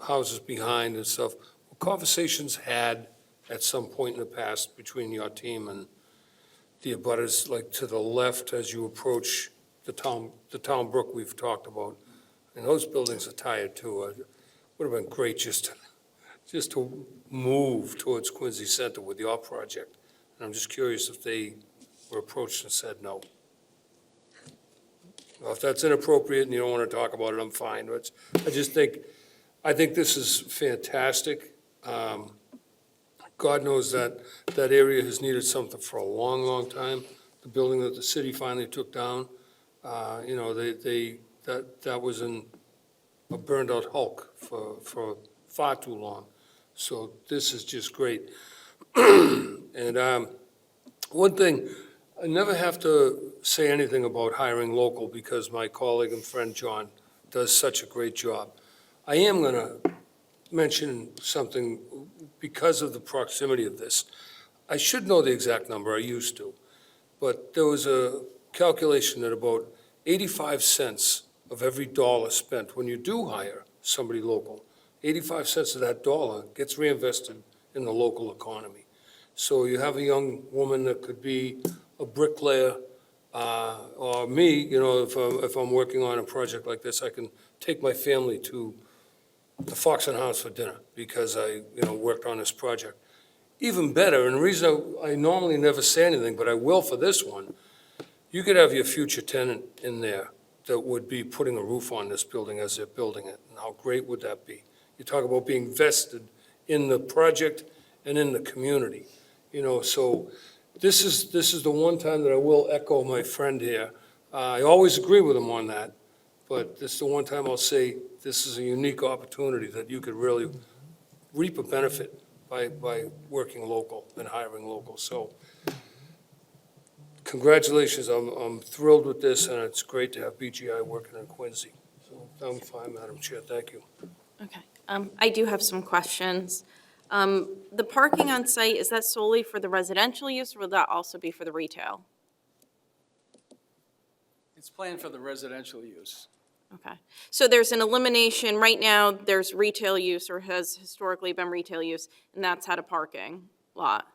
houses behind and stuff, were conversations had at some point in the past between your team and the abutters, like to the left as you approach the town brook we've talked about? And those buildings are tired too. It would have been great just to move towards Quincy Center with your project. And I'm just curious if they were approached and said no. Well, if that's inappropriate and you don't want to talk about it, I'm fine. But I think this is fantastic. God knows that that area has needed something for a long, long time. The building that the city finally took down, you know, that was in a burned-out hulk for far too long. So this is just great. And one thing, I never have to say anything about hiring local because my colleague and friend John does such a great job. I am going to mention something because of the proximity of this. I should know the exact number, I used to, but there was a calculation that about 85 cents of every dollar spent when you do hire somebody local, 85 cents of that dollar gets reinvested in the local economy. So you have a young woman that could be a bricklayer, or me, you know, if I'm working on a project like this, I can take my family to the Fox and Hounds for dinner because I, you know, worked on this project. Even better, and the reason I normally never say anything, but I will for this one, you could have your future tenant in there that would be putting a roof on this building as they're building it. And how great would that be? You talk about being vested in the project and in the community, you know, so this is the one time that I will echo my friend here. I always agree with him on that, but this is the one time I'll say this is a unique opportunity that you could really reap a benefit by working local and hiring local. So congratulations, I'm thrilled with this, and it's great to have BGI working in Quincy. So I'm fine, Madam Chair, thank you. Okay. I do have some questions. The parking on site, is that solely for the residential use, or will that also be for the retail? It's planned for the residential use. Okay. So there's an elimination, right now, there's retail use, or has historically been retail use, and that's had a parking lot.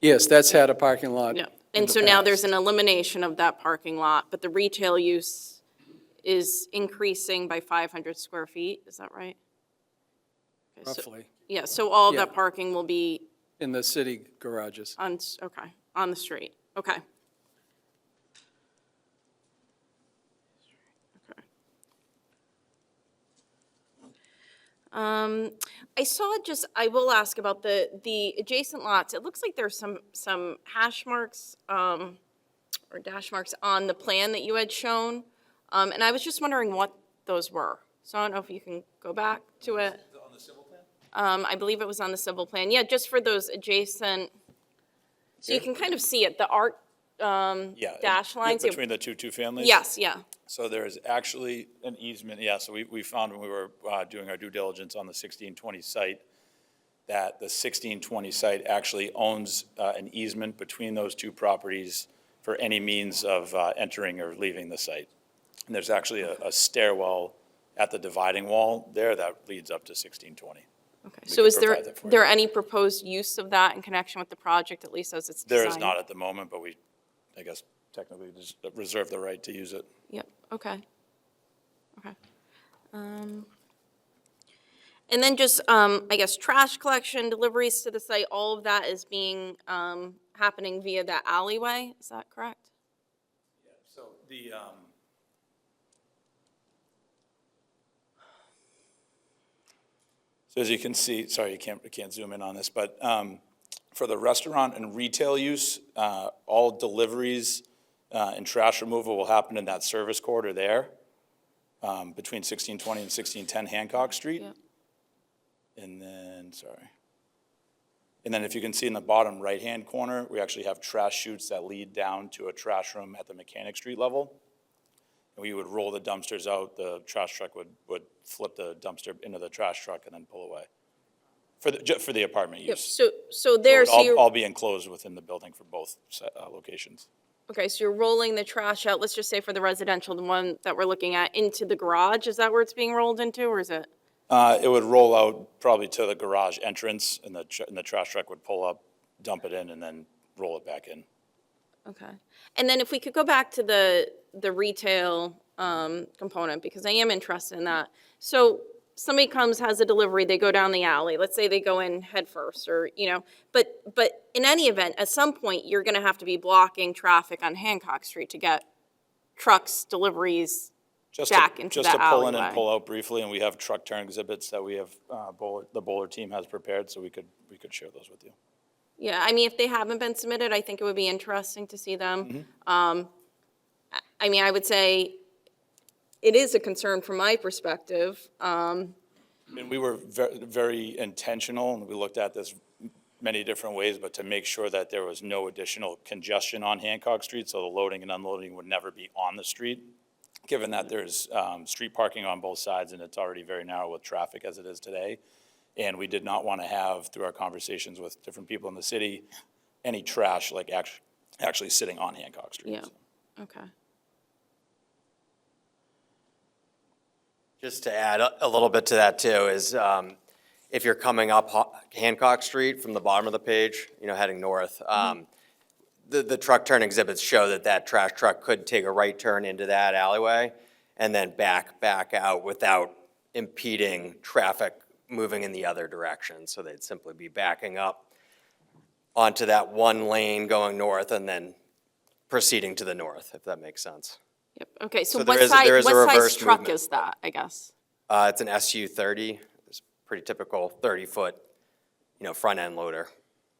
Yes, that's had a parking lot. Yeah. in And the so now there's past. an elimination of that parking lot, but the retail use is increasing by 500 square feet, is that right? Okay, so- Roughly, Yeah, so all of Yeah. that parking will be in the city garages. on, okay, on the street, okay. Okay. I saw just, I will ask about the adjacent lots. It looks like there's some hash marks, or dash marks on the plan that you had shown. And I was just wondering what those were. So I don't know if you can go back to it. On the civil plan? I believe it was on the civil plan. Yeah, just for those adjacent, so you can kind of see it, the art Yeah. dash lines. Yeah. Between the two families? Yes, yeah. So there is actually an easement, yeah, so we found when we were doing our due diligence on the 1620 site, that the 1620 site actually owns an easement between those two properties for any means of entering or leaving the site. And there's actually a stairwell at the dividing wall there that leads up to 1620. Okay, We so could is there, provide that for you. there any proposed use of that in connection with the project, at least as it's designed? There is not at the moment, but we, I guess, technically just reserve the right to use it. Yep, okay. Okay. And then just, I guess, trash collection, deliveries to the site, all of that is being, happening via that alleyway, is that correct? So the, so as you can see, sorry, you can't zoom in on this, but for the restaurant and retail use, all deliveries and trash removal will happen in that service corridor there, between 1620 and 1610 Hancock Street. Yep. And then, sorry. And then if you can see in the bottom right-hand corner, we actually have trash chutes that lead down to a trash room at the Mechanic Street level. And we would roll the dumpsters out, the trash truck would flip the dumpster into the trash truck and then pull away. For the apartment Yep, use. so there, so you're. All be enclosed within the building for both locations. Okay, so you're rolling the trash out, let's just say for the residential, the one that we're looking at, into the garage? Is that where it's being rolled into, or is it? It would roll out probably to the garage entrance, and the trash truck would pull up, dump it in, and then roll it back in. Okay. And then if we could go back to the retail component, because I am interested in that. So somebody comes, has a delivery, they go down the alley, let's say they go in head first, or, you know, but in any event, at some point, you're gonna have to be blocking traffic on Hancock Street to get trucks, deliveries back into Just the to pull in alleyway? and pull out briefly, and we have truck turn exhibits that we have, the Bowler team has prepared, so we could share those with you. Yeah, I mean, if they haven't been submitted, I think it would be interesting to see them. I mean, I would say it is a concern from my perspective. And we were very intentional, and we looked at this many different ways, but to make sure that there was no additional congestion on Hancock Street, so the loading and unloading would never be on the street, given that there's street parking on both sides, and it's already very narrow with traffic as it is today. And we did not want to have, through our conversations with different people in the city, any trash like actually sitting on Hancock Street. Yeah, okay. Just to add a little bit to that too, is if you're coming up Hancock Street from the bottom of the page, heading north, the truck turn exhibits show that trash truck could take a right turn into that alleyway and then back out without impeding traffic moving in the other direction. So they'd simply be backing up onto that one lane going north and then proceeding to the north, if that makes sense. Yep, okay, so So what there is a size reverse truck movement. is that, I guess? It's an SU-30. It's a pretty typical 30-foot, front-end loader.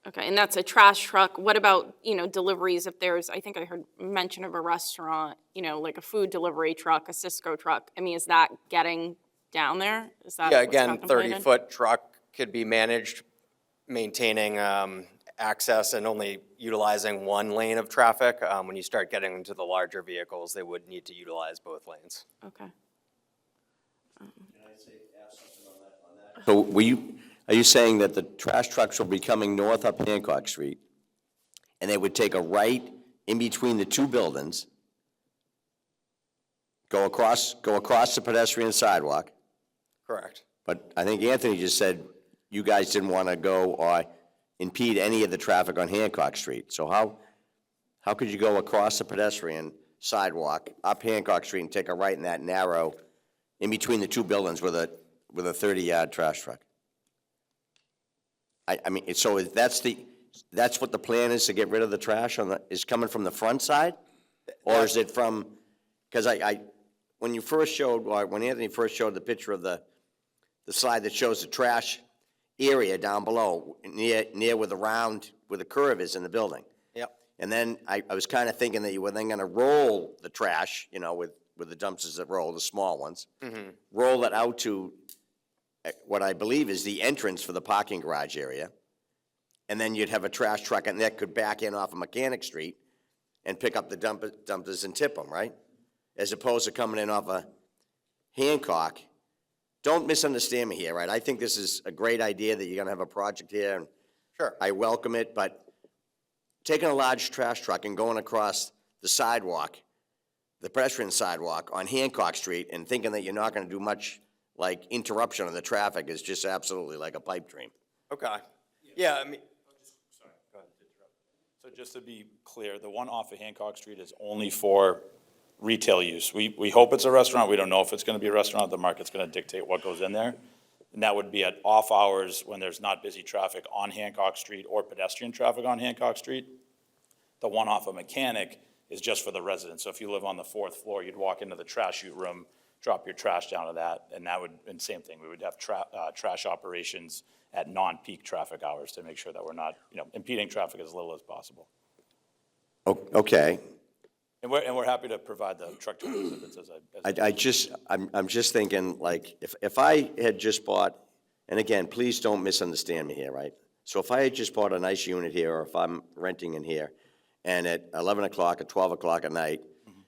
Okay, and that's a trash truck. What about, deliveries? If there's, I think I heard mention of a restaurant, like a food delivery truck, a Cisco truck. I mean, is that getting down there? Is that Yeah, what's again, contemplated? 30-foot truck could be managed, maintaining access and only utilizing one lane of traffic. When you start getting into the larger vehicles, they would need to utilize both lanes. Okay. So are you saying that the trash trucks will be coming north up Hancock Street, and they would take a right in between the two buildings, go across the pedestrian sidewalk? Correct. But I think Anthony just said you guys didn't want to go or impede any of the traffic on Hancock Street. So how could you go across the pedestrian sidewalk up Hancock Street and take a right in that narrow, in between the two buildings with a 30-yard trash truck? I mean, so that's what the plan is, to get rid of the trash is coming from the front side? Or is it from, because when you first showed, or when Anthony first showed the picture of the slide that shows the trash area down below, near where the curve is in the building. Yep. And then I was kind of thinking that you were then going to roll the trash, with the dumpsters that roll, the small ones, roll it out to what I believe is the entrance for the parking garage area. And then you'd have a trash truck, and that could back in off of Mechanic Street and pick up the dumpsters and tip them, right? As opposed to coming in off of Hancock. Don't misunderstand me here, right? I think this is a great idea that you're going to have a project here, and Sure. I welcome it, but taking a large trash truck and going across the sidewalk, the pedestrian sidewalk on Hancock Street, and thinking that you're not going to do much like interruption of the traffic is just absolutely like a pipe dream. Okay. Yeah, I mean, Sorry, go ahead to interrupt. So just to be clear, the one off of Hancock Street is only for retail use. We hope it's a restaurant. We don't know if it's going to be a restaurant. The market's going to dictate what goes in there. And that would be at off hours when there's not busy traffic on Hancock Street or pedestrian traffic on Hancock Street. The one off of Mechanic is just for the residents. So if you live on the 4th floor, you'd walk into the trash chute room, drop your trash down to that, and and same thing, we would have trash operations at non-peak traffic hours to make sure that we're not, impeding traffic as little as possible. Okay. And we're happy to provide the truck tour exhibits I'm just thinking, like, if I had just bought, and again, please don't misunderstand me here, right? So if I had just bought a nice unit here, or if I'm renting in here, and at 11 o'clock or 12 o'clock at night,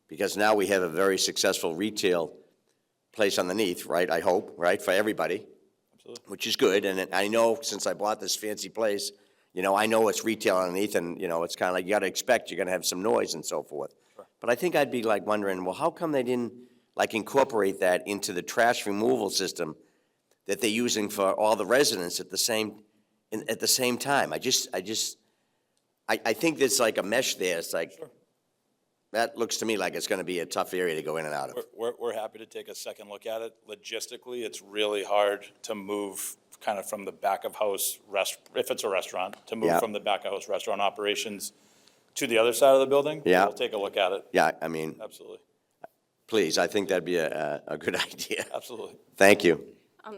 because now we have a very successful retail place underneath, right, I hope, right, for everybody, which is good, and I know since I bought this fancy place, I know it's retail underneath, and, it's kind of like, you got to expect you're going to have some noise and so forth. But I think I'd be like wondering, well, how come they didn't like incorporate that into the trash removal system that they're using for all the residents at the same time? I think there's like a mesh there. It's like, that looks to me like it's going to be a tough area to go in and out of. We're happy to take a second look at it. Logistically, it's really hard to move kind of from the back of house if it's a restaurant, to move Yeah. from the back of house restaurant operations to the other side of the building. Yeah. We'll take a look at it. Yeah, I mean, Absolutely. Please, I think that'd be a good idea. Absolutely. Thank you.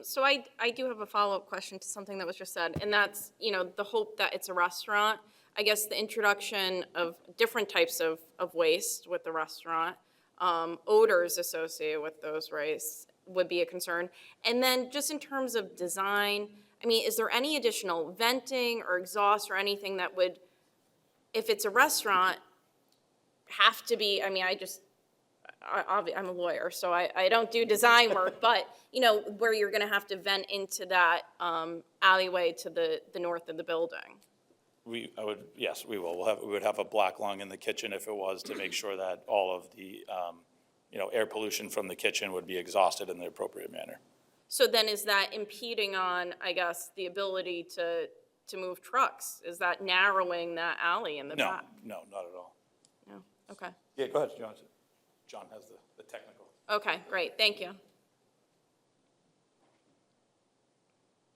So I do have a follow-up question to something that was just said, and that's, the hope that it's a restaurant. I guess the introduction of different types of waste with the restaurant, odors associated with those wastes would be a concern. And then just in terms of design, I mean, is there any additional venting or exhaust or anything that would, if it's a restaurant, have to be, I mean, I'm a lawyer, so I don't do design work, but, where you're gonna have to vent into that alleyway to the north of the building? Yes, we will. We would have a black lung in the kitchen if it was, to make sure that all of the, air pollution from the kitchen would be exhausted in the appropriate manner. So then is that impeding on, I guess, the ability to move trucks? Is that narrowing that alley in the No, back? no, not at all. No, okay. Yeah, go ahead, John. John has the technical. Okay, great, thank you.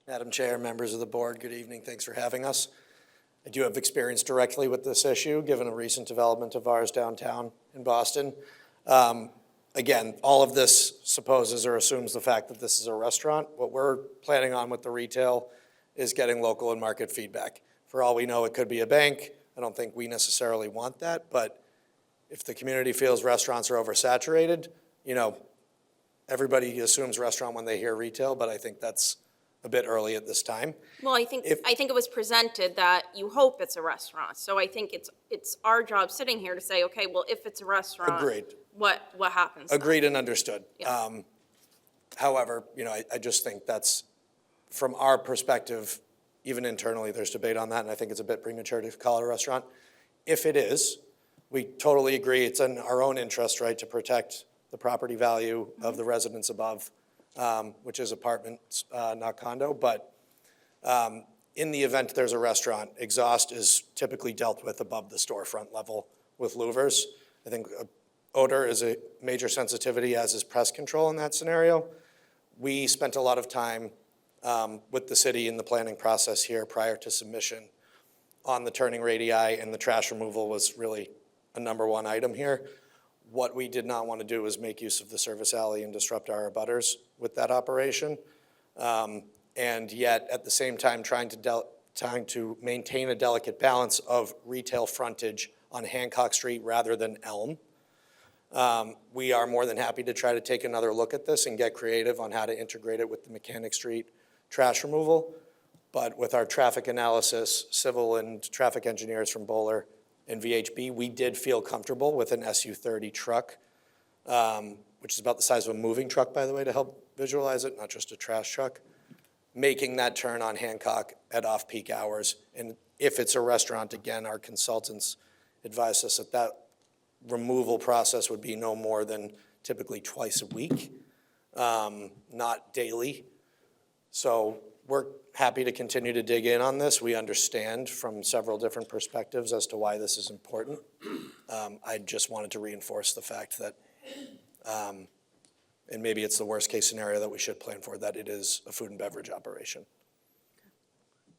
Madam Chair, members of the board, good evening. Thanks for having us. I do have experience directly with this issue, given a recent development of ours downtown in Boston. Again, all of this supposes or assumes the fact that this is a restaurant. What we're planning on with the retail is getting local and market feedback. For all we know, it could be a bank. I don't think we necessarily want that, but if the community feels restaurants are oversaturated, everybody assumes restaurant when they hear retail, but I think that's a bit early at this time. Well, I think it was presented that you hope it's a restaurant, so I think it's our job sitting here to say, okay, well, if it's a restaurant. Agreed. What happens? Agreed and understood. Yeah. However, I just think that's, from our perspective, even internally, there's debate on that, and I think it's a bit premature to call it a restaurant. If it is, we totally agree, it's in our own interest, right, to protect the property value of the residents above, which is apartments, not condo. But in the event there's a restaurant, exhaust is typically dealt with above the storefront level with louvers. I think odor is a major sensitivity, as is pest control in that scenario. We spent a lot of time with the city in the planning process here prior to submission on the turning radii, and the trash removal was really a number one item here. What we did not want to do was make use of the service alley and disrupt our abutters with that operation. And yet, at the same time, trying to maintain a delicate balance of retail frontage on Hancock Street rather than Elm. We are more than happy to try to take another look at this and get creative on how to integrate it with the Mechanic Street trash removal. But with our traffic analysis, civil and traffic engineers from Bowler and VHB, we did feel comfortable with an SU-30 truck, which is about the size of a moving truck, by the way, to help visualize it, not just a trash truck, making that turn on Hancock at off-peak hours. And if it's a restaurant, again, our consultants advised us that that removal process would be no more than typically twice a week, not daily. So we're happy to continue to dig in on this. We understand from several different perspectives as to why this is important. I just wanted to reinforce the fact that, and maybe it's the worst case scenario that we should plan for, that it is a food and beverage operation.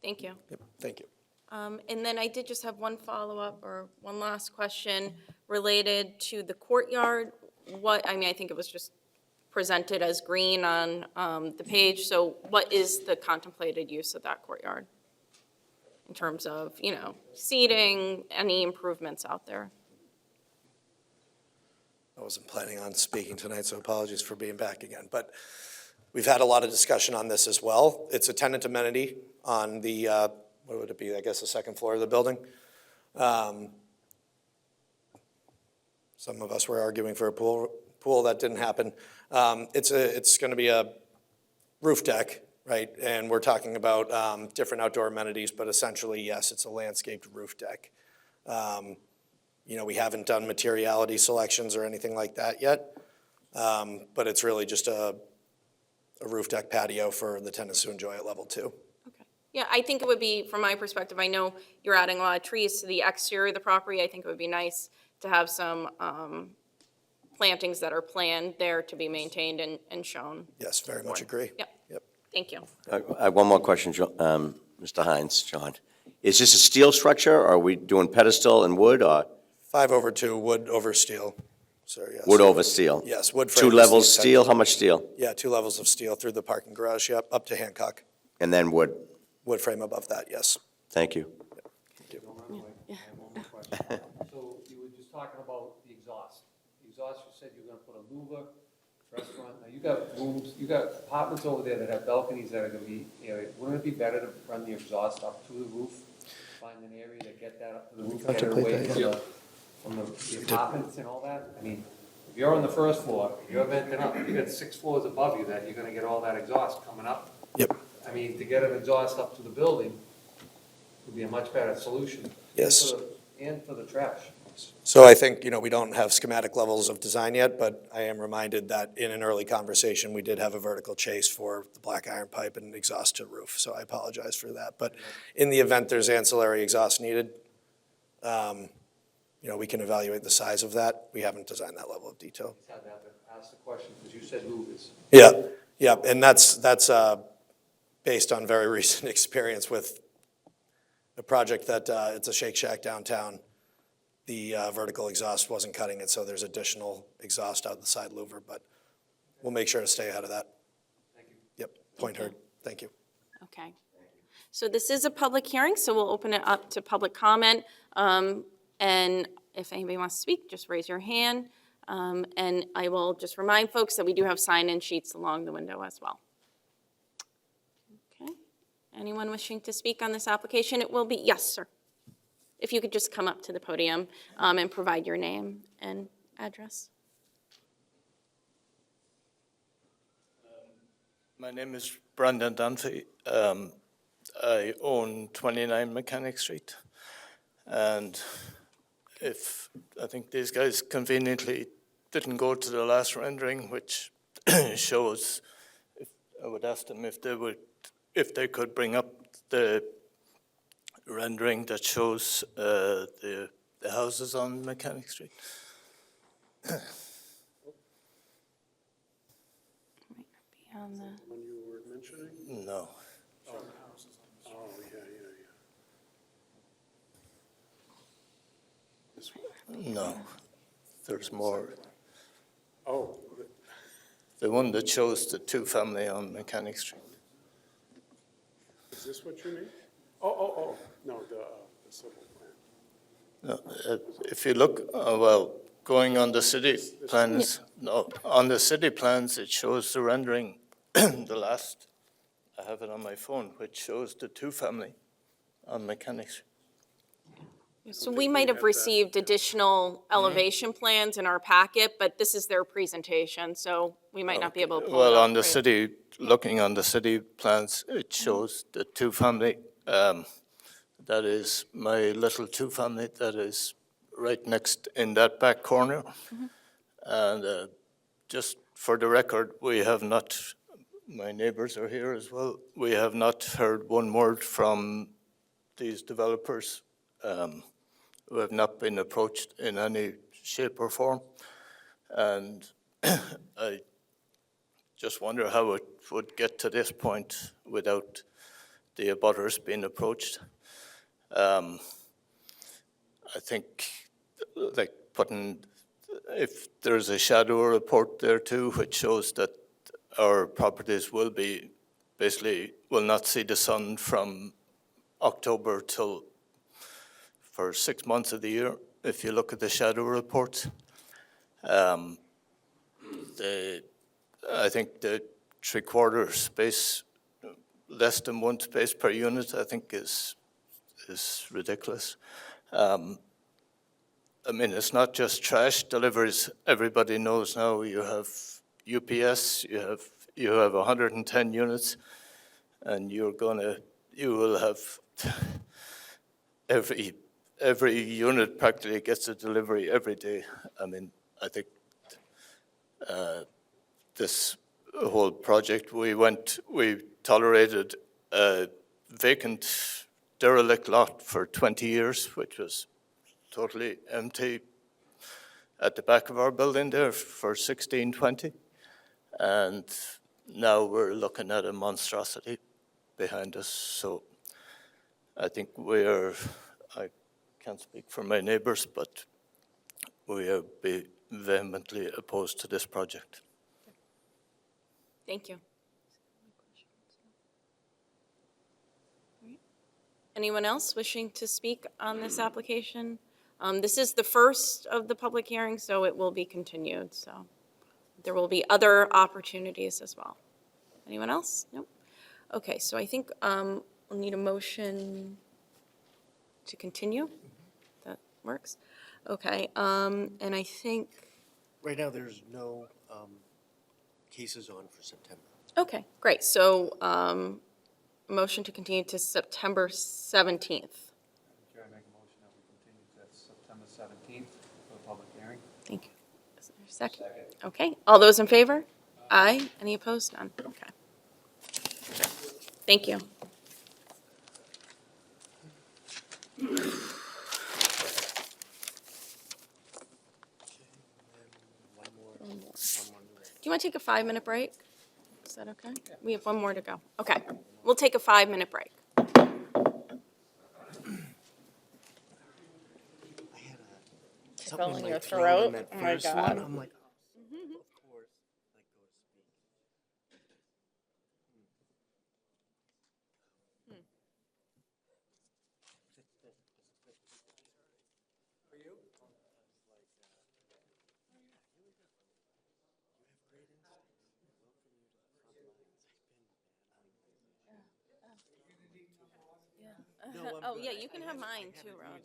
Thank you. Yep, thank you. And then I did just have one follow-up or one last question related to the courtyard. I think it was just presented as green on the page, so what is the contemplated use of that courtyard? In terms of, seating, any improvements out there? I wasn't planning on speaking tonight, so apologies for being back again. But we've had a lot of discussion on this as well. It's a tenant amenity on the, what would it be, I guess the second floor of the building. Some of us were arguing for a pool that didn't happen. It's going to be a roof deck, right? And we're talking about different outdoor amenities, but essentially, yes, it's a landscaped roof deck. We haven't done materiality selections or anything like that yet, but it's really just a roof deck patio for the tenants to enjoy at level 2. Yeah, I think it would be, from my perspective, I know you're adding a lot of trees to the exterior of the property. I think it would be nice to have some plantings that are planned there to be maintained and shown. Yes, very much agree. Yep. Thank you. I have one more question, Mr. Hines, John. Is this a steel structure, or are we doing pedestal and wood, or? 5/2 wood over steel. sir, yes. Wood over steel? Yes, wood frame. Two is the levels intent. steel, how much steel? Yeah, 2 levels of steel through the parking garage, yep, up to Hancock. And then wood? Wood frame above that, yes. Thank you. So you were just talking about the exhaust. The exhaust, you said you're gonna put a louver restaurant. Now, you got rooms, you got apartments over there that have balconies that are gonna be, wouldn't it be better to run the exhaust up to the roof? Find an area to get that up to the roof, get it away from the apartments and all that? I mean, if you're on the first floor, you're venting up, you got 6 floors above you that you're gonna get all that exhaust coming up. Yep. I mean, to get an exhaust up to the building would be a much better solution. Yes. And for the trash. So I think, we don't have schematic levels of design yet, but I am reminded that in an early conversation, we did have a vertical chase for the black iron pipe and exhaust to roof, so I apologize for that. But in the event there's ancillary exhaust needed, we can evaluate the size of that. We haven't designed that level of detail. Just had to ask the question, because you said louvers. Yeah, and that's based on very recent experience with a project that, it's a Shake Shack downtown. The vertical exhaust wasn't cutting it, so there's additional exhaust out the side louver, but we'll make sure to stay ahead of that. Thank you. Yep, point heard. Thank you. Okay. So this is a public hearing, so we'll open it up to public comment. And if anybody wants to speak, just raise your hand. And I will just remind folks that we do have sign-in sheets along the window as well. Okay. Anyone wishing to speak on this application? It will be, yes, sir. If you could just come up to the podium and provide your name and address. My name is Brandon Dunphy. I own 29 Mechanic Street. And I think these guys conveniently didn't go to the last rendering, which shows, I would ask them if they could bring up the rendering that shows the houses on Mechanic Street. On the- One you were mentioning? No. Oh, yeah. This one? No, there's more. Oh, The one that shows the two-family on Mechanic Street. is this what you mean? Oh, no, the civil plan. No, if you look, going on the city plans, no, on the city plans, it shows the rendering, the last, I have it on my phone, which shows the two-family on Mechanic Street. So we might have received additional elevation plans in our packet, but this is their presentation, so we might not be able to pull it Well, up on the right- city, looking on the city plans, it shows the two-family. That is my little two-family that is right next in that back corner. And just for the record, we have not, my neighbors are here as well, we have not heard one word from these developers who have not been approached in any shape or form. And I just wonder how it would get to this point without the abutters being approached. I think, like, if there's a shadow report there too, which shows that our properties will not see the sun from October till for 6 months of the year, if you look at the shadow reports. I think the three-quarter space, less than one space per unit, I think is ridiculous. I mean, it's not just trash deliveries. Everybody knows now you have UPS, you have 110 units, and you will have every unit practically gets a delivery every day. I mean, I think this whole project, we tolerated a vacant derelict lot for 20 years, which was totally empty at the back of our building there for 16, 20. And now we're looking at a monstrosity behind us. So I think I can't speak for my neighbors, but we vehemently opposed to this project. Thank you. Anyone else wishing to speak on this application? This is the first of the public hearings, so it will be continued, so there will be other opportunities as well. Anyone else? Nope. Okay, so I think we'll need a motion to continue. That works? Okay, and I think, Right now, there's no cases on for September. okay, great. So, motion to continue to September 17th. Chair, I make a motion that we continue to September 17th for the public hearing. Thank you. Is there a second? Okay, all those in favor? Aye. Any opposed? None. Okay. Thank you. Do you want to take a 5-minute break? Is that okay? We have one more to go. Okay, we'll take a 5-minute break. Something in my your throat in throat? that Oh my first God. one. I'm like, Oh, yeah, you can have mine too, Rob.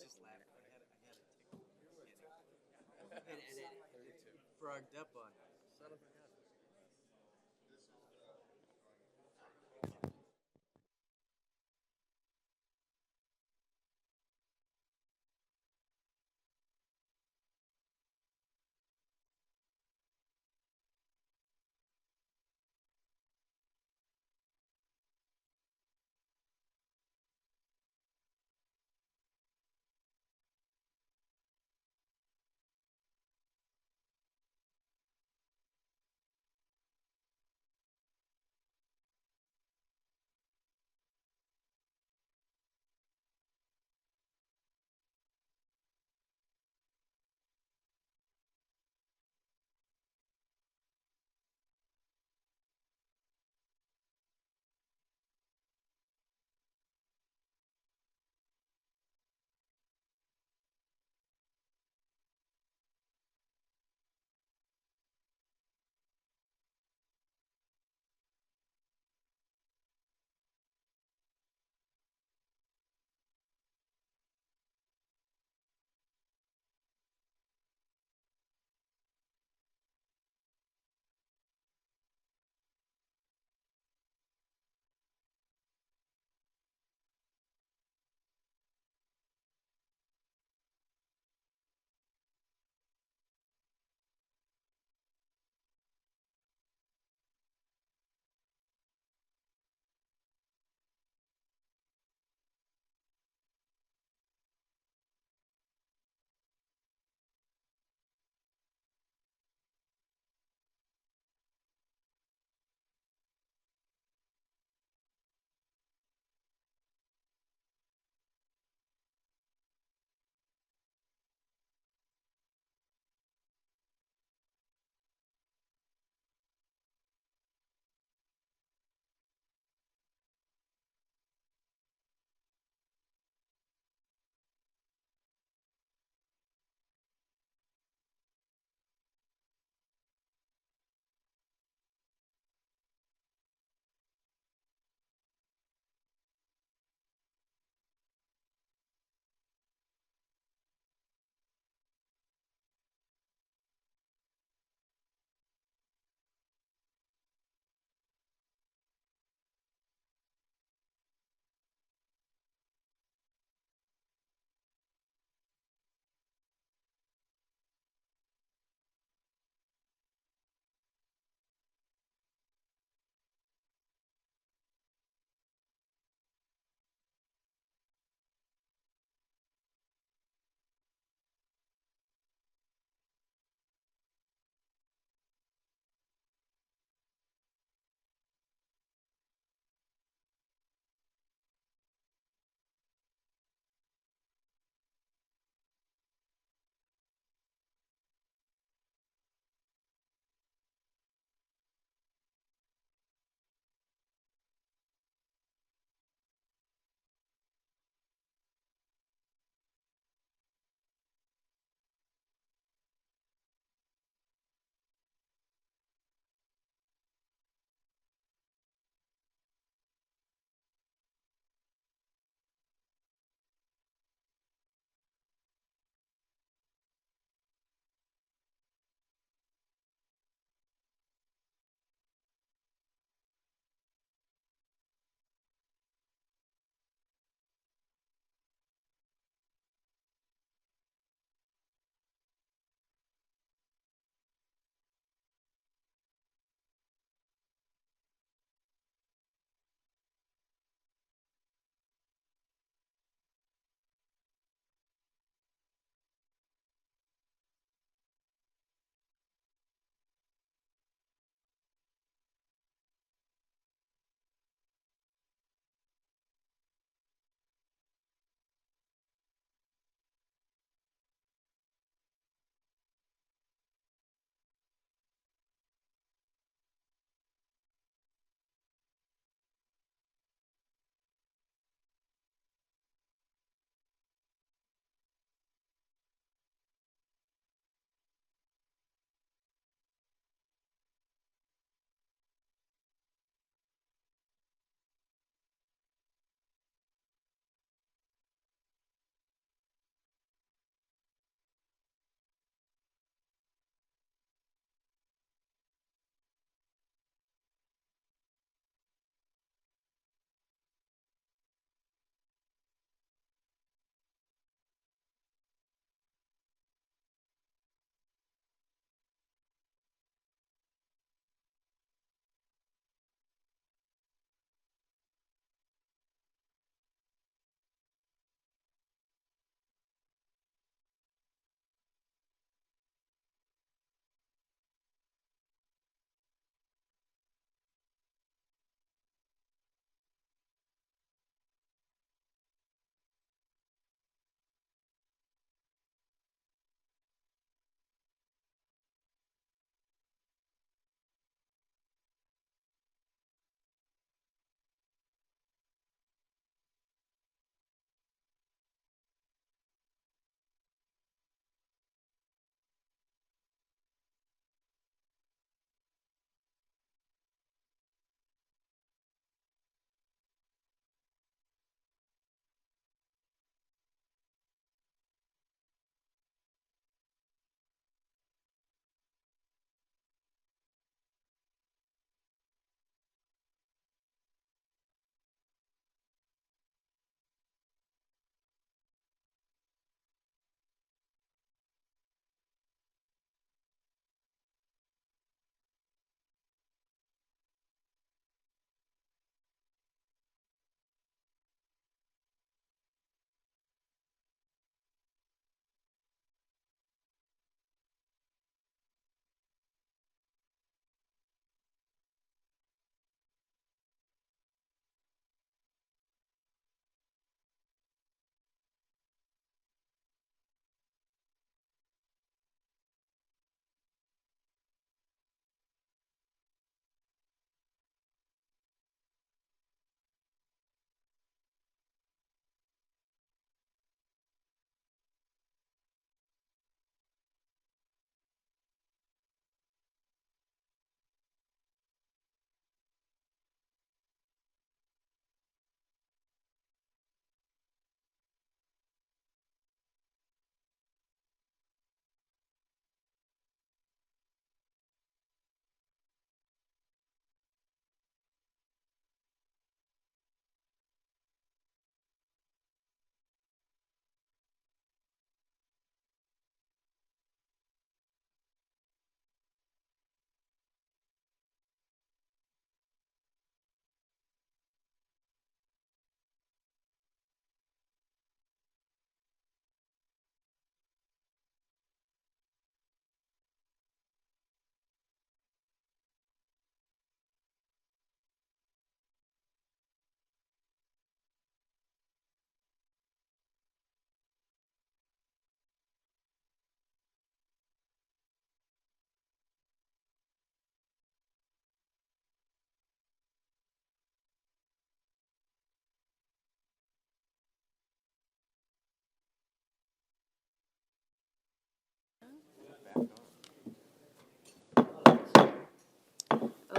frogged up on it.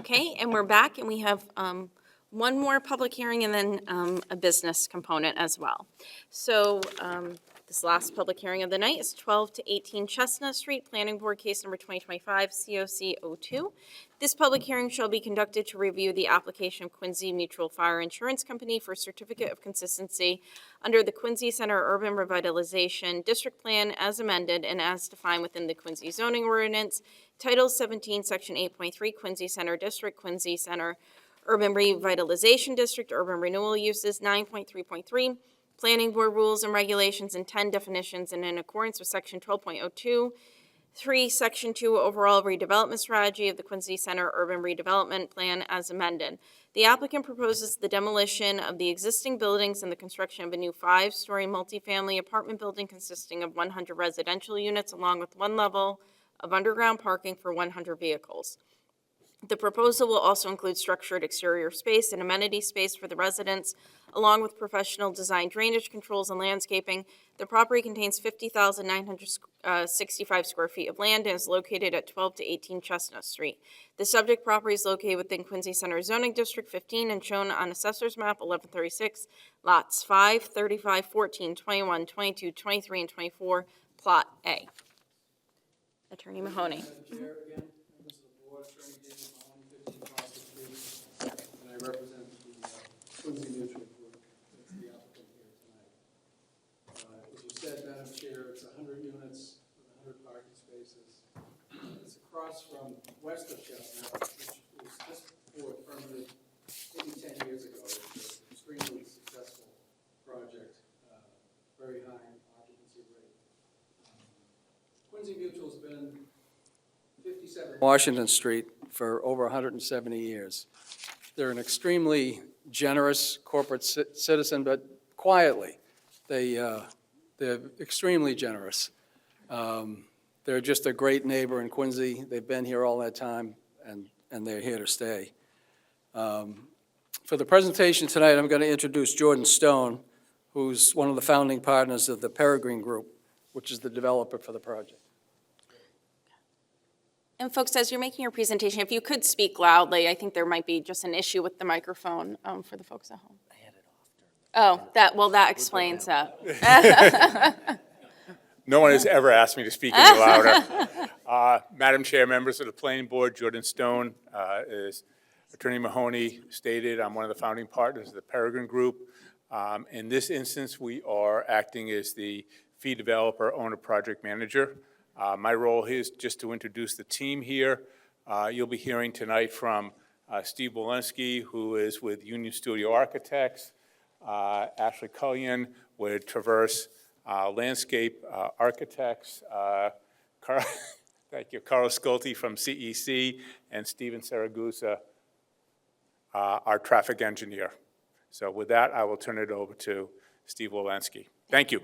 Okay, and we're back, and we have one more public hearing and then a business component as well. So this last public hearing of the night is 12 to 18 Chestnut Street, Planning Board Case Number 2025, COC02. This public hearing shall be conducted to review the application of Quincy Mutual Fire Insurance Company for Certificate of Consistency under the Quincy Center Urban Revitalization District Plan as amended and as defined within the Quincy zoning ordinance, Title 17, Section 8.3, Quincy Center District, Quincy Center Urban Revitalization District, Urban Renewal Uses, 9.3.3, Planning Board Rules and Regulations, and 10 definitions, and in accordance with Section 12.02, 3, Section 2, Overall Redevelopment Strategy of the Quincy Center Urban Redevelopment Plan as amended. The applicant proposes the demolition of the existing buildings and the construction of a new 5-story multifamily apartment building consisting of 100 residential units along with one level of underground parking for 100 vehicles. The proposal will also include structured exterior space and amenity space for the residents, along with professional design drainage controls and landscaping. The property contains 50,965 square feet of land and is located at 12 to 18 Chestnut Street. The subject property is located within Quincy Center Zoning District 15 and shown on Assessor's Map 1136, lots 5, 35, 14, 21, 22, 23, and 24, Plot A. Attorney Mahoney. And I represent the Quincy Mutual Group, that's the applicant here tonight. As you said, Madam Chair, it's 100 units with 100 parking spaces. It's across from west of Chestnut, which was just before permitted maybe 10 years ago. It's an extremely successful project, very high occupancy rate. Quincy Mutual's been 57 Washington Street for over 170 years. They're an extremely generous corporate citizen, but quietly, they're extremely generous. They're just a great neighbor in Quincy. They've been here all that time, and they're here to stay. For the presentation tonight, I'm going to introduce Jordan Stone, who's one of the founding partners of the Peregrine Group, which is the developer for the project. And folks, as you're making your presentation, if you could speak loudly, I think there might be just an issue with the microphone for the folks at home. I had it off. Oh, that explains that. No one has ever asked me to speak any louder. Madam Chair, members of the Planning Board, Jordan Stone, as Attorney Mahoney stated, I'm one of the founding partners of the Peregrine Group. In this instance, we are acting as the fee developer, owner, project manager. My role here is just to introduce the team here. You'll be hearing tonight from Steve Walensky, who is with Union Studio Architects, Ashley Cullion with Traverse Landscape Architects, thank you, Carlos Sculte from CEC, and Steven Saragusa, our traffic engineer. So with that, I will turn it over to Steve Walensky. Thank you.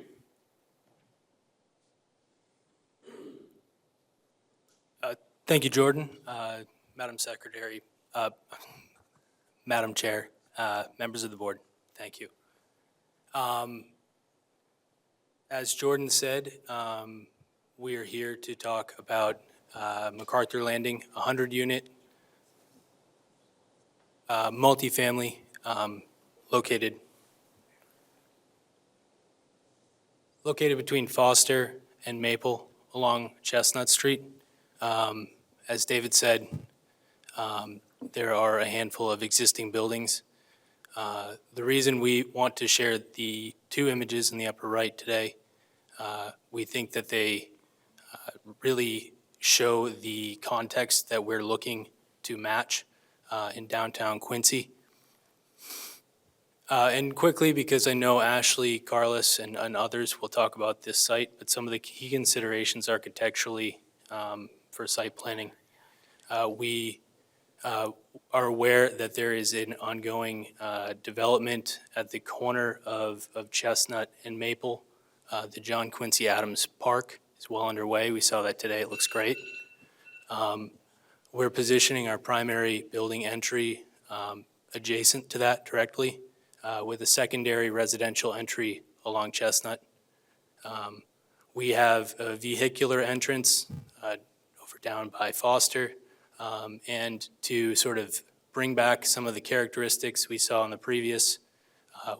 Thank you, Jordan. Madam Secretary, Madam Chair, members of the board, thank you. As Jordan said, we are here to talk about MacArthur Landing, 100-unit multifamily located between Foster and Maple along Chestnut Street. As David said, there are a handful of existing buildings. The reason we want to share the two images in the upper right today, we think that they really show the context that we're looking to match in downtown Quincy. And quickly, because I know Ashley, Carlos, and others will talk about this site, but some of the key considerations architecturally for site planning. We are aware that there is an ongoing development at the corner of Chestnut and Maple. The John Quincy Adams Park is well underway. We saw that today. It looks great. We're positioning our primary building entry adjacent to that directly with a secondary residential entry along Chestnut. We have a vehicular entrance over down by Foster, and to sort of bring back some of the characteristics we saw in the previous.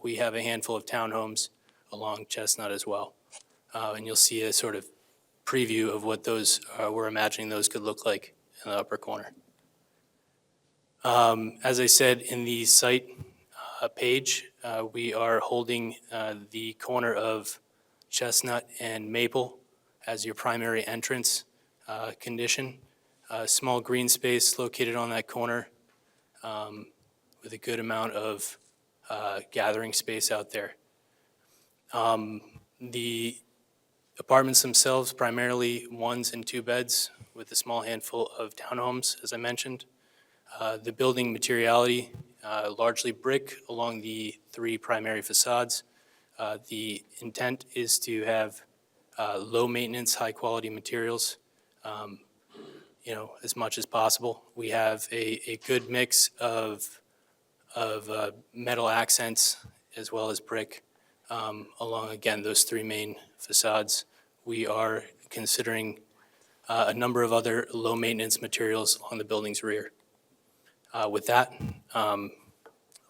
We have a handful of townhomes along Chestnut as well. And you'll see a sort of preview of what those, we're imagining those could look like in the upper corner. As I said in the site page, we are holding the corner of Chestnut and Maple as your primary entrance condition. A small green space located on that corner with a good amount of gathering space out there. The apartments themselves, primarily 1s and 2 beds with a small handful of townhomes, as I mentioned. The building materiality, largely brick along the 3 primary facades. The intent is to have low-maintenance, high-quality materials, as much as possible. We have a good mix of metal accents as well as brick along, again, those 3 main facades. We are considering a number of other low-maintenance materials along the building's rear. With that, I'll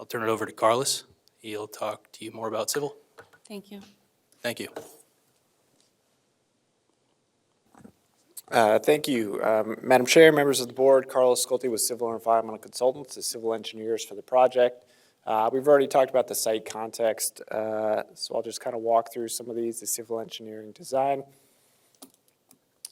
turn it over to Carlos. He'll talk to you more about civil. Thank you. Thank you. Thank you. Madam Chair, members of the board, Carlos Sculte with Civil and Environmental Consultants, the civil engineers for the project. We've already talked about the site context, so I'll just kind of walk through some of these, the civil engineering design.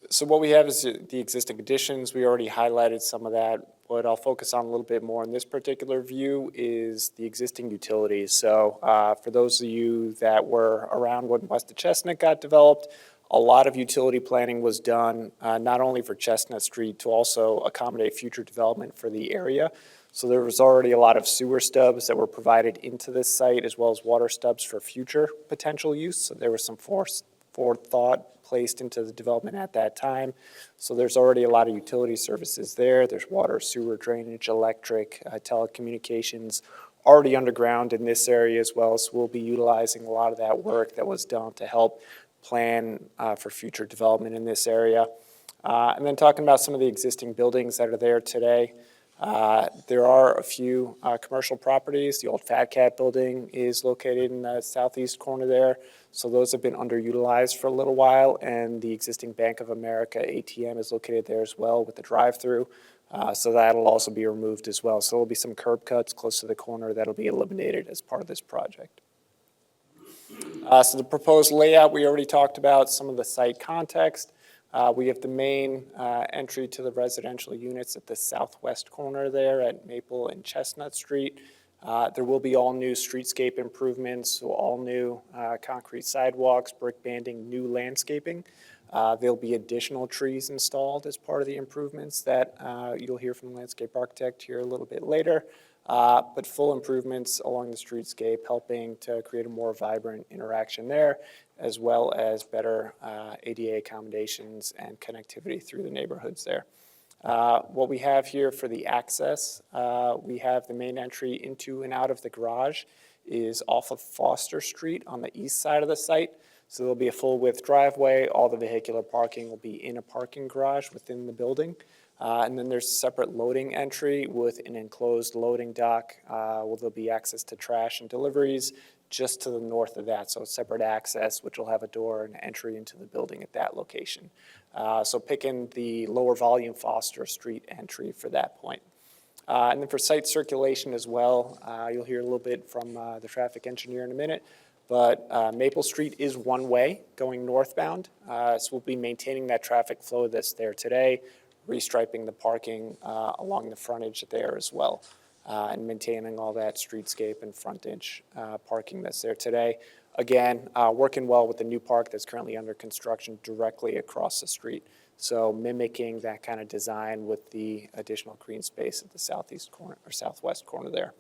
So what we have is the existing conditions. We already highlighted some of that. What I'll focus on a little bit more in this particular view is the existing utilities. So for those of you that were around when West of Chestnut got developed, a lot of utility planning was done, not only for Chestnut Street, to also accommodate future development for the area. So there was already a lot of sewer stubs that were provided into this site, as well as water stubs for future potential use. So there was some forethought placed into the development at that time. So there's already a lot of utility services there. There's water, sewer, drainage, electric, telecommunications already underground in this area as well. So we'll be utilizing a lot of that work that was done to help plan for future development in this area. And then talking about some of the existing buildings that are there today. There are a few commercial properties. The old Fat Cat building is located in the southeast corner there. So those have been underutilized for a little while, and the existing Bank of America ATM is located there as well with the drive-through. So that'll also be removed as well. So there'll be some curb cuts close to the corner that'll be eliminated as part of this project. So the proposed layout, we already talked about some of the site context. We have the main entry to the residential units at the southwest corner there at Maple and Chestnut Street. There will be all new streetscape improvements, so all new concrete sidewalks, brick banding, new landscaping. There'll be additional trees installed as part of the improvements that you'll hear from the landscape architect here a little bit later. But full improvements along the streetscape, helping to create a more vibrant interaction there, as well as better ADA accommodations and connectivity through the neighborhoods there. What we have here for the access, we have the main entry into and out of the garage is off of Foster Street on the east side of the site. So there'll be a full width driveway. All the vehicular parking will be in a parking garage within the building. And then there's a separate loading entry with an enclosed loading dock where there'll be access to trash and deliveries just to the north of that. So separate access, which will have a door and entry into the building at that location. So picking the lower volume Foster Street entry for that point. And then for site circulation as well, you'll hear a little bit from the traffic engineer in a minute. But Maple Street is one way going northbound. So we'll be maintaining that traffic flow that's there today, restriping the parking along the frontage there as well, and maintaining all that streetscape and frontage parking that's there today. Again, working well with the new park that's currently under construction directly across the street. So mimicking that kind of design with the additional green space at the southeast corner or southwest corner there.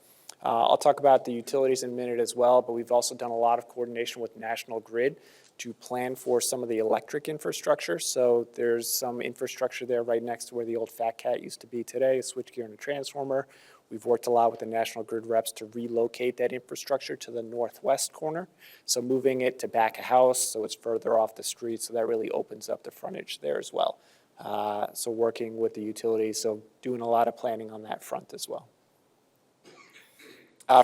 I'll talk about the utilities in a minute as well, but we've also done a lot of coordination with National Grid to plan for some of the electric infrastructure. So there's some infrastructure there right next to where the old Fat Cat used to be today, a switchgear and a transformer. We've worked a lot with the National Grid reps to relocate that infrastructure to the northwest corner. So moving it to back a house so it's further off the street, so that really opens up the frontage there as well. So working with the utilities, so doing a lot of planning on that front as well.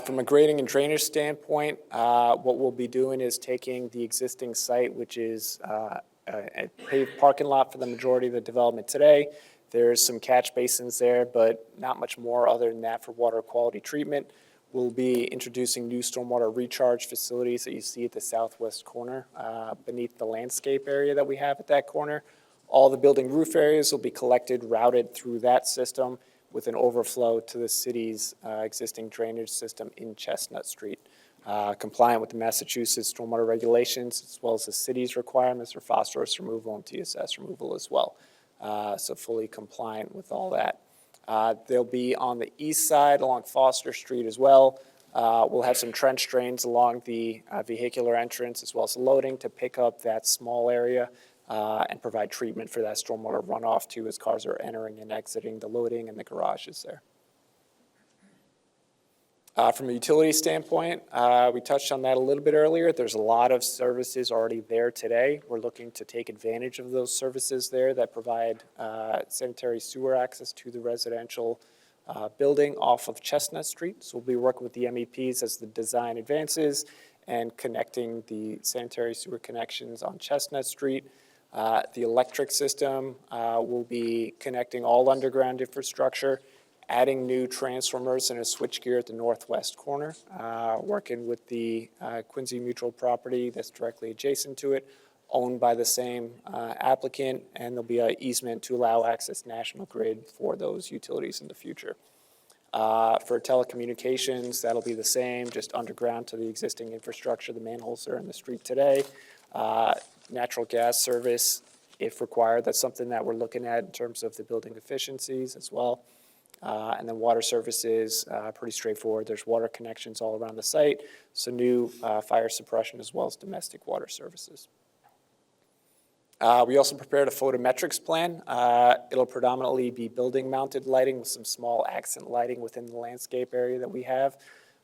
From a grading and drainage standpoint, what we'll be doing is taking the existing site, which is a paved parking lot for the majority of the development today. There's some catch basins there, but not much more other than that for water quality treatment. We'll be introducing new stormwater recharge facilities that you see at the southwest corner beneath the landscape area that we have at that corner. All the building roof areas will be collected, routed through that system with an overflow to the city's existing drainage system in Chestnut Street, compliant with the Massachusetts stormwater regulations, as well as the city's requirements for phosphorus removal and TSS removal as well. So fully compliant with all that. They'll be on the east side along Foster Street as well. We'll have some trench drains along the vehicular entrance as well as loading to pick up that small area and provide treatment for that stormwater runoff too as cars are entering and exiting the loading and the garages there. From a utility standpoint, we touched on that a little bit earlier. There's a lot of services already there today. We're looking to take advantage of those services there that provide sanitary sewer access to the residential building off of Chestnut Street. So we'll be working with the MEPs as the design advances and connecting the sanitary sewer connections on Chestnut Street. The electric system will be connecting all underground infrastructure, adding new transformers and a switchgear at the northwest corner, working with the Quincy Mutual property that's directly adjacent to it, owned by the same applicant, and there'll be an easement to allow access National Grid for those utilities in the future. For telecommunications, that'll be the same, just underground to the existing infrastructure. The manholes are in the street today. Natural gas service, if required, that's something that we're looking at in terms of the building efficiencies as well. And then water services, pretty straightforward. There's water connections all around the site, so new fire suppression as well as domestic water services. We also prepared a photometrics plan. It'll predominantly be building-mounted lighting with some small accent lighting within the landscape area that we have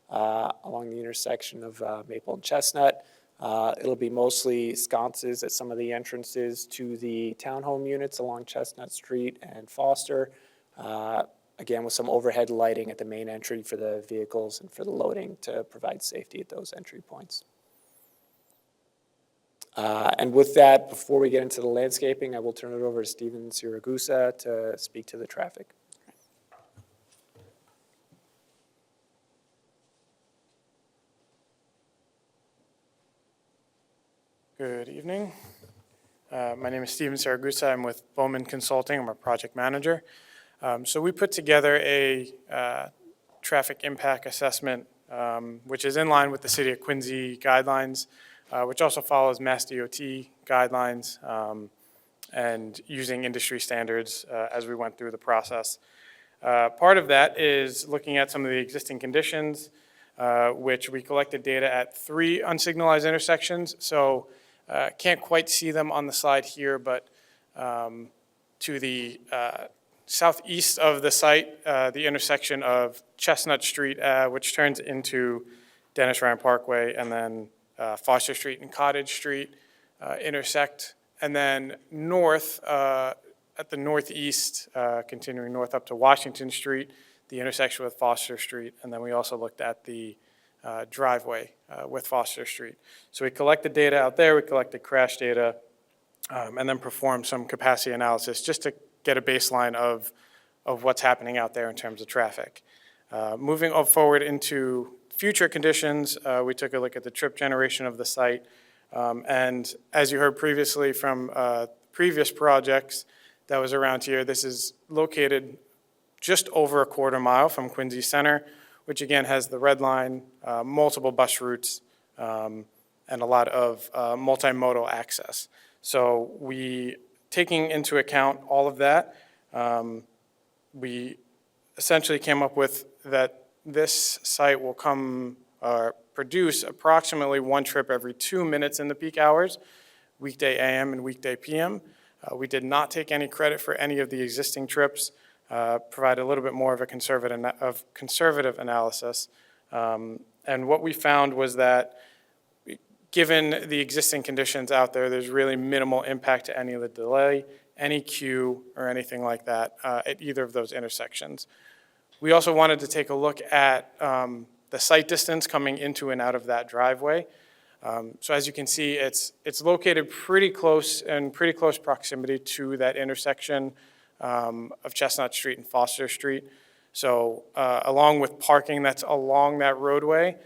along the intersection of Maple and Chestnut. It'll be mostly sconces at some of the entrances to the townhome units along Chestnut Street and Foster. Again, with some overhead lighting at the main entry for the vehicles and for the loading to provide safety at those entry points. And with that, before we get into the landscaping, I will turn it over to Steven Siragusa to speak to the traffic. Good evening. My name is Steven Siragusa. I'm with Bowman Consulting. I'm a project manager. So we put together a traffic impact assessment, which is in line with the City of Quincy guidelines, which also follows Mass DOT guidelines and using industry standards as we went through the process. Part of that is looking at some of the existing conditions, which we collected data at 3 unsignalized intersections. So can't quite see them on the slide here, but to the southeast of the site, the intersection of Chestnut Street, which turns into Dennis Ryan Parkway, and then Foster Street and Cottage Street intersect. And then north, at the northeast, continuing north up to Washington Street, the intersection with Foster Street. And then we also looked at the driveway with Foster Street. So we collected data out there, we collected crash data, and then performed some capacity analysis just to get a baseline of what's happening out there in terms of traffic. Moving forward into future conditions, we took a look at the trip generation of the site. And as you heard previously from previous projects that was around here, this is located just over a quarter mile from Quincy Center, which again has the red line, multiple bus routes, and a lot of multimodal access. So we, taking into account all of that, we essentially came up with that this site will produce approximately 1 trip every 2 minutes in the peak hours, weekday AM and weekday PM. We did not take any credit for any of the existing trips, provide a little bit more of a conservative analysis. And what we found was that given the existing conditions out there, there's really minimal impact to any of the delay, any queue or anything like that at either of those intersections. We also wanted to take a look at the sight distance coming into and out of that driveway. So as you can see, it's located pretty close, in pretty close proximity to that intersection of Chestnut Street and Foster Street. So along with parking that's along that roadway,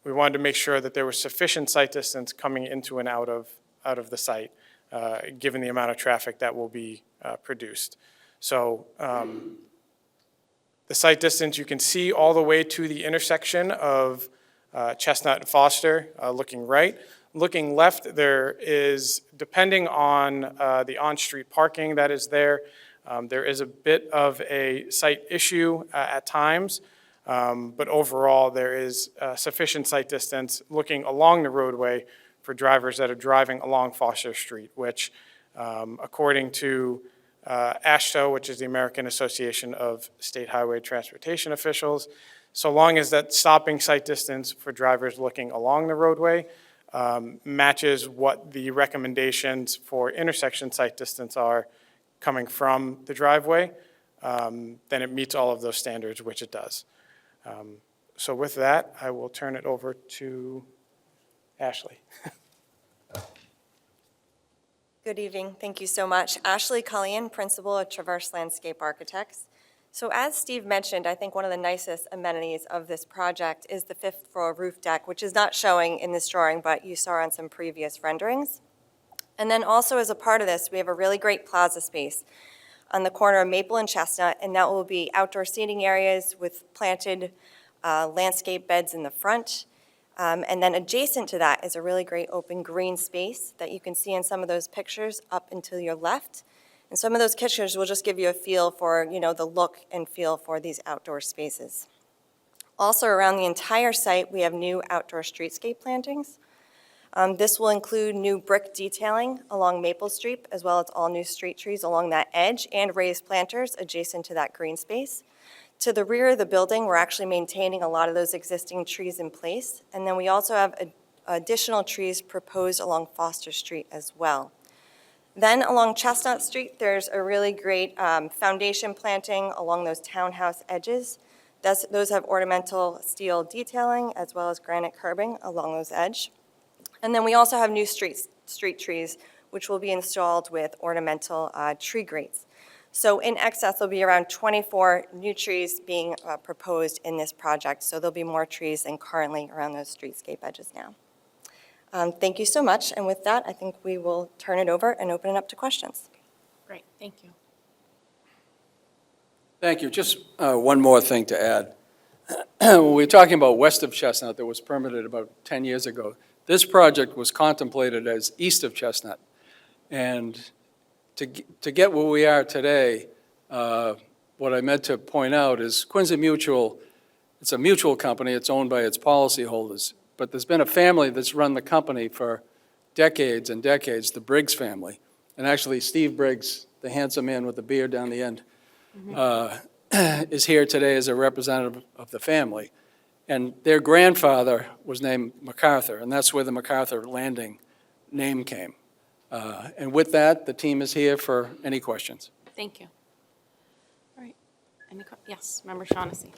we wanted to make sure that there was sufficient sight distance coming into and out of the site, given the amount of traffic that will be produced. So the sight distance you can see all the way to the intersection of Chestnut and Foster, looking right. Looking left, there is, depending on the on-street parking that is there, there is a bit of a sight issue at times, but overall, there is sufficient sight distance looking along the roadway for drivers that are driving along Foster Street, which, according to AASHTO, which is the American Association of State Highway Transportation Officials, so long as that stopping sight distance for drivers looking along the roadway matches what the recommendations for intersection sight distance are coming from the driveway, then it meets all of those standards, which it does. So with that, I will turn it over to Ashley. Good evening. Thank you so much. Ashley Cullion, Principal of Traverse Landscape Architects. So as Steve mentioned, I think one of the nicest amenities of this project is the fifth floor roof deck, which is not showing in this drawing, but you saw on some previous renderings. And then also as a part of this, we have a really great plaza space on the corner of Maple and Chestnut, and that will be outdoor seating areas with planted landscape beds in the front. And then adjacent to that is a really great open green space that you can see in some of those pictures up and to your left. And some of those pictures will just give you a feel for, the look and feel for these outdoor spaces. Also around the entire site, we have new outdoor streetscape plantings. This will include new brick detailing along Maple Street, as well as all new street trees along that edge and raised planters adjacent to that green space. To the rear of the building, we're actually maintaining a lot of those existing trees in place. And then we also have additional trees proposed along Foster Street as well. Then along Chestnut Street, there's a really great foundation planting along those townhouse edges. Those have ornamental steel detailing as well as granite curbing along those edges. And then we also have new street trees, which will be installed with ornamental tree grates. So in excess, there'll be around 24 new trees being proposed in this project. So there'll be more trees than currently around those streetscape edges now. Thank you so much. And with that, I think we will turn it over and open it up to questions. Great, thank you. Thank you. Just one more thing to add. When we're talking about west of Chestnut that was permitted about 10 years ago, this project was contemplated as east of Chestnut. And to get where we are today, what I meant to point out is Quincy Mutual, it's a mutual company, it's owned by its policyholders, but there's been a family that's run the company for decades and decades, the Briggs family. And actually, Steve Briggs, the handsome man with the beard down the end, is here today as a representative of the family. And their grandfather was named MacArthur, and that's where the MacArthur Landing name came. And with that, the team is here for any questions. Thank you. All right. Yes, Member Shaughnessy.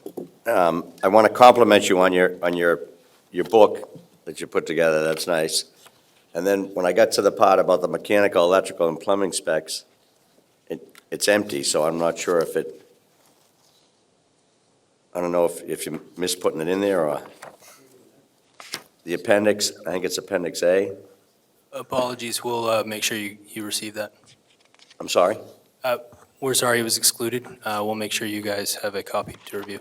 I want to compliment you on your book that you put together. That's nice. And then when I got to the part about the mechanical, electrical, and plumbing specs, it's empty, so I'm not sure if it, I don't know if you missed putting it in there, or the appendix, I think it's Appendix A. Apologies, we'll make sure you receive that. I'm sorry? We're sorry it was excluded. We'll make sure you guys have a copy to review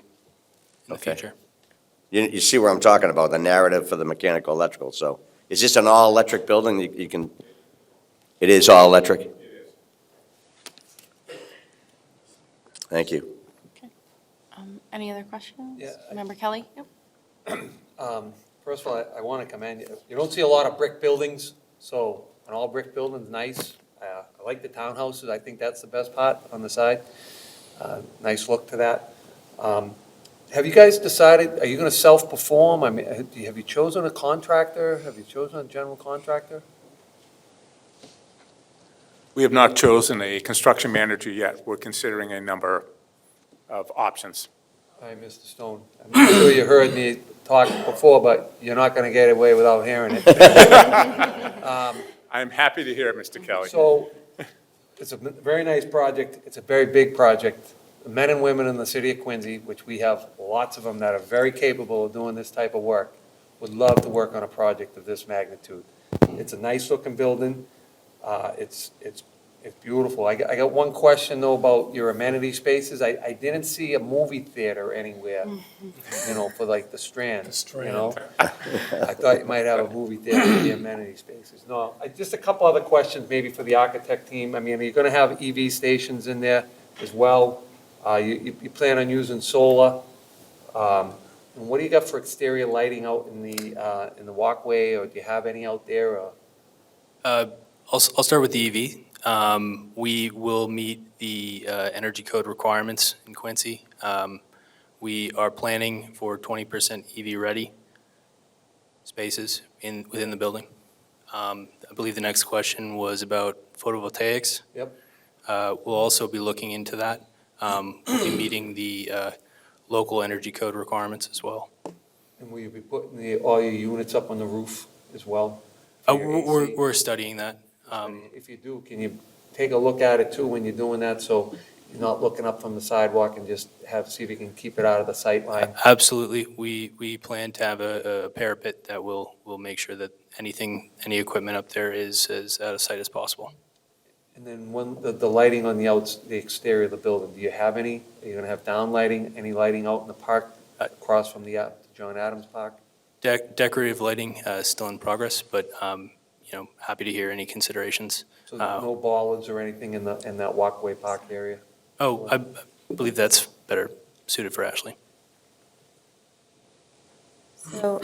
in the future. You see where I'm talking about, the narrative for the mechanical, electrical, so is this an all-electric building? You can, it is all-electric? It is. Thank you. Any other questions? Yeah, Member Kelly? Yep. First of all, I want to commend you. You don't see a lot of brick buildings, so an all-brick building's nice. I like the townhouses. I think that's the best part on the side. Nice look to that. Have you guys decided, are you going to self-perform? I mean, have you chosen a contractor? Have you chosen a general contractor? We have not chosen a construction manager yet. We're considering a number of options. All right, Mr. Stone, I'm sure you heard me talk before, but you're not going to get away without hearing it. I am happy to hear it, Mr. Kelly. So, it's a very nice project, it's a very big project. The men and women in the city of Quincy, which we have lots of them that are very capable of doing this type of work, would love to work on a project of this magnitude. It's a nice-looking building, it's beautiful. I got one question, though, about your amenity spaces. I didn't see a movie theater anywhere, you know, for like the Strand, you know? I thought you might have a movie theater for the amenity spaces. No, just a couple other questions maybe for the architect team. I mean, are you gonna have EV stations in there as well? You plan on using solar? And what do you got for exterior lighting out in the walkway, or do you have any out there, or? I'll start with the EV. We will meet the energy code requirements in Quincy. We are planning for 20% EV-ready spaces within the building. I believe the next question was about photovoltaics. Yep. We'll also be looking into that. We'll be meeting the local energy code requirements as well. And will you be putting all your units up on the roof as well? for your AC? We're studying that. If you do, can you take a look at it too when you're doing that, so you're not looking up from the sidewalk, and just see if you can keep it out of the sight line? Absolutely. We plan to have a parapet that will make sure that any equipment up there is as out of sight as possible. And then the lighting on the exterior of the building, do you have any? Are you gonna have down lighting, any lighting out in the park across from the John Adams Park? Decorative lighting is still in progress, but happy to hear any considerations. So there's no bollards or anything in that walkway park area? Oh, I believe that's better suited for Ashley. So,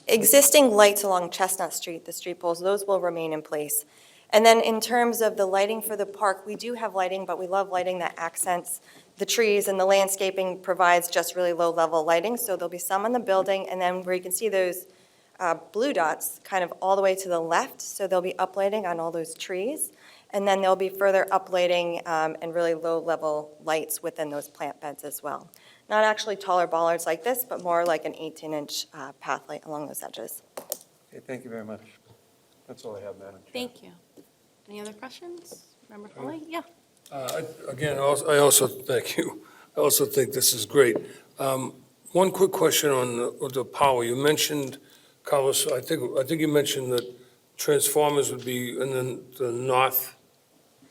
existing lights along Chestnut Street, the street poles, those will remain in place. And then in terms of the lighting for the park, we do have lighting, but we love lighting that accents the trees, and the landscaping provides just really low-level lighting. So there'll be some in the building, and then where you can see those blue dots kind of all the way to the left, so there'll be uplighting on all those trees. And then there'll be further uplighting and really low-level lights within those plant beds as well. Not actually taller bollards like this, but more like an 18-inch path light along those edges. Okay, thank you very much. That's all I have, Madam Chair. Thank you. Any other questions? Member Foley? Yeah. Again, I also thank you. I also think this is great. One quick question on the power. You mentioned, Carlos, I think you mentioned that transformers would be in the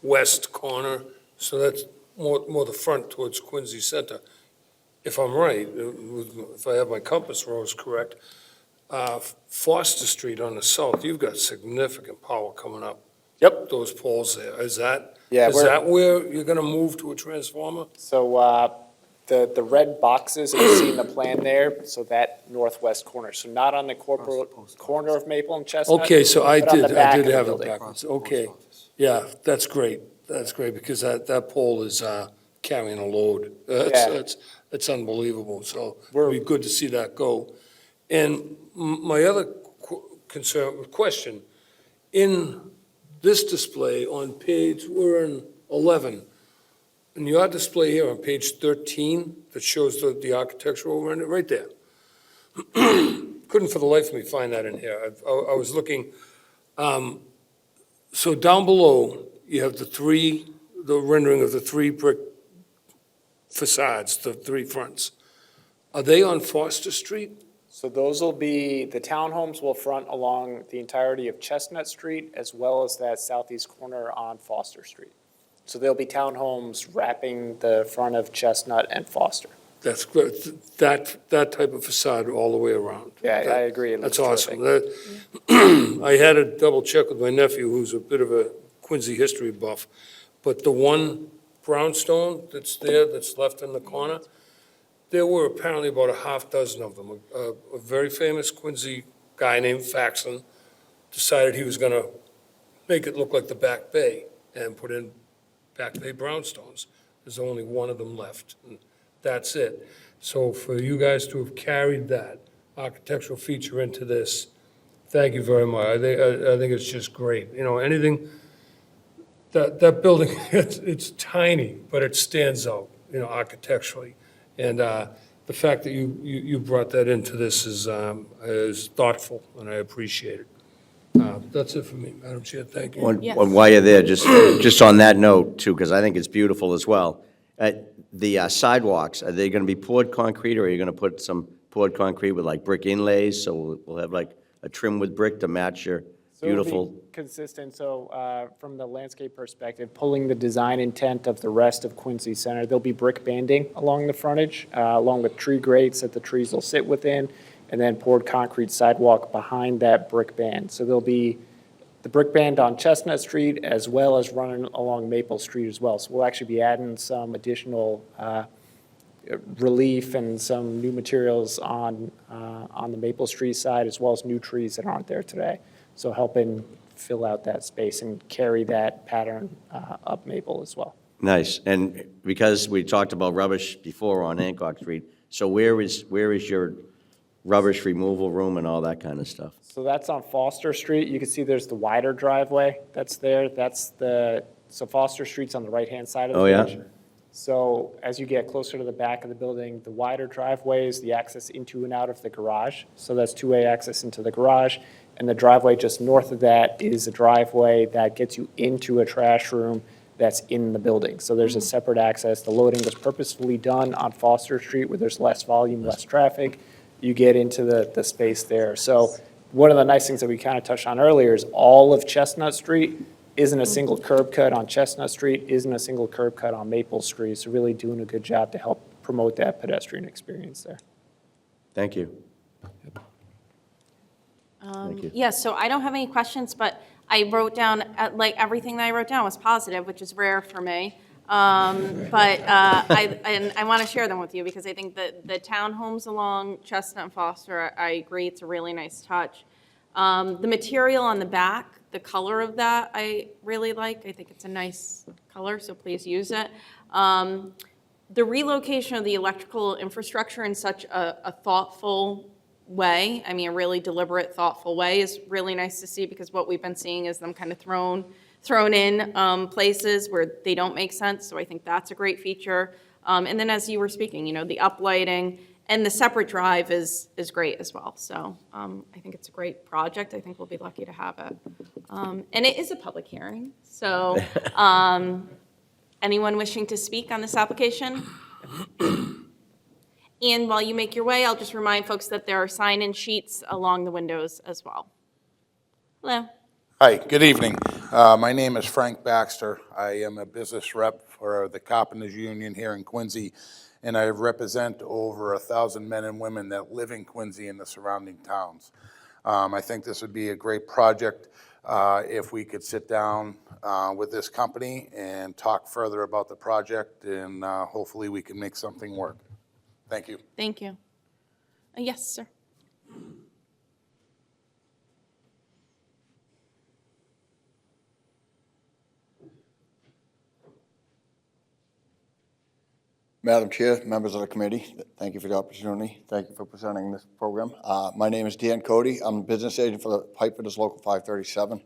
northwest corner, so that's more the front towards Quincy Center. If I'm right, if I have my compass rose correct, Foster Street on the south, you've got significant power coming up. Yep. Those poles there. Is that Yeah, that where you're going to move to a transformer? So the red boxes that you see in the plan there, so that northwest corner, so not on the corporate corner of Maple and Chestnut. Okay, so I but on the back did of the have it building. backwards. Okay. Yeah, that's great. That's great, because that pole is carrying a load. It's unbelievable, so it'll be good to see that go. And my other question, in this display on we're in 11, in your display here on page 13, that shows the architectural render, right there. Couldn't for the life of me find that in here. I was looking. So down below, you have the rendering of the 3 brick facades, the 3 fronts. Are they on Foster Street? So those will be, the townhomes will front along the entirety of Chestnut Street as well as that southeast corner on Foster Street. So there'll be townhomes wrapping the front of Chestnut and Foster. That's good. That type of facade all the way around. Yeah, I agree. It That's looks awesome. terrific. I had to double check with my nephew, who's a bit of a Quincy history buff, but the one brownstone that's there, that's left in the corner, there were apparently about a half dozen of them. A very famous Quincy guy named Faxon decided he was going to make it look like the Back Bay and put in Back Bay brownstones. There's only one of them left, and that's it. So for you guys to have carried that architectural feature into this, thank you very much. I think it's just great. You know, anything that building, it's tiny, but it stands out, you know, architecturally. And the fact that you brought that into this is thoughtful, and I appreciate it. That's it for me, Madam Chair, thank you. While you're there, just on that note too, because I think it's beautiful as well. The sidewalks, are they going to be poured concrete, or are you going to put some poured concrete with like brick inlays? So we'll have like a trim with brick to match your So it'll be beautiful. consistent, so from the landscape perspective, pulling the design intent of the rest of Quincy Center, there'll be brick banding along the frontage, along with tree grates that the trees will sit within, and then poured concrete sidewalk behind that brick band. So there'll be the brick band on Chestnut Street as well as running along Maple Street as well. So we'll actually be adding some additional relief and some new materials on the Maple Street side, as well as new trees that aren't there today. So helping fill out that space and carry that pattern up Maple as well. Nice. And because we talked about rubbish before on Hancock Street, so where is your rubbish removal room and all that kind of stuff? So that's on Foster Street. You can see there's the wider driveway that's there. So Foster Street's on the right-hand side of the Oh, yeah? bridge. So as you get closer to the back of the building, the wider driveway is the access into and out of the garage. So that's two-way access into the garage. And the driveway just north of that is a driveway that gets you into a trash room that's in the building. So there's a separate access. The loading was purposefully done on Foster Street where there's less volume, less traffic. You get into the space there. So one of the nice things that we kind of touched on earlier is all of Chestnut Street isn't a single curb cut on Chestnut Street, isn't a single curb cut on Maple Street. So really doing a good job to help promote that pedestrian experience there. Thank you. Thank you. Yeah, so I don't have any questions, but I wrote down, like, everything that I wrote down was positive, which is rare for me. But I want to share them with you because I think that the townhomes along Chestnut and Foster, I agree, it's a really nice touch. The material on the back, the color of that, I really like. I think it's a nice color, so please use it. The relocation of the electrical infrastructure in such a thoughtful way, I mean, a really deliberate, thoughtful way is really nice to see because what we've been seeing is them kind of thrown in places where they don't make sense. So I think that's a great feature. And then as you were speaking, you know, the uplighting and the separate drive is great as well. So I think it's a great project. I think we'll be lucky to have it. And it is a public hearing. So anyone wishing to speak on this application? And while you make your way, I'll just remind folks that there are sign-in sheets along the windows as well. Hello. Hi, good evening. My name is Frank Baxter. I am a business rep for the Carpenters Union here in Quincy, and I represent over 1,000 men and women that live in Quincy and the surrounding towns. I think this would be a great project if we could sit down with this company and talk further about the project, and hopefully we can make something work. Thank you. Thank you. Yes, sir. Madam Chair, members of the committee, thank you for the opportunity. Thank you for presenting this program. My name is Dan Cody. I'm a business agent for the Pipefitters Local 537.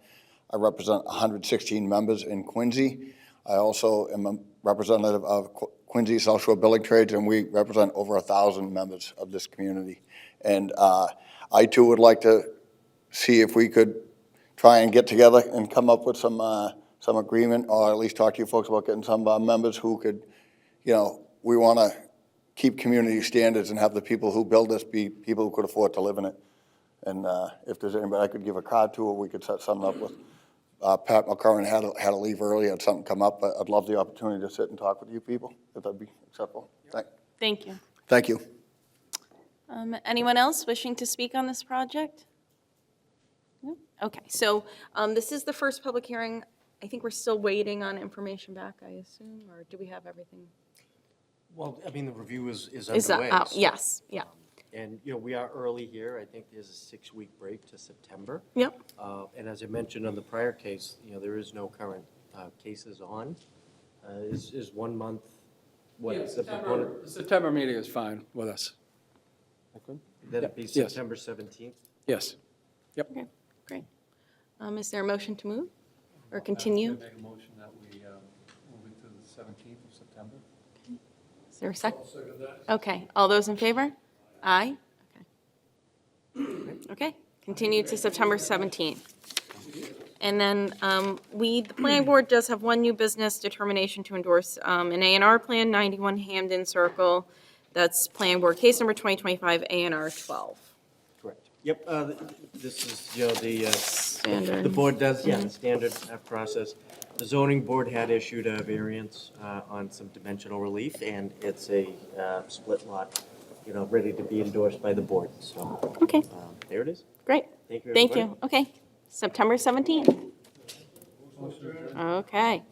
I represent 116 members in Quincy. I also am a representative of Quincy South Shore Building Trades, and we represent over 1,000 members of this community. And I too would like to see if we could try and get together and come up with some agreement, or at least talk to you folks about getting some of our members who could, you know, we want to keep community standards and have the people who build this be people who could afford to live in it. And if there's anybody I could give a card to, or we could set something up with. Pat McCurran had to leave early, had something come up, but I'd love the opportunity to sit and talk with you people, if that'd be acceptable. Thank you. Thank you. Anyone else wishing to speak on this project? No? Okay, so this is the first public hearing. I think we're still waiting on information back, I assume, or do we have everything? Well, I mean, the review is Is that, underway. oh, yes, yeah. And, you know, we are early here. I think there's a 6-week break to September. Yep. And as I mentioned on the prior case, you know, there is no current cases on. Is 1 month, what? Yeah, the proponent- September meeting is fine with us. Then it'd be Yes. September 17th? Yes. Yep. Okay, great. Is there a motion to move or continue? Make a motion that there a second? Okay, all those in favor? Aye? Okay, continue to September 17th. And then the planning board does have one new business determination to endorse an A&R plan, 91 Hamden Circle. That's planning board case number 2025 A&R 12. Correct. Yep, this is, you know, the Standard. board does, yeah, the standard process. The zoning board had issued a variance on some dimensional relief, and it's a split lot, you know, ready to be endorsed by the board, so. Okay. There it is. Great. Thank you, Thank everybody. you. Okay, September 17th. Okay.